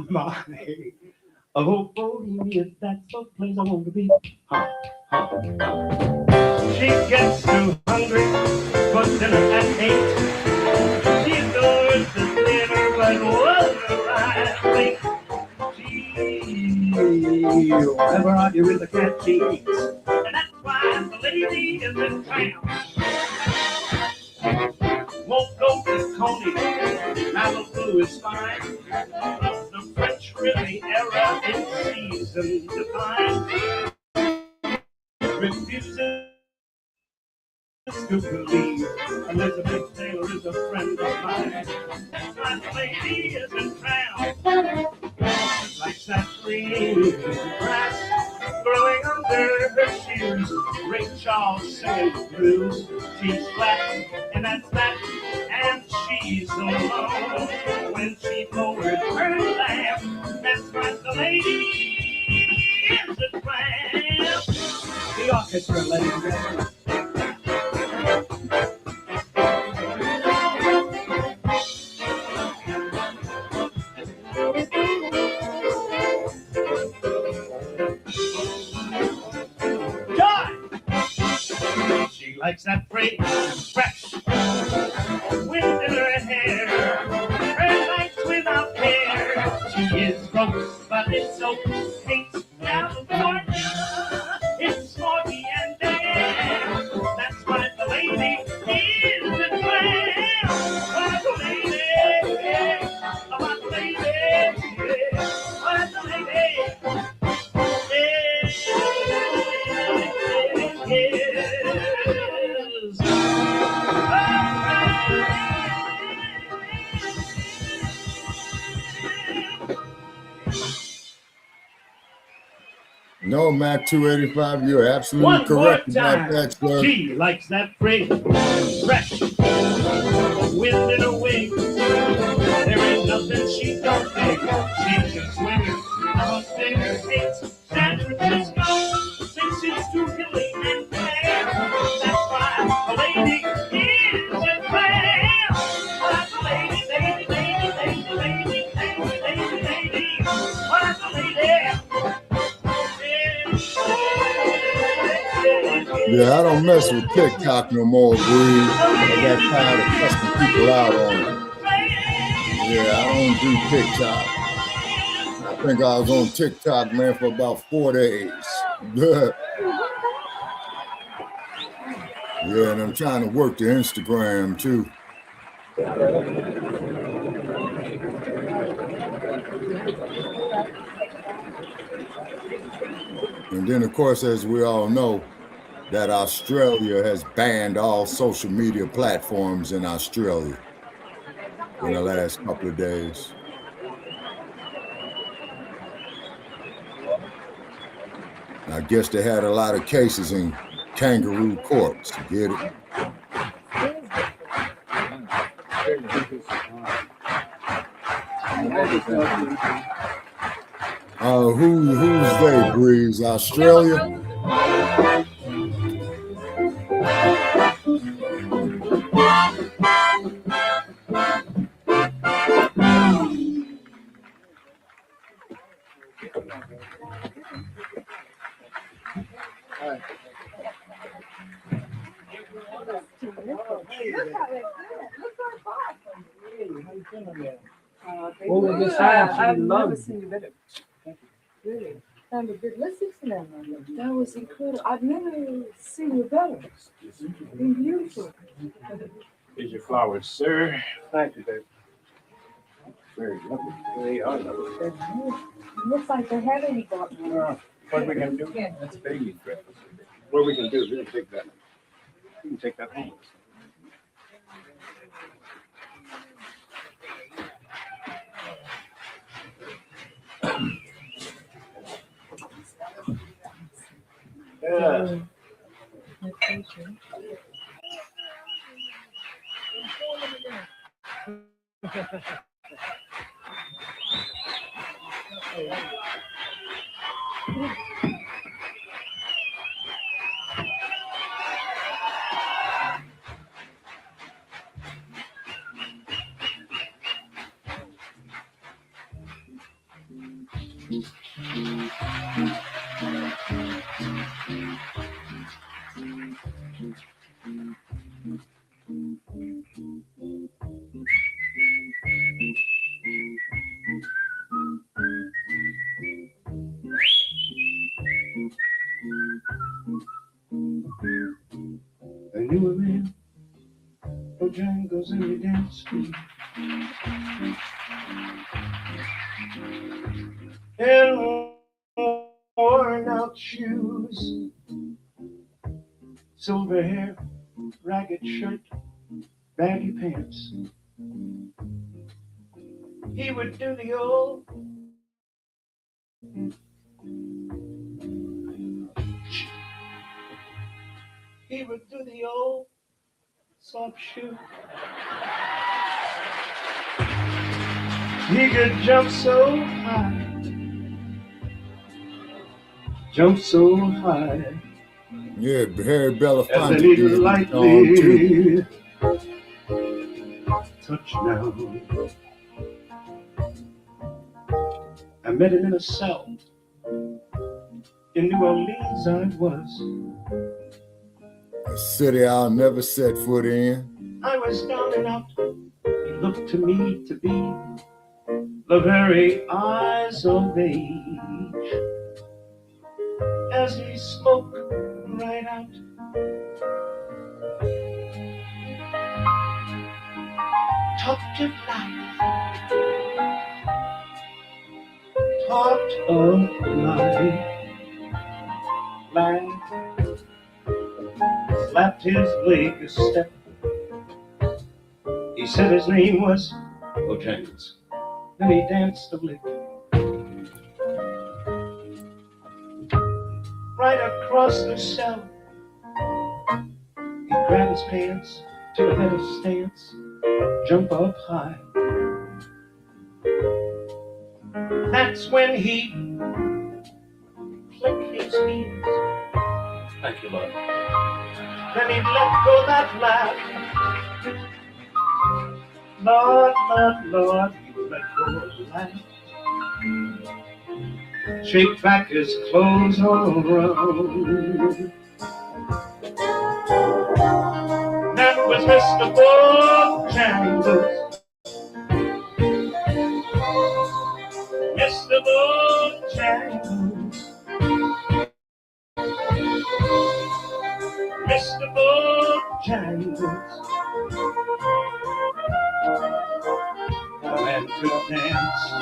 My, oh, Bohemia, that's the place I want to be. She gets too hungry for dinner at 8. She adores the dinner, but wasn't the right thing. Wherever are you in the cat she eats, and that's why the lady is in town. Won't go to Coney, Malibu is fine. Plus the French Riviera in season divine. Refuses to believe Elizabeth Taylor is a friend of mine. That's why the lady is in town. Like that green grass growing under her shoes. Ray Charles singing blues. She's flat, and that's that, and she's alone. When she lowers her lamp, that's right, the lady is a tramp. The orchestra, ladies and gentlemen. She likes that free, fresh wind in her hair, her nights without care. She is broke, but it's so hates California. It's sporty and there. That's why the lady is the tramp. Why the lady? Why the lady? Why the lady? No, Mac 285, you're absolutely One correct more about time. that, sir. She likes that free, fresh wind in her wings. There ain't nothing she don't dig. She can swing on finger hates San Francisco, since it's too hilly and fair. That's why the lady is a tramp. Why the lady, lady, lady, lady, lady, lady, lady, lady. Why the lady? Yeah, I don't mess with TikTok no more, Breeze. I got tired of cussing people out on it. Yeah, I don't do TikTok. I think I was on TikTok, man, for about 4 days. Yeah, and I'm trying to work the Instagram, too. And then, of course, as we all know, that Australia has banned all social media platforms in Australia in the last couple of days. I guess they had a lot of cases in kangaroo courts. Get it? Who's they, Breeze? Australia? Well, we just I've never seen you better. Really? And the big lipsticks and that. That was incredible. I've never seen you better. Been beautiful. Here's your flowers, sir. Thank you, Dave. Very lovely. They are lovely. Looks like they haven't any got one. What we can do? That's baby breakfast. What we can do is we can take that. We can take that home. Yeah. I knew a man, Bojangles in the dance street. And worn out shoes, silver hair, ragged shirt, baggy pants. He would do the old soft shoe. He could jump so high, Yeah, Harry Belafonte and then he'd did the song too. lightly touch down. I met him in a cell in New Orleans. I was. A city I'll never set foot in. I was down and out. He looked to me to be the very eyes of age. As he spoke right out, talked of life, talked of life. Slapped his leg a step. He said his name was Bojangles. Then he danced a lick. Right across the cell, he grabbed his pants, took a better stance, jump up high. That's when he clicked his heels. Thank you, Lord. Then he'd let go that laugh. Lord, Lord, Lord, he let go of the laugh. Shake back his clothes all around. That was Mr. Bojangles. Mr. Bojangles. Mr. Bojangles. A man could dance.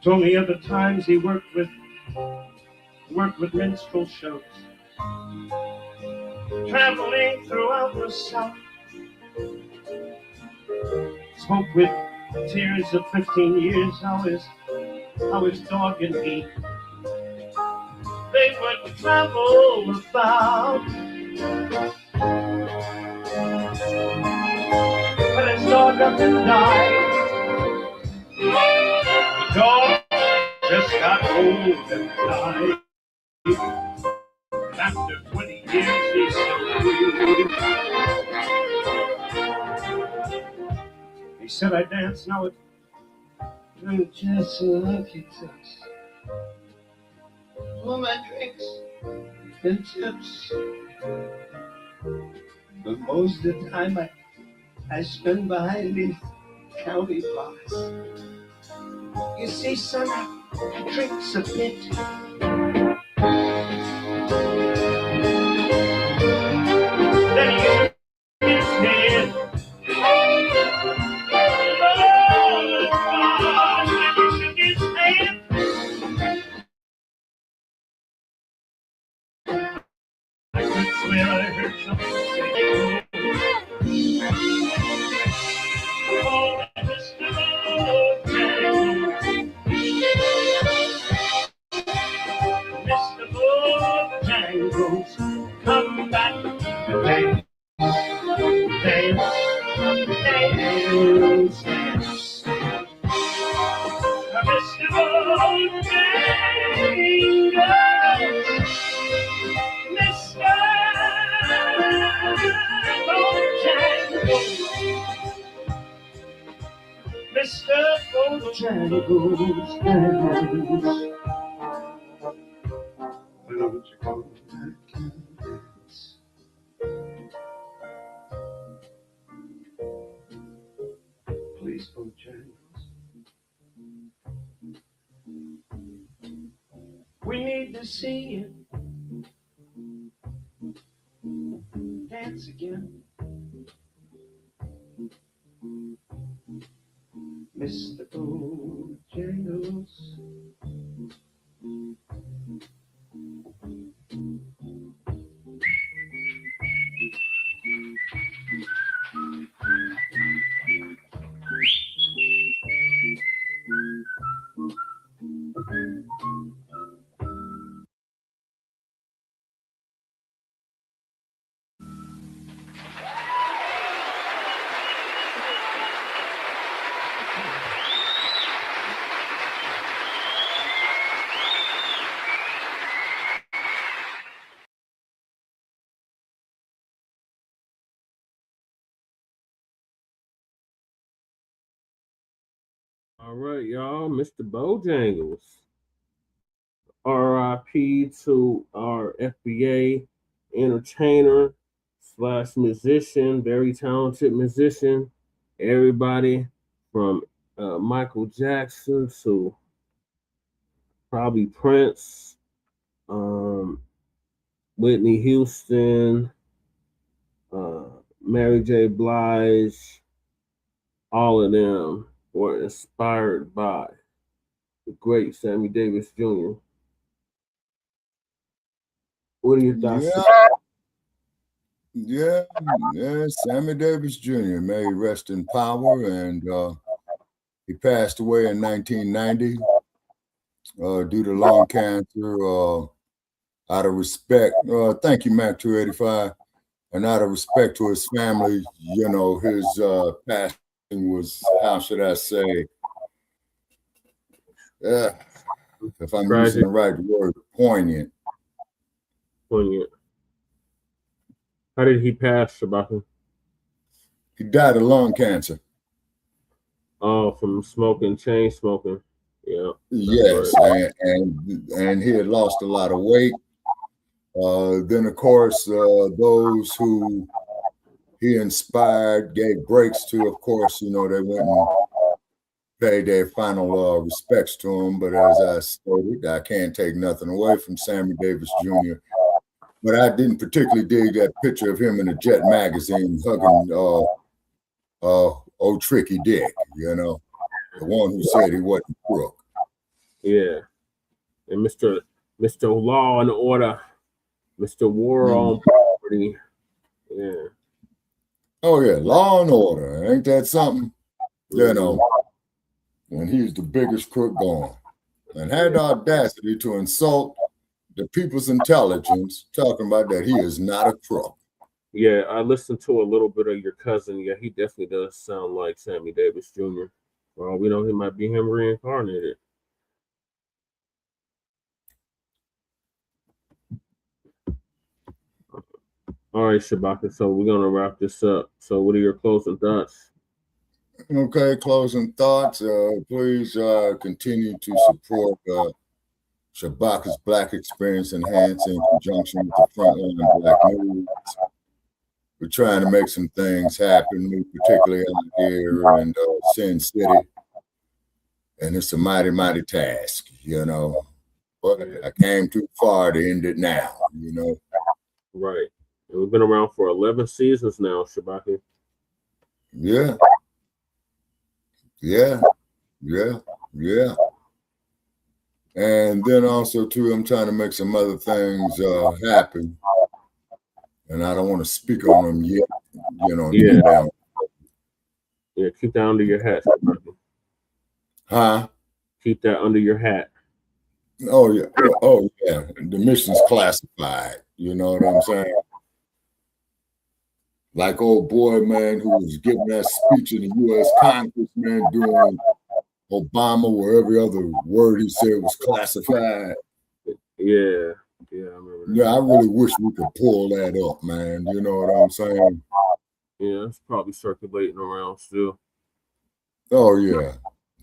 Told me other times he worked with minstrel shows, traveling throughout the South. Spoke with tears of 15 years how his dog and he, they would travel about. But his dog up and died. The dog just got old and died. And after 20 years, he still. He said, I dance now at just like it touch. All my drinks and tips. But most of the time I spend behind these county bars. You see, son, tricks a bit. Then he shook his head. Oh, God, then he shook his head. I could swear I heard something say, oh, Mr. Bojangles, come back and dance, dance, dance, dance. Mr. Bojangles, Mr. Bojangles, Mr. Bojangles, dance. Why don't you come back and dance? Please, Bojangles. We need to see you dance again. Mr. Bojangles. All right, y'all, Mr. Bojangles. R.I.P. to our FBA entertainer / musician, very talented musician. Everybody from Michael Jackson to probably Prince, Whitney Houston, Mary J. Blige, all of them were inspired by the great Sammy Davis Jr. What are your thoughts? Yeah, Sammy Davis Jr. may rest in power, and he passed away in 1990 due to lung cancer. Out of respect, thank you, Mac 285, and out of respect to his family, you know, his passing was, how should I say, if I'm using the right word, poignant. Poignant. How did he pass, Shabaka? He died of lung cancer. Oh, from smoking, chain smoking. Yeah. Yes, right. and he had lost a lot of weight. Then, of course, those who he inspired, gave breaks to, of course, you know, they went and paid their final respects to him. But as I stated, I can't take nothing away from Sammy Davis Jr. But I didn't particularly dig that picture of him in a Jet magazine hugging old Tricky Dick, you know, the one who said he wasn't crook. Yeah. And Mr. Law and Order, Mr. War on Property. Yeah. Oh, yeah, Law and Order. Ain't that something? You know, and he's the biggest crook going. And had the audacity to insult the people's intelligence, talking about that he is not a crook. Yeah, I listened to a little bit of your cousin. Yeah, he definitely does sound like Sammy Davis Jr. Well, we know he might be him reincarnated. All right, Shabaka, so we're going to wrap this up. So what are your closing thoughts? Okay, closing thoughts. Please continue to support Shabaka'S Blacc experience enhanced in conjunction with the Frontline Black News. We're trying to make some things happen, particularly out here in Sin City. and it's a mighty, mighty task, you know. But I came too far to end it now, you know. Right. And we've been around for 11 seasons now, Shabaka. Yeah. Yeah. Yeah. Yeah. And then also, too, I'm trying to make some other things happen. And I don't want to speak on them yet, you know. Yeah. Yeah, keep that under your hat, Shabaka. Huh? Keep that under your hat. Oh, yeah. Oh, yeah. The mission's classified. You know what I'm saying? Like old boy, man, who was giving that speech in the U.S. Congress, man, during Obama, where every other word he said was classified. Yeah. Yeah, I remember that. Yeah, I really wish we could pull that up, man. You know what I'm saying? Yeah, it's probably circulating around still. Oh, yeah.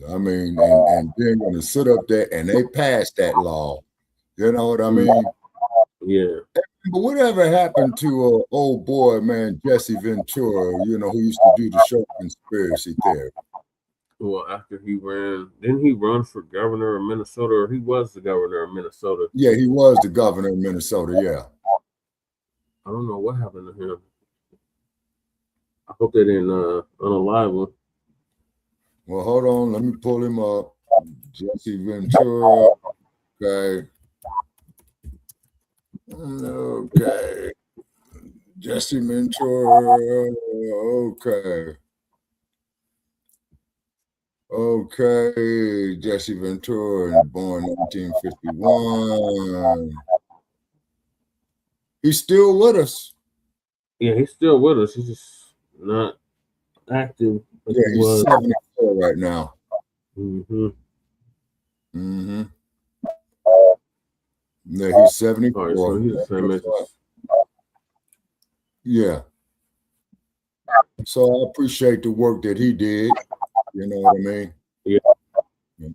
I mean, and they're going to sit up there and they passed that law. You know what I mean? Yeah. But whatever happened to old boy, man, Jesse Ventura, you know, who used to do the show Conspiracy Theory? Well, after he ran, didn't he run for governor of Minnesota, or he was the governor of Minnesota? Yeah, he was the governor of Minnesota, yeah. I don't know what happened to him. I hope they didn't unalive him. Well, hold on, let me pull him up. Jesse Ventura, okay. Okay. Jesse Ventura, okay. Okay, Jesse Ventura, born 1951. He's still with us. Yeah, he's still with us. He's just not active. Like Yeah, he's 74 right now. Mm-hmm. Mm-hmm. Yeah, he's 74. Right, so he's the same age. Yeah. So I appreciate the work that he did. You know what I mean? Yeah.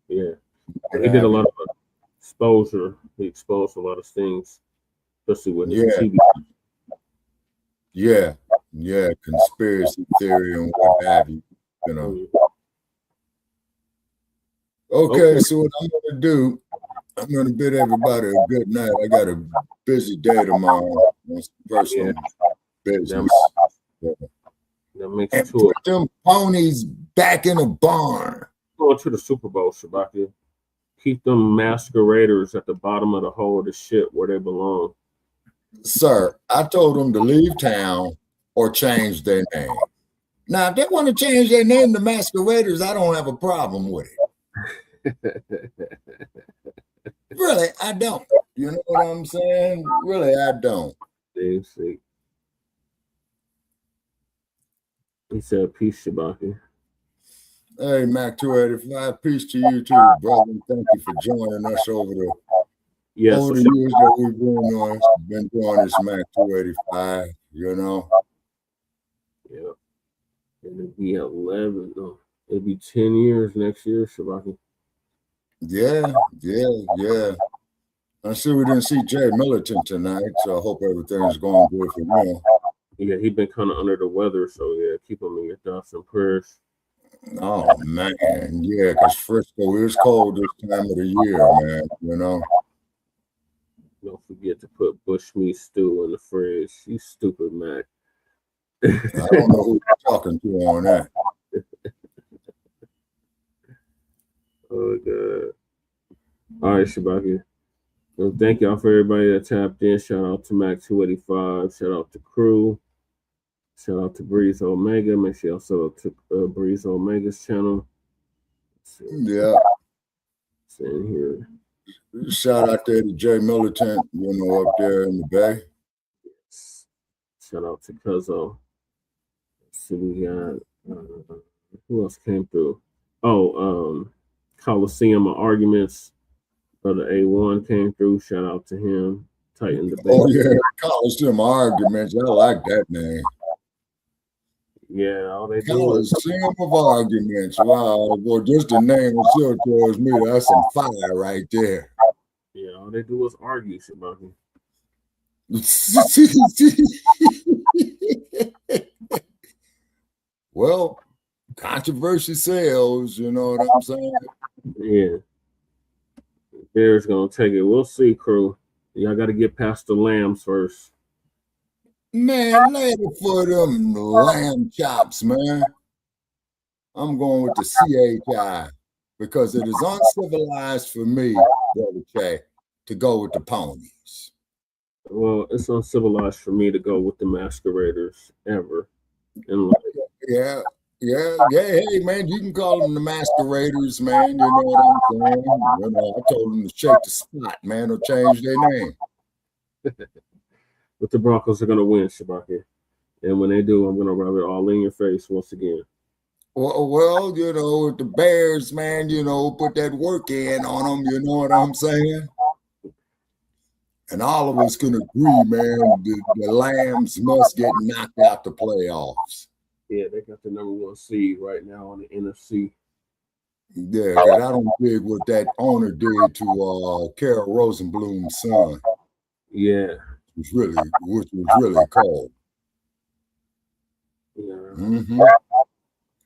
Yeah. He did a lot of exposure. He exposed a lot of things, especially with his TV. Yeah. Yeah. Conspiracy theory and what have you. You know. Okay, so what I'm going to do, I'm going to bid everybody a good night. I got a busy day tomorrow on some personal business. That makes And it put them ponies back in a barn. Going to the Super Bowl, Shabaka. Keep them masqueraders at the bottom of the hole of the ship where they belong. Sir, I told them to leave town or change their name. Now, if they want to change their name to masqueraders, I don't have a problem with it. Really, I don't. You know what I'm saying? Really, I don't. See. He said, peace, Shabaka. Hey, Mac 285, peace to you too, brother. Thank you for joining us over the years that we've been doing this Mac 285, you know. Yeah. And it'll be 11, no, it'll be 10 years next year, Shabaka. Yeah. I see we didn't see Jay Militant tonight, so I hope everything's going good for him. Yeah, he's been kind of under the weather, so yeah, keep him in your thoughts and prayers. Oh, man, yeah, because Frisco is cold this time of the year, man, you know. Don't forget to put bushmeat stew in the fridge. You stupid, Mac. I don't know who you're talking to on that. Oh, God. All right, Shabaka. Well, thank y'all for everybody that tapped in. Shout out to Mac 285. Shout out to Crew. Shout out to Breeze Omega. Make sure y'all shout out to Breeze Omega's channel. Yeah. It's in here. Shout out there to Jay Militant, you know, up there in the Bay. Shout out to Cuzzo. So we got who else came through? Oh, Coliseum of Arguments. Brother A1 came through. Shout out to him. Tighten the Oh yeah, Coliseum of Arguments. I like that name. Yeah, all they do Coliseum of Arguments. Wow, boy, just the name still tells me that's some fire right there. Yeah, all they do is argue, Shabaka. Well, controversy sells, you know what I'm saying? Yeah. Bears gonna take it. We'll see, crew. Y'all got to get past the lambs first. Man, later for them lamb chops, man. I'm going with the CHI because it is uncivilized for me, Brother Che, to go with the ponies. Well, it's uncivilized for me to go with the masqueraders ever in life. Yeah. Hey, man, you can call them the masqueraders, man. You know what I'm saying? You know, I told them to shake the spot, man, or change their name. But the Broncos are going to win, Shabaka. And when they do, I'm going to rub it all in your face once again. Well, you know, with the Bears, man, you know, put that work in on them, you know what I'm saying? And all of us can agree, man, the Lambs must get knocked out the playoffs. Yeah, they got the #1 seed right now on the NFC. Yeah, but I don't dig what that owner did to Carol Rosenblum's son. Yeah. Which was really cold. Yeah. Mm-hmm.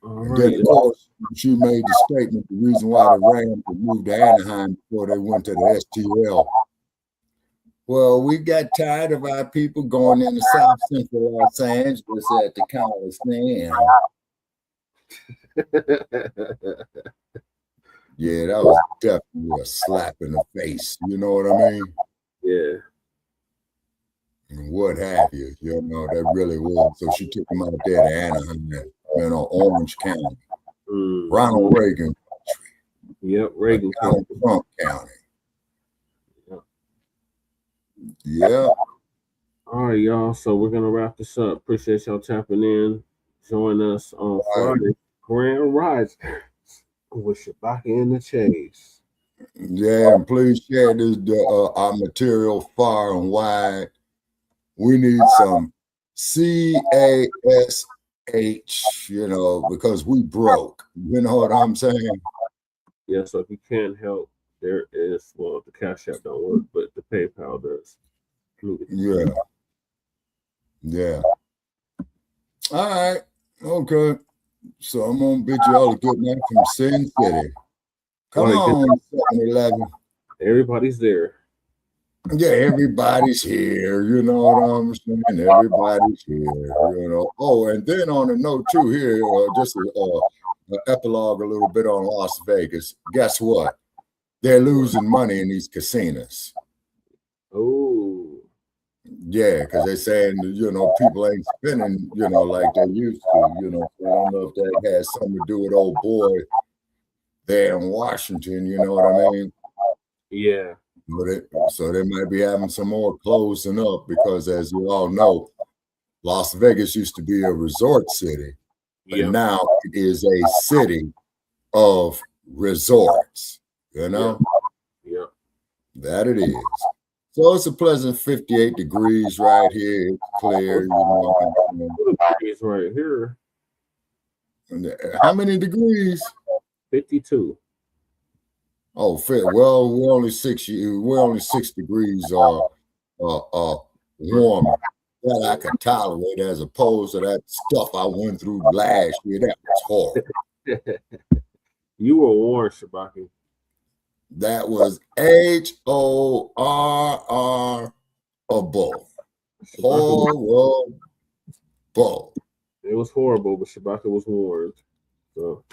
And then, of course, she made the statement, the reason why the Rams had moved to Anaheim before they went to the STL. Well, we got tired of our people going into South Central Los Angeles at the Coliseum. Yeah, that was definitely a slap in the face. You know what I mean? Yeah. And what have you? You know, that really was. So she took him out there to Anaheim, you know, Orange County. Ronald Reagan country. Yep, Reagan County. Trump County. Yeah. All right, y'all. So we're going to wrap this up. Appreciate y'all tapping in. Join us on Friday. Grand Rise with Shabaka in the Chase. Yeah, and please share this our material far and wide. We need some CASH, you know, because we broke. You know what I'm saying? Yeah, so if you can't help, there is, well, the Cash App don't work, but the PayPal does. Yeah. Yeah. All right. Okay. So I'm going to bid you all a good night from Sin City. Come on, 7-Eleven. Everybody's there. Yeah, everybody's here. You know what I'm saying? Everybody's here. You know. Oh, and then on a note too here, just an epilogue a little bit on Las Vegas. Guess what? They're losing money in these casinos. Oh. Yeah, because they're saying, you know, people ain't spending, you know, like they used to, you know. I don't know if that has something to do with old boy there in Washington, you know what I mean? Yeah. So they might be having some more closing up because, as you all know, Las Vegas used to be a resort city, but now it is a city of resorts, you know? Yeah. That it is. So it's a pleasant 58 degrees right here. It's clear, you know. It's right here. How many degrees? 52. Oh, well, we're only 6 degrees warmer. That I can tolerate as opposed to that stuff I went through last year. That was horrible. You were warned, Shabaka. That was horror. Horrible. It was horrible, but Shabaka was warned. So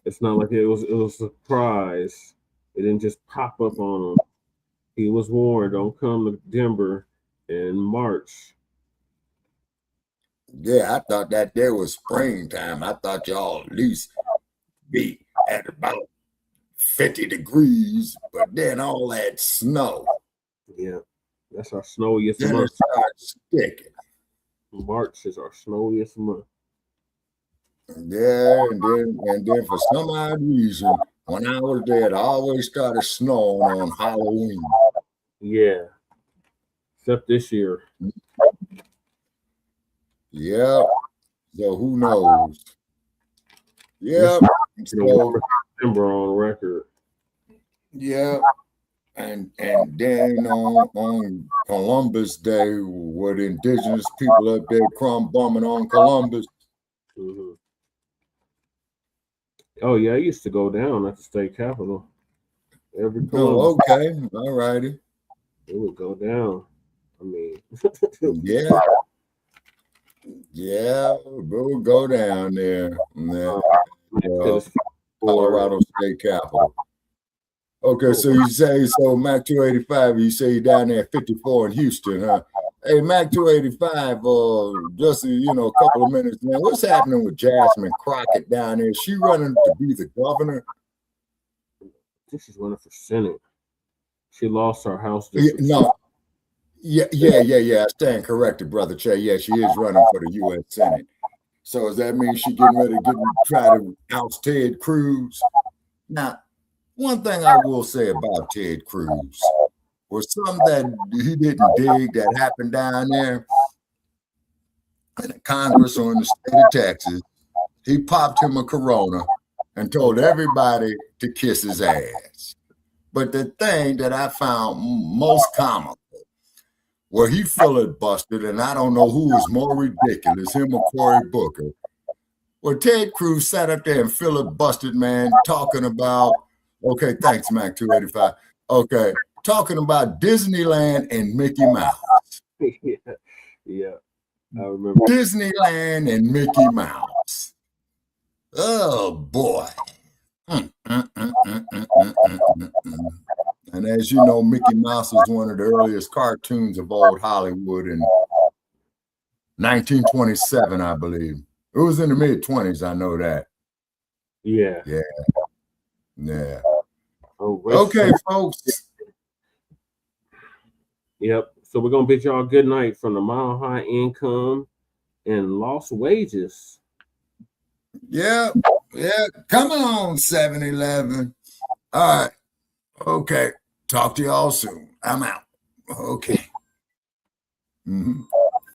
it's not like it was a surprise. It didn't just pop up on him. He was warned, don't come to Denver in March. Yeah, I thought that there was springtime. I thought y'all at least be at about 50 degrees, but then all that snow. Yeah, that's our snowiest then month. It starts sticking. March is our snowiest month. Yeah, and then for some odd reason, when I was there, it always started snowing on Halloween. Yeah, except this year. Yeah, so who knows? Yeah, so September on record. Yeah, and then on Columbus Day, with indigenous people up there crumb bombing on Columbus. Mm-hmm. Oh yeah, I used to go down at the state capitol. Every Oh, okay. All righty. It would go down. I mean, yeah. Yeah, we'll go down there. Colorado State Capitol. Okay, so you say, so Mac 285, you say you're down there at 54 in Houston, huh? Hey, Mac 285, just, a couple of minutes, man, what's happening with Jasmine Crockett down there? Is she running to be the governor? I think she's running for Senate. She lost her House. Yeah, I stand corrected, Brother Che. Yeah, she is running for the U.S. Senate. So does that mean she's getting ready to try to oust Ted Cruz? Now, one thing I will say about Ted Cruz was something that he didn't dig that happened down there in the Congress or in the state of Texas. He popped him a Corona and told everybody to kiss his ass. But the thing that I found most comical, where he filibustered, and I don't know who is more ridiculous, him or Cory Booker. Well, Ted Cruz sat up there and filibustered, man, talking about, okay, thanks, Mac 285. Okay, talking about Disneyland and Mickey Mouse. Yeah, I remember. Disneyland and Mickey Mouse. Oh, boy. And as you know, Mickey Mouse was one of the earliest cartoons of old Hollywood in 1927, I believe. It was in the mid-20s, I know that. Yeah. Okay, folks. Yep. So we're going to bid y'all good night from the Mile High Income and Lost Wages. Yeah. Come on, 7-Eleven. All right. Okay. Talk to y'all soon. I'm out. Okay. Mm-hmm.